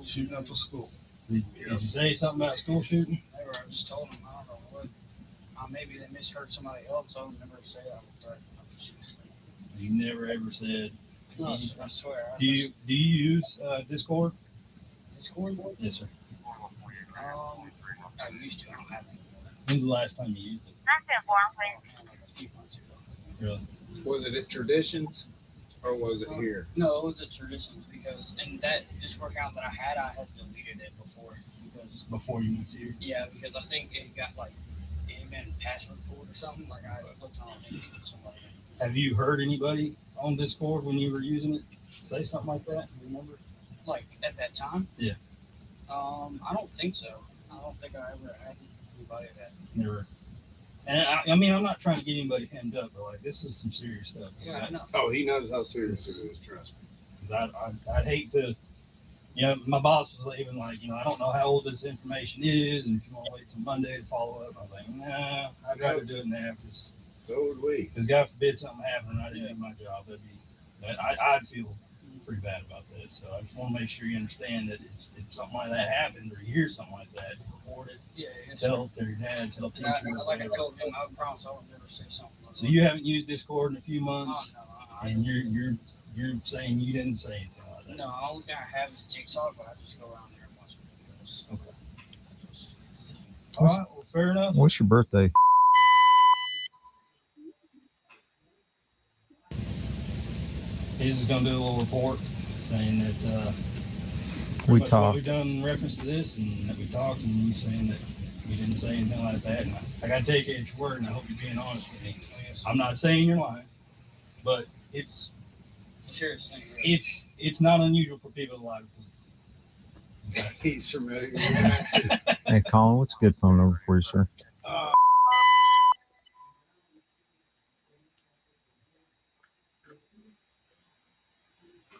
shooting up a school. Did you say something about school shooting? Never. I just told him, I don't know what. Maybe they misheard somebody else. I would never say I would threaten them. You never ever said. No, I swear. Do you use Discord? Discord? Yes, sir. I used to. I don't have it. When's the last time you used it? Like a few months ago. Really? Was it at Traditions? Or was it here? No, it was at Traditions because in that Discord account that I had deleted it before you moved here. Yeah, because I think it got like amen password for it or something. Like I clicked on it or something like that. Have you heard anybody on Discord when you were using it say something like that? Remember? Like at that time? Yeah. I don't think so. I don't think I ever had anybody that. Never. And I mean, I'm not trying to get anybody hemmed up, but like this is some serious stuff. Yeah, I know. Oh, he knows how serious it is. Trust me. Because I'd hate to. You know, my boss was even like, you know, I don't know how old this information is, and if you want to wait till Monday to follow up, I was like, nah, I'd rather do it now because. So would we. Because God forbid something happened and I didn't do my job, I'd feel pretty bad about that. So I just want to make sure you understand that if something like that happened or you hear something like that, report it. Yeah. Tell your dad, tell teacher. Like I told him, I promise I would never say something. So you haven't used Discord in a few months, and you're saying you didn't say anything like that. No, the only thing I have is TikTok, but I just go around there and watch videos. Okay. All right. Well, fair enough. What's your birthday? He's just gonna do a little report saying that We what talked. we've done in reference to this, and that we talked, and you saying that we didn't say anything like that. And I gotta take you at your word, and I hope you're being honest with me. I'm not saying you're lying, but it's not unusual for people to lie to police. Okay. He's familiar. Hey, Colin, what's a good phone number for you, sir?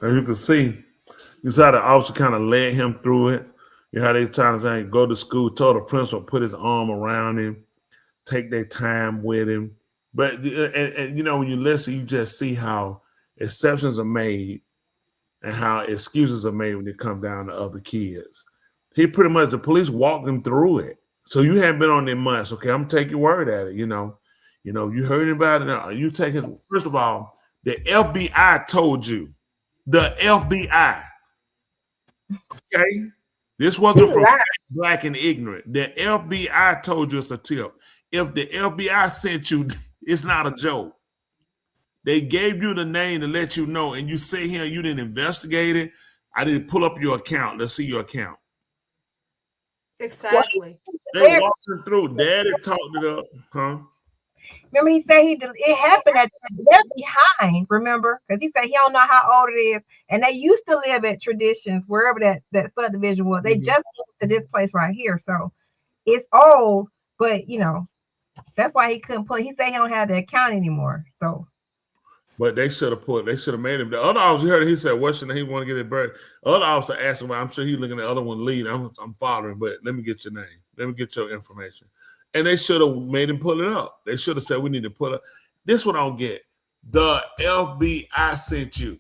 As you can see, you saw the officer kind of led him through it. You know how they trying to say, go to school, told the principal, put his arm around him, take their time with him. But, and you know, when you listen, you just see how exceptions are made and how excuses are made when it come down to other kids. He pretty much, the police walked him through it. So you haven't been on there months. Okay, I'm taking your word at it, you know. You know, you heard about it. Now. You take it. First of all, the FBI told you. The FBI. Okay? This wasn't from black and ignorant. The FBI told you it's a tip. If the FBI sent you, it's not a joke. They gave you the name to let you know, and you say here you didn't investigate it. I didn't pull up your account. Let's see your account. Exactly. They walked him through. Daddy talked it up, huh? Remember, he said it happened at they're behind, remember? Because he said he don't know how old it is. And they used to live at Traditions, wherever that subdivision was. They just moved to this place right here. So it's old, but you know, that's why he couldn't put. He said he don't have the account anymore. So but they should have made him. The other officer heard it, he said, what should he want to get it buried? Other officer asked him, well, I'm sure he's looking at the other one lead. I'm following, but let me get your name. Let me get your information. And they should have made him pull it up. They should have said, we need to pull up. This one I don't get. The FBI sent you.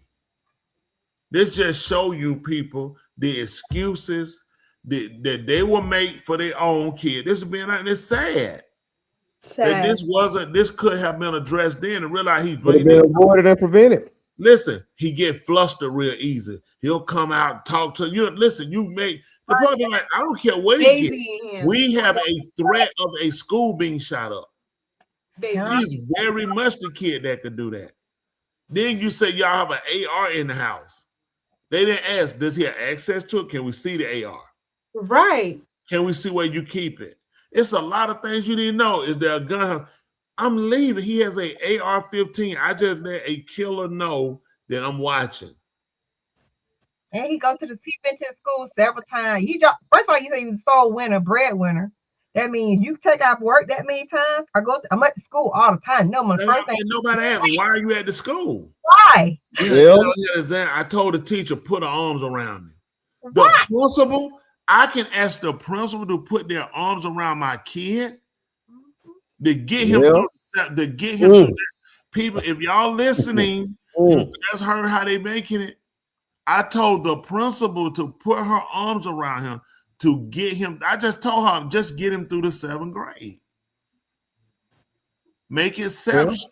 This just show you people the excuses that they will make for their own kid. This is being and it's sad. That this could have been addressed then and realize he's been avoided and prevented. Listen, he get flustered real easy. He'll come out and talk to you. Listen, you make the point. Like, I don't care what he gets. We have a threat of a school being shot up. He's very much the kid that could do that. Then you say y'all have an AR in the house. They didn't ask, does he have access to it? Can we see the AR? Right. Can we see where you keep it? It's a lot of things you didn't know. Is there a gun? I'm leaving. He has a AR-15. I just let a killer know that I'm watching. And he been to the school several times. First of all, you say he was a soul winner, breadwinner. That means you take out work that many times. I'm at the school all the time. No, nobody asked me, why are you at the school? Why? I told the teacher, put her arms around me. The principal, I can ask the principal to put their arms around my kid to get him through that. People, if y'all listening, you just heard how they making it. I told the principal to put her arms around him to get him. I just told her, just get him through the 7th grade. Make exceptions.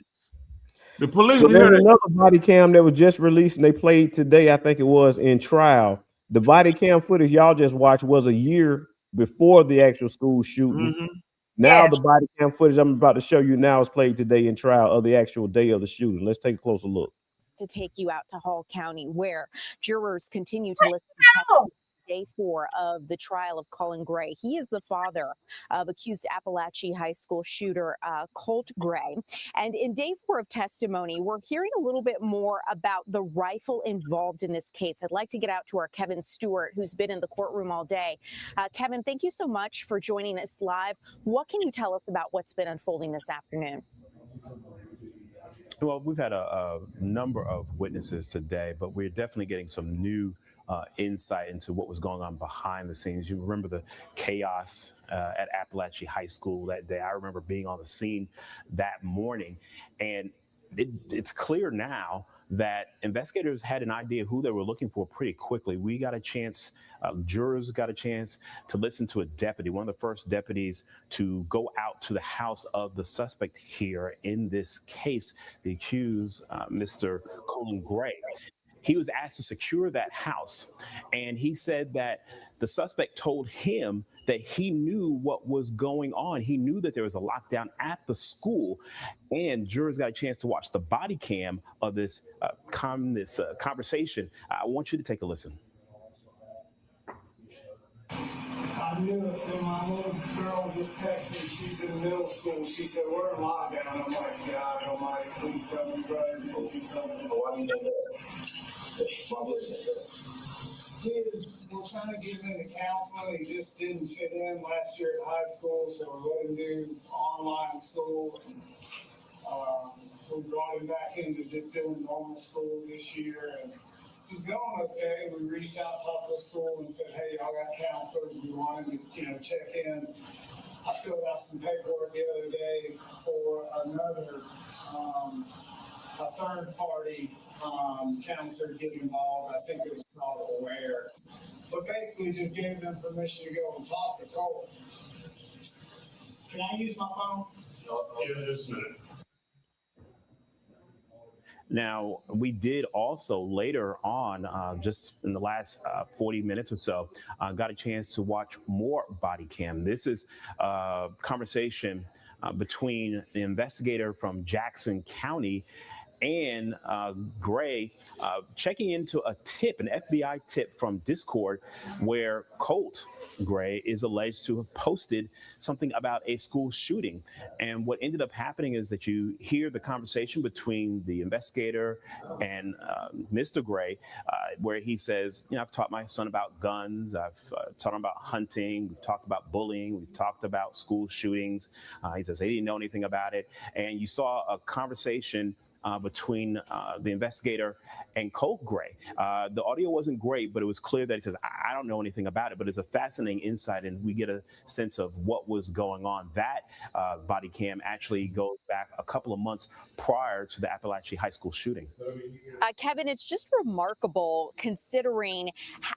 The police. So there's another body cam that was just released and they played today. I think it was in trial. The body cam footage y'all just watched was a year before the actual school shooting. Mm-hmm. Now the body cam footage I'm about to show you now is played today in trial of the actual day of the shooting. Let's take a closer look. to take you out to Hall County, where jurors continue to listen to testimony. Day 4 of the trial of Colin Gray. He is the father of accused Appalachia High School shooter Colt Gray. And in day 4 of testimony, we're hearing a little bit more about the rifle involved in this case. I'd like to get out to our Kevin Stewart, who's been in the courtroom all day. Kevin, thank you so much for joining us live. What can you tell us about what's been unfolding this afternoon? Well, we've had a number of witnesses today, but we're definitely getting some new insight into what was going on behind the scenes. You remember the chaos at Appalachia High School that day. I remember being on the scene that morning, and it's clear now that investigators had an idea who they were looking for pretty quickly. We got a chance, jurors got a chance to listen to a deputy, one of the first deputies to go out to the house of the suspect here in this case, the accused, Mr. Colin Gray. He was asked to secure that house, and he said that the suspect told him that he knew what was going on. He knew that there was a lockdown at the school, and jurors got a chance to watch the body cam of this conversation. I want you to take a listen. I knew it when my little girl just texted me. She's in middle school. She said, "We're in lockdown." I'm like, "God Almighty, please tell me, brother. Please tell me." Why do you know that? We're trying to get him into counseling. He just didn't fit in last year at high school, so we're letting him do online school. We brought him back into just doing normal school this year, and he's going okay. We reached out to the school and said, "Hey, y'all got counselors. We wanted to, check in." I filled out some paperwork the other day for another a third party counselor to get involved. I think it was called Aware. But basically just gave them permission to go and talk to Cole. Can I use my phone? Give it this minute. Now, we did also later on, just in the last 40 minutes or so, got a chance to watch more body cam. This is a conversation between the investigator from Jackson County and Gray, checking into a tip, an FBI tip from Discord, where Colt Gray is alleged to have posted something about a school shooting. And what ended up happening is that you hear the conversation between the investigator and Mr. Gray, where he says, I've taught my son about guns, I've taught him about hunting, we've talked about bullying, we've talked about school shootings. He says he didn't know anything about it. And you saw a conversation between the investigator and Colt Gray. The audio wasn't great, but it was clear that he says, I don't know anything about it, but it's a fascinating insight, and we get a sense of what was going on. That body cam actually goes back a couple of months prior to the Appalachia High School shooting. Kevin, it's just remarkable considering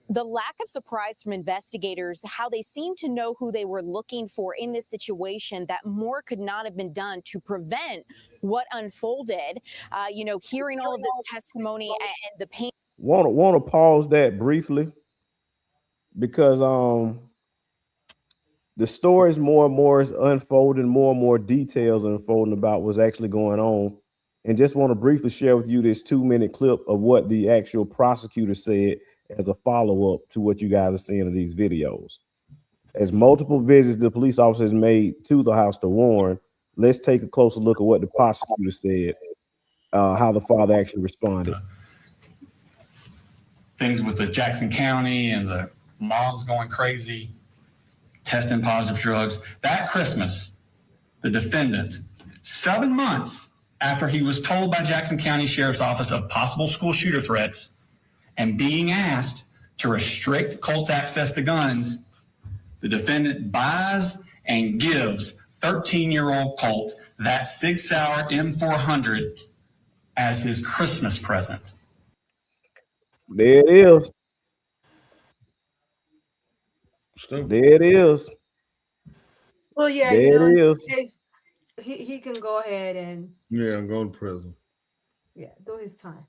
the lack of surprise from investigators, how they seem to know who they were looking for in this situation, that more could not have been done to prevent what unfolded. Hearing all of this testimony and the pain. Want to pause that briefly, because the stories more and more is unfolding, more and more details are unfolding about what's actually going on. And just want to briefly share with you this 2-minute clip of what the actual prosecutor said as a follow-up to what you guys are seeing in these videos. As multiple visits the police officers made to the house to warn, let's take a closer look at what the prosecutor said, how the father actually responded. Things with the Jackson County and the moms going crazy, testing positive drugs. That Christmas, the defendant, 7 months after he was told by Jackson County Sheriff's Office of possible school shooter threats and being asked to restrict Colt's access to guns, the defendant buys and gives 13-year-old Colt that Sig Sauer M400 as his Christmas present. There it is. There it is. Well, yeah, there it is. He can go ahead and I'm going to prison. do his time.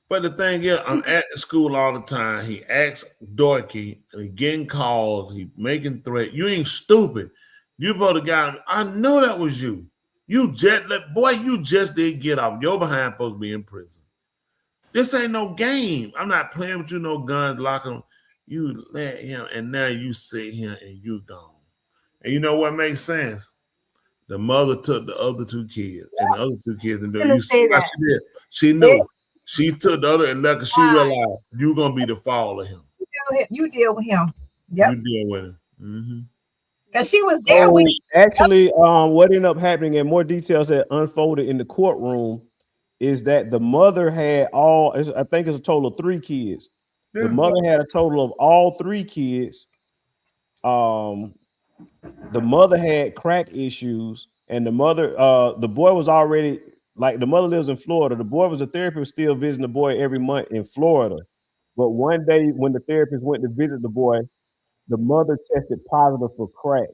But the thing is, I'm at the school all the time. He asks Dorky, and he getting calls. He making threats. You ain't stupid. You both guy. I know that was you. You just did get off. Your behind supposed to be in prison. This ain't no game. I'm not playing with you, no guns, lock him. You let him, and now you sit here and you gone. And you know what makes sense? The mother took the other two kids, and the other two kids, and you see what she did. She knew. She took the other, and like she realized you're gonna be the fall of him. You deal with him. Yep. You deal with him. Mm-hmm. Cause she was there. So actually, what ended up happening, and more details that unfolded in the courtroom, is that the mother had I think it's a total of 3 kids. Yeah. The mother had a total of all 3 kids. The mother had crack issues, and the boy was already, like, the mother lives in Florida. The boy was a therapist, still visiting the boy every month in Florida. But one day when the therapist went to visit the boy, the mother tested positive for crack.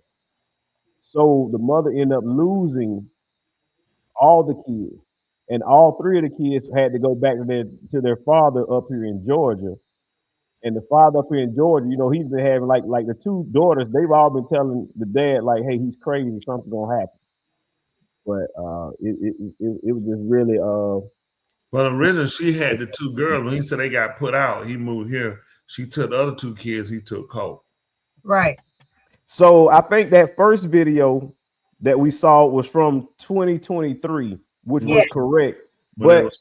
So the mother ended up losing all the kids. And all 3 of the kids had to go back to their father up here in Georgia. And the father up here in Georgia, you know, he's been having like the 2 daughters, they've all been telling the dad, like, hey, he's crazy, something's gonna happen. But it was just really Well, originally she had the 2 girls. When he said they got put out, he moved here. She took the other 2 kids, he took Cole. Right. So I think that first video that we saw was from 2023, which was correct. But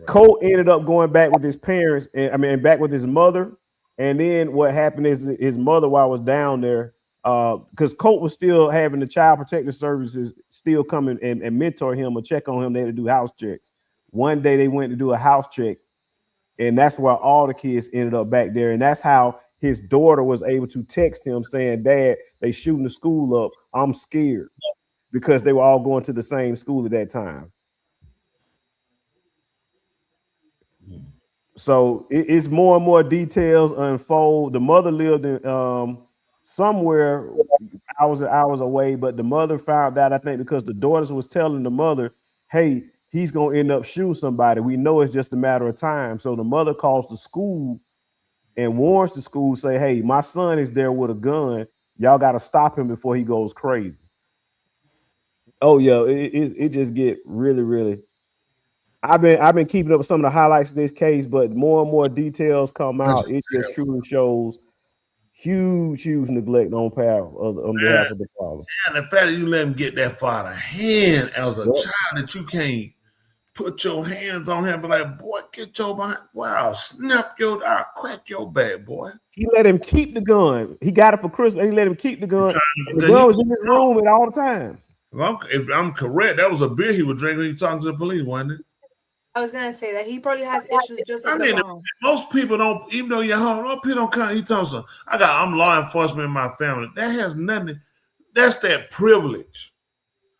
Colt ended up going back with his parents, and back with his mother. And then what happened is his mother, while I was down there, because Colt was still having the Child Protective Services still coming and mentor him or check on him. They had to do house checks. One day they went to do a house check, and that's why all the kids ended up back there. And that's how his daughter was able to text him saying, Dad, they shooting the school up. I'm scared, because they were all going to the same school at that time. So it's more and more details unfold. The mother lived in somewhere hours and hours away, but the mother found out, I think, because the daughters was telling the mother, hey, he's going to end up shooting somebody. We know it's just a matter of time. So the mother calls the school and warns the school, say, hey, my son is there with a gun. Y'all got to stop him before he goes crazy. Oh, yeah, it just get really, really. I've been keeping up with some of the highlights of this case, but more and more details come out. It just truly shows huge neglect on behalf of the father. And the fact that you let him get that far out of hand as a child, that you can't put your hands on him, but like, boy, get your behind. Wow, I'll crack your back, boy. He let him keep the gun. He got it for Christmas. He let him keep the gun. The gun was in his room at all times. If I'm correct, that was a beer he was drinking when he talking to the police, wasn't it? I was gonna say that he probably has issues just like the mom. Most people don't, even though you're home, most people don't come. He tells them, I'm law enforcement in my family. That has nothing. That's that privilege.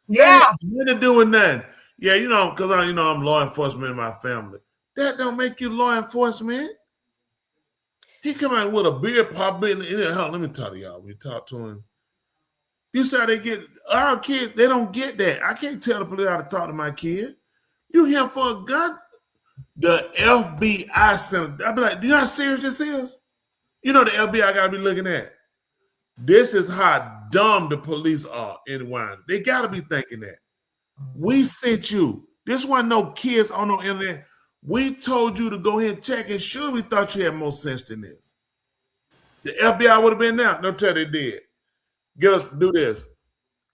Yeah. Nothing to do with nothing. Yeah, because I'm law enforcement in my family. That don't make you law enforcement. He come out with a beer pop in. Let me tell y'all. We talk to him. You see how they get our kids? They don't get that. I can't tell the police how to talk to my kid. You here for a gun? The FBI sent. I'll be like, do you know how serious this is? The FBI got to be looking at. This is how dumb the police are in Wine. They got to be thinking that. We sent you. This wasn't no kids on no internet. We told you to go ahead and check, and sure, we thought you had more sense than this. The FBI would have been there. No tell they did. Get us do this.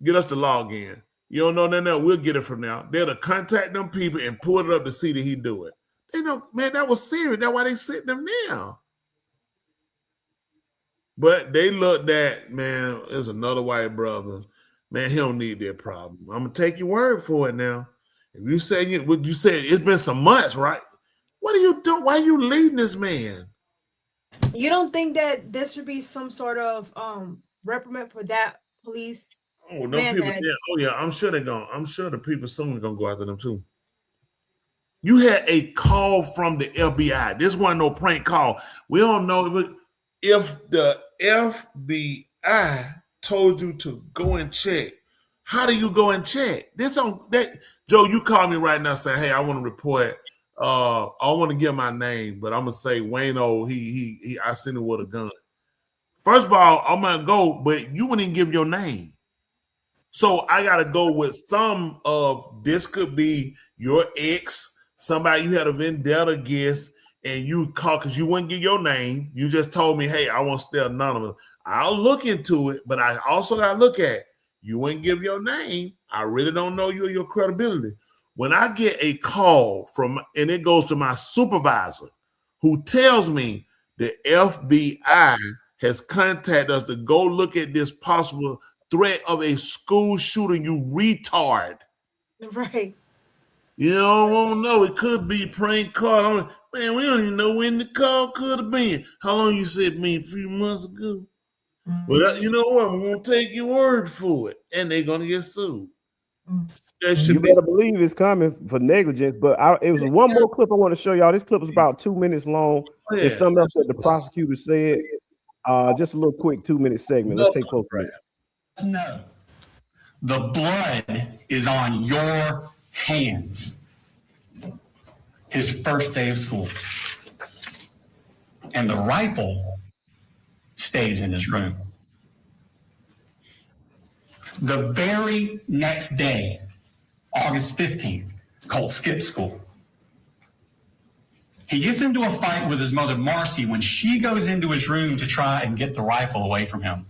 Get us to log in. You don't know nothing else, we'll get it from now. They'll contact them people and pull it up to see that he do it. They know, man, that was serious. That's why they sent them now. But they looked at, man, there's another white brother. Man, he don't need that problem. I'm going to take your word for it now. If you say it's been some months, right? What are you doing? Why are you leading this man? You don't think that there should be some sort of reprimand for that police? Oh, no people. Yeah, I'm sure they're going. I'm sure the people soon are going to go after them too. You had a call from the FBI. This wasn't no prank call. We don't know if the FBI told you to go and check. How do you go and check? Joe, you call me right now saying, hey, I want to report. I want to give my name, but I'm gonna say Wayno, he I seen him with a gun. First of all, I'm gonna go, but you wouldn't even give your name. So I gotta go with some of this. Could be your ex, somebody you had a vendetta against. and you call because you wouldn't give your name. You just told me, hey, I want to stay anonymous. I'll look into it, but I also got to look at you wouldn't give your name. I really don't know you or your credibility. When I get a call from, and it goes to my supervisor who tells me the FBI has contacted us to go look at this possible threat of a school shooting, you retard. Right. You don't know. It could be prank call. Man, we don't even know when the call could have been. How long you said me? A few months ago. But you know what? I'm going to take your word for it. And they're going to get sued. You better believe it's coming for negligence. But it was one more clip I want to show y'all. This clip was about 2 minutes long. It's something else that the prosecutor said. Just a little quick 2-minute segment. Let's take a close look. No. The blood is on your hands. His first day of school. And the rifle stays in his room. The very next day, August 15th, Colt skips school. He gets into a fight with his mother, Marcy, when she goes into his room to try and get the rifle away from him.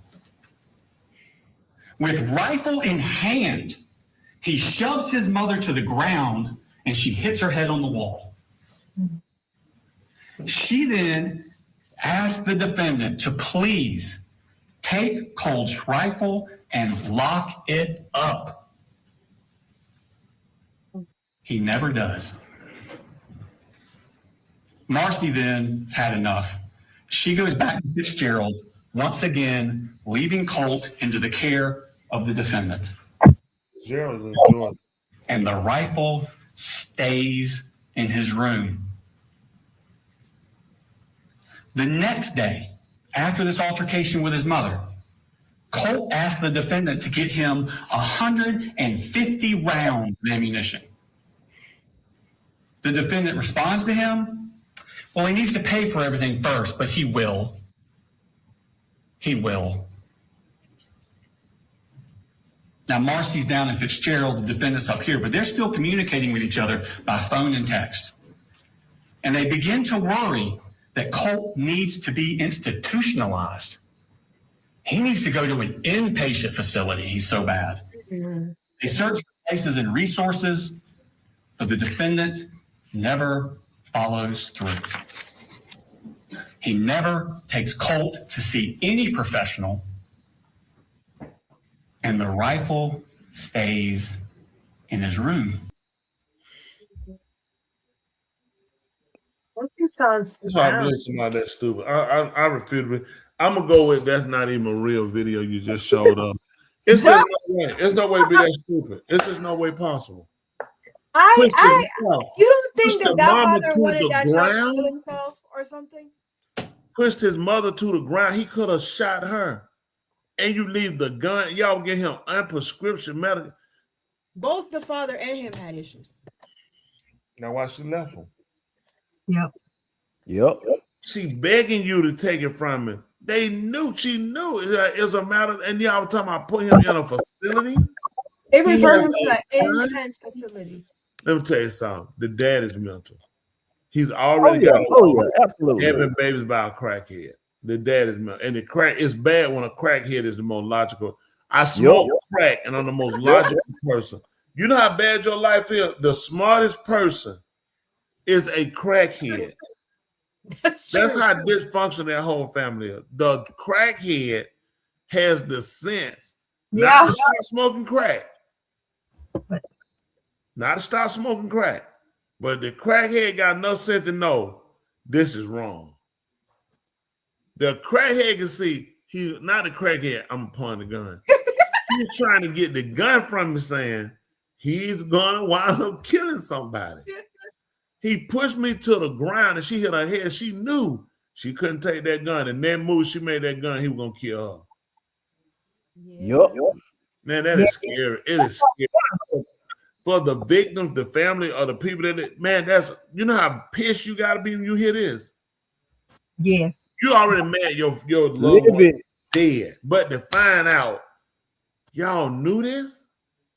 With rifle in hand, he shoves his mother to the ground and she hits her head on the wall. She then asked the defendant to please take Colt's rifle and lock it up. He never does. Marcy then has had enough. She goes back to Fitzgerald, once again, leaving Colt into the care of the defendant. And the rifle stays in his room. The next day, after this altercation with his mother, Colt asked the defendant to get him 150 rounds of ammunition. The defendant responds to him, well, he needs to pay for everything first, but he will. He will. Now, Marcy's down in Fitzgerald, the defendant's up here, but they're still communicating with each other by phone and text. And they begin to worry that Colt needs to be institutionalized. He needs to go to an inpatient facility. He's so bad. They search for places and resources, but the defendant never follows through. He never takes Colt to see any professional, and the rifle stays in his room. It sounds. That's why I believe somebody that's stupid. I refuse to. I'm gonna go with that's not even a real video you just showed up. It's just no way. There's no way to be that stupid. It's just no way possible. You don't think the godfather wanted that child to kill himself or something? Pushed his mother to the ground. He could have shot her. And you leave the gun. Y'all get him unprescription medical. Both the father and him had issues. Now why she left him? Yep. She begging you to take it from him. They knew. She knew. It was a matter. And y'all were talking about putting him in a facility. They refer him to an intense facility. Let me tell you something. The dad is mental. He's already got absolutely having babies by a crackhead. The dad is mental. And the crack is bad when a crackhead is the most logical. I smoke crack and I'm the most logical person. You know how bad your life is? The smartest person is a crackhead. That's how dysfunctional that whole family is. The crackhead has the sense not to stop smoking crack. Not to stop smoking crack. But the crackhead got enough sense to know this is wrong. The crackhead can see he's not a crackhead. I'm pointing the gun. He's trying to get the gun from me, saying he's gonna wind up killing somebody. He pushed me to the ground and she hit her head. She knew she couldn't take that gun. And that move she made that gun, he was gonna kill her. Yep. Man, that is scary. It is scary. For the victims, the family, or the people that, man, that's, you know how pissed you gotta be when you hear this? Yes. You already mad your loved one dead. But to find out y'all knew this,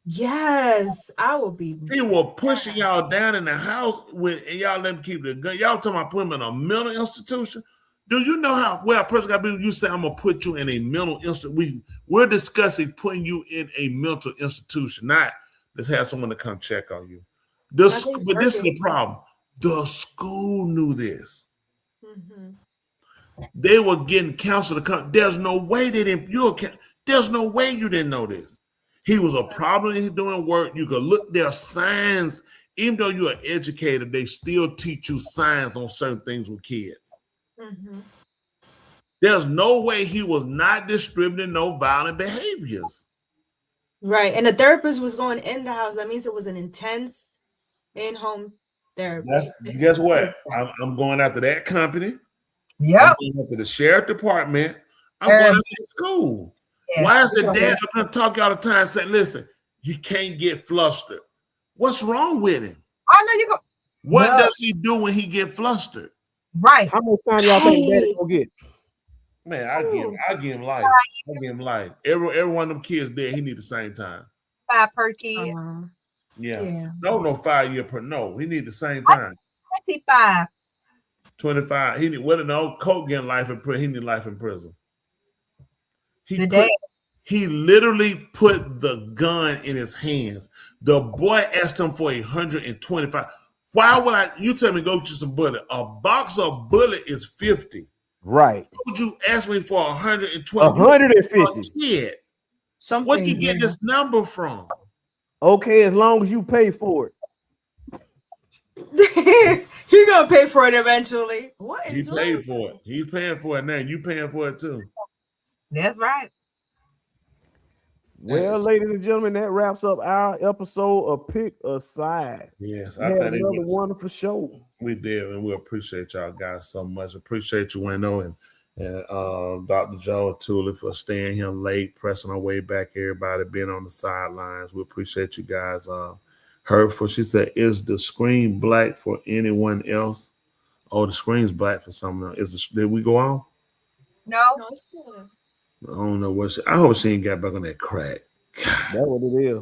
Yes, I will be. They were pushing y'all down in the house and y'all let them keep the gun. Y'all talking about putting them in a mental institution? Do you know how where a person got to be? You say, I'm gonna put you in a mental institution. We're discussing putting you in a mental institution, not let's have someone to come check on you. But this is the problem. The school knew this. They were getting counsel to come. There's no way they didn't. There's no way you didn't know this. He was a problem. He's doing work. You could look. There are signs. Even though you're an educator, they still teach you signs on certain things with kids. There's no way he was not distributing no violent behaviors. Right. And the therapist was going in the house. That means it was an intense in-home therapy. Guess what? I'm going after that company. Yep. I'm going after the sheriff department. I'm going after the school. Yeah. Why is the dad up there talking all the time saying, listen, you can't get flustered? What's wrong with him? I know you go. What does he do when he get flustered? Right. How much time y'all think daddy gonna get? Man, I give him life. I give him life. Every one of them kids dead, he need the same time. 5 per kid. Yeah. No 5 year per. No, he need the same time. 25. 25. He need no Coke getting life in prison. He need life in prison. He literally put the gun in his hands. The boy asked him for 125. Why would you tell me go get you some bullet? A box of bullet is 50. Right. Why would you ask me for 120? 150. Kid. Where did you get this number from? Okay, as long as you pay for it. He gonna pay for it eventually. What is he paid for it? He's paying for it now. You paying for it too. That's right. Well, ladies and gentlemen, that wraps up our episode of Pick a Side. Yes, I had another wonderful show. We did, and we appreciate y'all guys so much. Appreciate you, Wendell, and Dr. Joe and Thule for staying here late, pressing our way back. Everybody being on the sidelines. We appreciate you guys. Hurtful. She said, "Is the screen black for anyone else?" Oh, the screen's black for someone else. Did we go on? No, it's still there. I don't know what. I hope she ain't got back on that crack. That's what it is.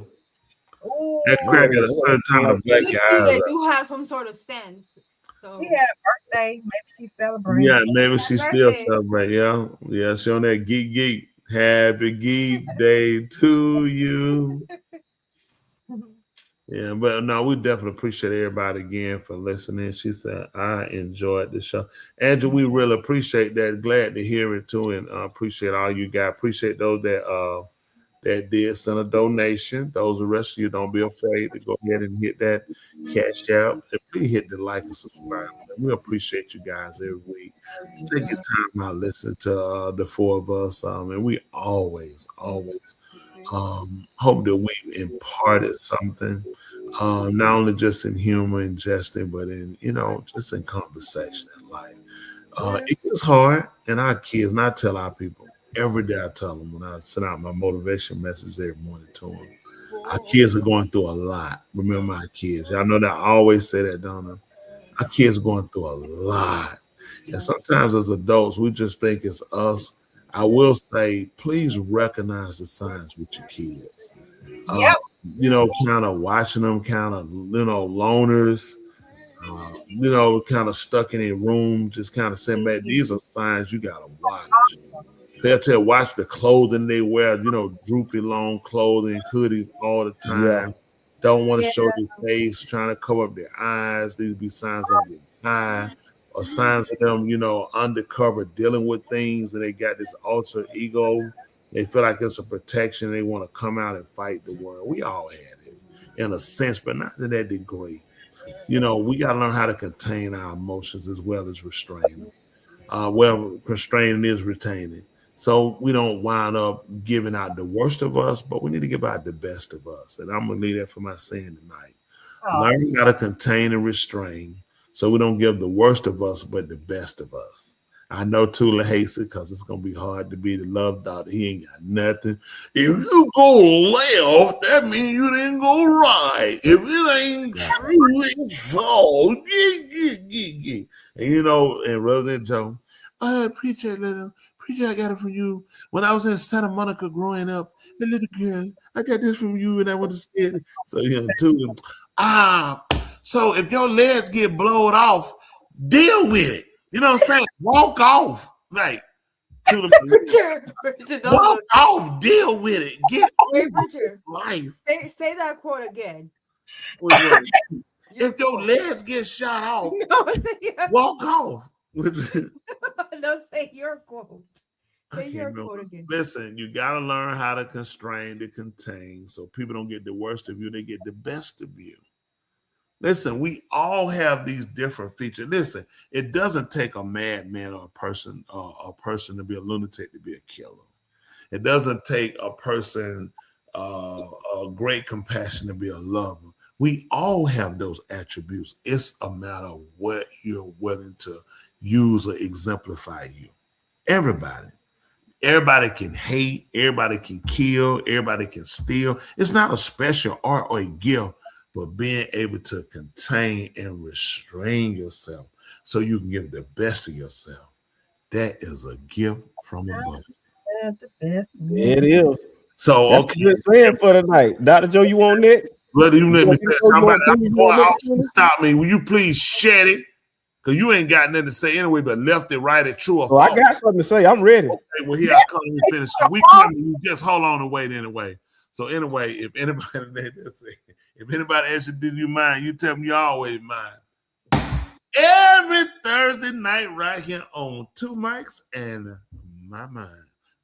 Ooh. That crack at a certain time of black guys. They do have some sort of sense. So she had a birthday. Maybe she celebrated. Yeah, maybe she still celebrate. Yeah, she on that geek. Happy Geek Day to you. Yeah, but no, we definitely appreciate everybody again for listening. She said, I enjoyed the show. Andrew, we really appreciate that. Glad to hear it too. And appreciate all you guys. Appreciate those that did send a donation. Those the rest of you, don't be afraid to go ahead and hit that cash out. And please hit the like and subscribe. We appreciate you guys every week. Take your time out listening to the four of us. And we always hope that we imparted something, not only just in humor and jesting, but in, just in conversation in life. It gets hard, and our kids, and I tell our people, every day I tell them when I send out my motivation message every morning to them, our kids are going through a lot. Remember my kids. Y'all know that I always say that, don't I? Our kids are going through a lot. And sometimes as adults, we just think it's us. I will say, please recognize the signs with your kids. Kind of watching them, kind of, loners, kind of stuck in a room, just kind of saying, man, these are signs you got to watch. Watch the clothing they wear, droopy, long clothing, hoodies all the time. Yeah. Don't want to show their face, trying to cover up their eyes. These be signs of their eye. Or signs of them, undercover dealing with things, and they got this alter ego. They feel like it's a protection. They want to come out and fight the world. We all had it in a sense, but not to that degree. We got to learn how to contain our emotions as well as restrain them. Constraining is retaining. So we don't wind up giving out the worst of us, but we need to give out the best of us. And I'm going to leave that for my saying tonight. Learn how to contain and restrain, so we don't give the worst of us, but the best of us. I know Tula hates it because it's going to be hard to be the love doctor. He ain't got nothing. If you go left, that means you didn't go right. If it ain't true, it's false. And, and Reverend Joe, I appreciate Preacher, I got it from you. When I was in Santa Monica growing up, the little girl, I got this from you, and I want to say it. So to them, so if your legs get blown off, deal with it. You know what I'm saying? Walk off. Like, to the Richard, walk off, deal with it. Get Wait, over Richard, life. say that quote again. If your legs get shot off, No, say your, walk off. no, say your quote. Say your Okay, no. quote again. Listen, you got to learn how to constrain to contain so people don't get the worst of you, they get the best of you. Listen, we all have these different features. Listen, it doesn't take a madman or a person to be a lunatic to be a killer. It doesn't take a person a great compassion to be a lover. We all have those attributes. It's a matter of what you're willing to use or exemplify you. Everybody can hate, everybody can kill, everybody can steal. It's not a special art or a gift, but being able to contain and restrain yourself so you can give the best of yourself. That is a gift from above. It is. So, that's okay. a good saying for tonight. Dr. Joe, you want next? Brother, you let me stop me. Will you please shed it? Because you ain't got nothing to say anyway, but left it, right, it, true or Oh, false. I got something to say. I'm ready. Okay, well, here I come and finish. So we come, you just hold on and wait anyway. So anyway, if anybody else did you mind, you tell me you always mind. Every Thursday night right here on Two Mics and My Mind.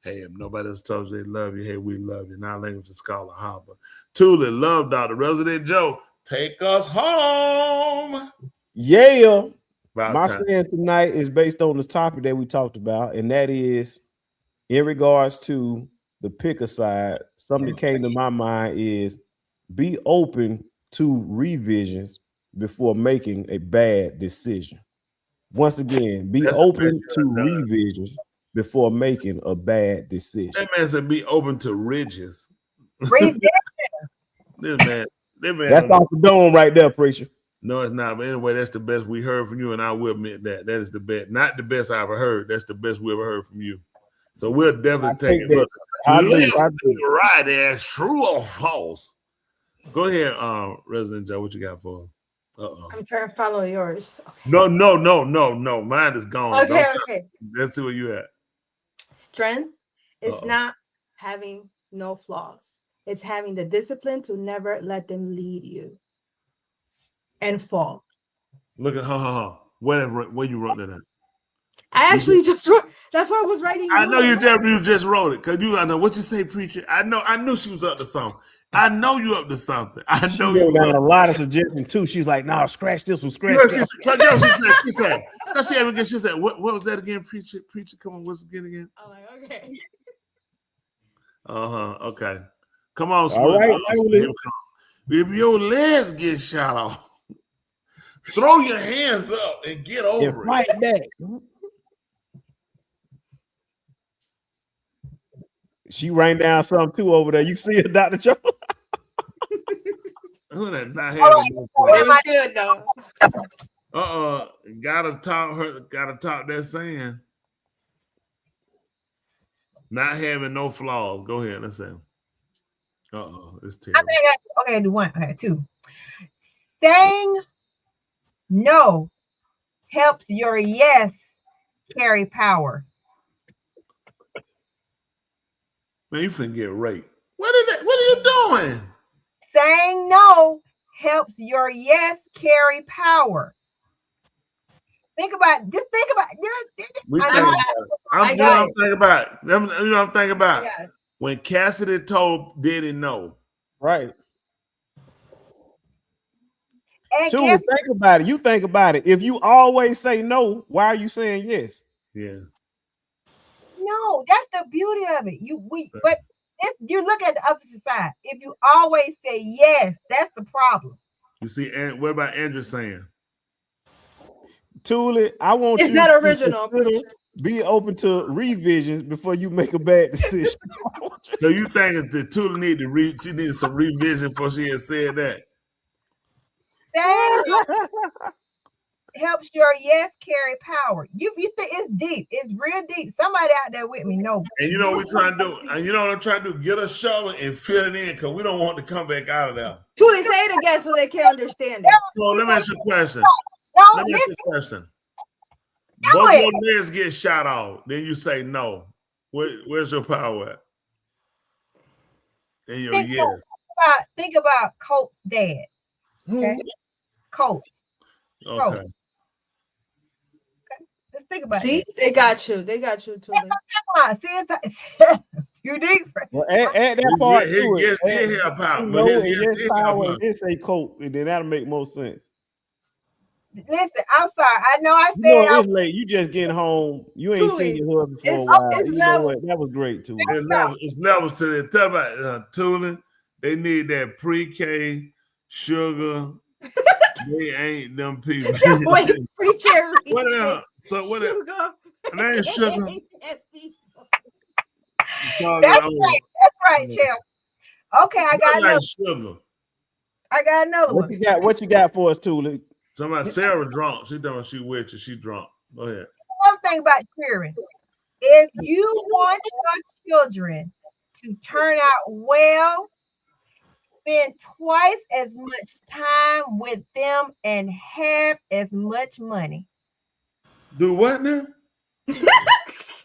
Hey, if nobody else told you they love you, hey, we love you. In our language, it's called a hopper. Tuli, Love Doctor, Resident Joe, take us home. Yeah. About My time. saying tonight is based on the topic that we talked about, and that is in regards to the picker side. Something that came to my mind is be open to revisions before making a bad decision. Once again, be open to revisions before making a bad decision. That man said be open to ridges. This man. That's off the dome right there, preacher. No, it's not. But anyway, that's the best we heard from you, and I will admit that. That is the best. Not the best I ever heard. That's the best we ever heard from you. So we'll definitely take it. Look, right there, true or false? Go ahead, Resident Joe. What you got for us? I'm trying to follow yours. No. Mine is gone. Okay. Let's see where you at. Strength is not having no flaws. It's having the discipline to never let them lead you and fall. Look at where you wrote that at? I actually just wrote. That's why I was writing. I know you just wrote it because I know what you say, preacher. I knew she was up to something. I know you up to something. I know you got a lot of suggestions too. She's like, "No, scratch this one, scratch that." She said, "What was that again, preacher? Preacher, come on, what's it again?" I'm like, okay. Okay. Come on, all right. If your legs get shot off, throw your hands up and get over it. Fight back. She ran down something too over there. You see it, Dr. Joe? Who that not It was good though. Gotta talk that saying. Not having no flaws. Go ahead. Let's say. It's terrible. Okay, do one. Okay, two. Saying no helps your yes carry power. Man, you finna get raped. What are you doing? Saying no helps your yes carry power. Think about it. I'm thinking about it. When Cassidy told Diddy no. Right. And think about it. You think about it. If you always say no, why are you saying yes? Yeah. No, that's the beauty of it. But if you look at the opposite side, if you always say yes, that's the problem. You see, what about Andrew saying? Tuli, I want it's you not to original. Be open to revisions before you make a bad decision. So you think that Tuli need to she needs some revision before she had said that? helps your yes carry power. You think it's deep. It's real deep. Somebody out there with me know. And you know what we're trying to do? And you know what I'm trying to do? Get a shovel and fill it in because we don't want to come back out of there. Truly, say it again so they can understand it. So let me ask you a question. No, Let me ask you a question. Do Both it. your legs get shot off. Then you say no. Where's your power at? And your yes. Think about Colt's dad. Okay? Colt. Okay. Let's think about See, it. they got you. They got you, Truly. You deep. Well, add that part to it. His have power. You know, his power. It say Colt, and then that'll make more sense. Listen, I'm sorry. I know I said You know, it's late. You just getting home. You ain't seen your husband for a while. You know what? That was great too. It's levels to it. Tell about Tulin. They need that pre-K sugar. They ain't them people. Wait, preacher. What else? So what else? That ain't sugar. That's right, Chelsea. Okay, I got another. Sugar. I got another one. What you got for us, Tulin? Somebody Sarah drunk. She talking she with you. She drunk. Go ahead. One thing about cheering. If you want your children to turn out well, spend twice as much time with them and half as much money. Do what now?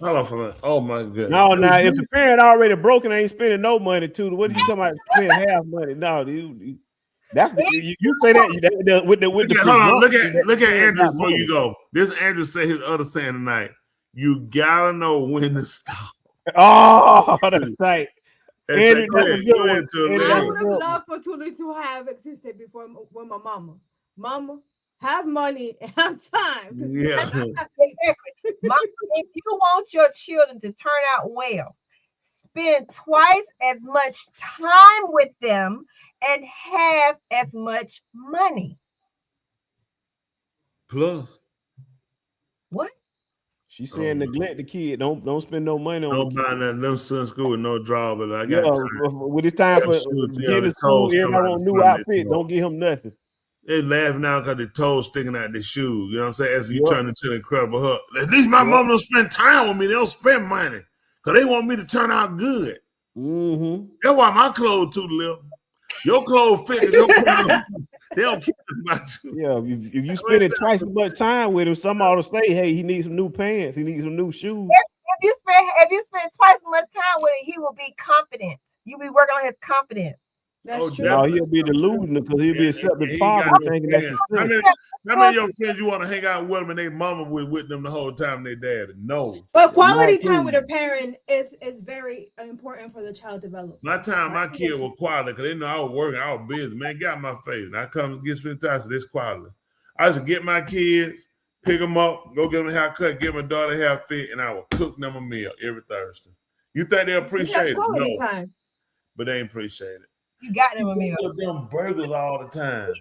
Hold on for a minute. Oh my goodness. No, now if the parent already broken, ain't spending no money too. What are you talking about? Spend half money? No, that's you say that with the hold on. Look at Andrew before you go. This Andrew said his other saying tonight. You gotta know when to stop. Oh, that's tight. I would have loved for Tuli to have existed before with my mama. Mama, have money and have time. Yeah. If you want your children to turn out well, spend twice as much time with them and have as much money. Plus. What? She saying neglect the kid. Don't spend no money on. Don't buy that them son school with no draw, but I got time. With this time for getting school, everybody want new outfit. Don't give him nothing. They laughing now because the toes sticking out the shoes. You know what I'm saying? As you turn into an Incredible Hulk. At least my mom don't spend time with me. They don't spend money because they want me to turn out good. Mm-hmm. That's why my clothes too little. Your clothes fit. They don't care about you. Yeah, if you spending twice as much time with him, somebody will say, "Hey, he needs some new pants. He needs some new shoes." If you spend twice as much time with it, he will be confident. You be working on his confidence. That's true. No, he'll be delusional because he'll be accepting father thinking that's his How thing. many of your friends you want to hang out with them and their mama with them the whole time they dad? No. But quality time with a parent is very important for the child development. My time, my kid was quality because they know I was working, I was busy. Man, got my face. And I come and get spend time, so this quality. I used to get my kids, pick them up, go get them a haircut, get my daughter a hair fit, and I would cook them a meal every Thursday. You think they appreciate it? No. Time. But they ain't appreciate it. You got them a meal. Them burgers all the time.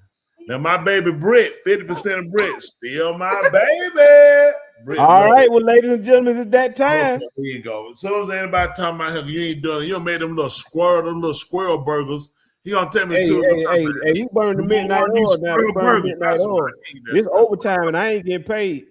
Now my baby Britt, 50% of Britt, still my baby. Britt, All right, well, ladies and gentlemen, it's that time. Here you go. As soon as anybody talking about him, you ain't doing it. You done made them little squirrel burgers. He gonna tell me Hey, you burn the midnight oil now. You burn the midnight oil. It's overtime, and I ain't getting paid.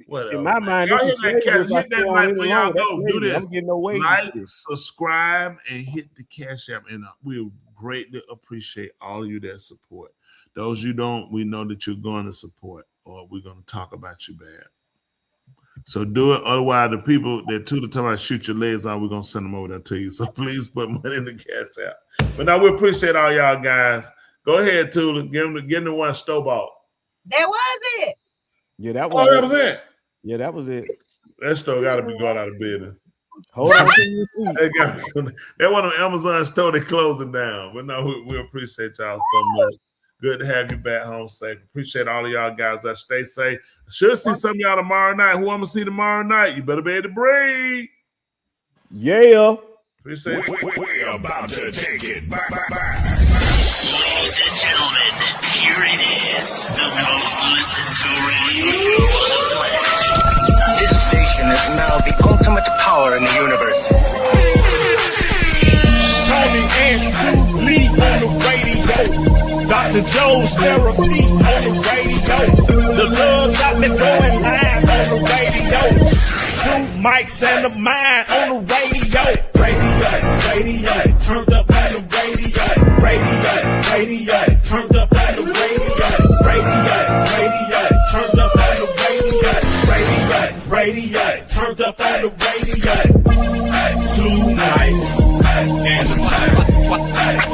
Whatever. In my mind, Y'all this hit is that slavery. cash, If I hit that stay on like any for y'all longer, go. that's Do slavery. this. I'm getting no wages. Like, subscribe, and hit the cash app, and we'll greatly appreciate all of you that support. Those you don't, we know that you're going to support, or we're going to talk about you bad. So do it. Otherwise, the people that to the time I shoot your legs on, we're going to send them over there to you. So please put money in the cash app. But now we appreciate all y'all guys. Go ahead, Tula. Give them the one Stobalt. That was it. Yeah, that Oh, that was it. Yeah, that was it. That store got to be going out of business. Hold on to your feet. That one on Amazon store, they closing down. But no, we appreciate y'all so much. Good to have you back home safe. Appreciate all of y'all guys that stay safe. Should see some of y'all tomorrow night. Who I'm gonna see tomorrow night? You better be able to breathe. Yeah. Appreciate it. We're about to take it back. Ladies and gentlemen, here it is, the most listened to radio show on the planet. This station is now the ultimate power in the universe. Tony and Lee on the radio. Dr. Dr. Joe's therapy on the radio. The love got me going live on the radio. 2 mics and a mind on the radio. Radio, turned up on the radio. Radio, turned up on the radio. Radio, turned up on the radio. Radio, turned up on the radio. 2 nights and a mind.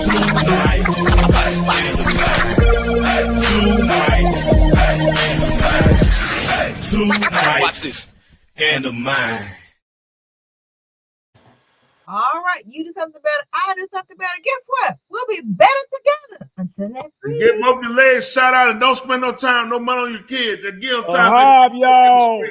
2 nights and a mind. 2 nights and a mind. 2 nights and a mind. All right, you do something better. I do something better. Guess what? We'll be better together. Until next week. Get them up your legs, shout out, and don't spend no time, no money on your kids. Just give them time. Y'all.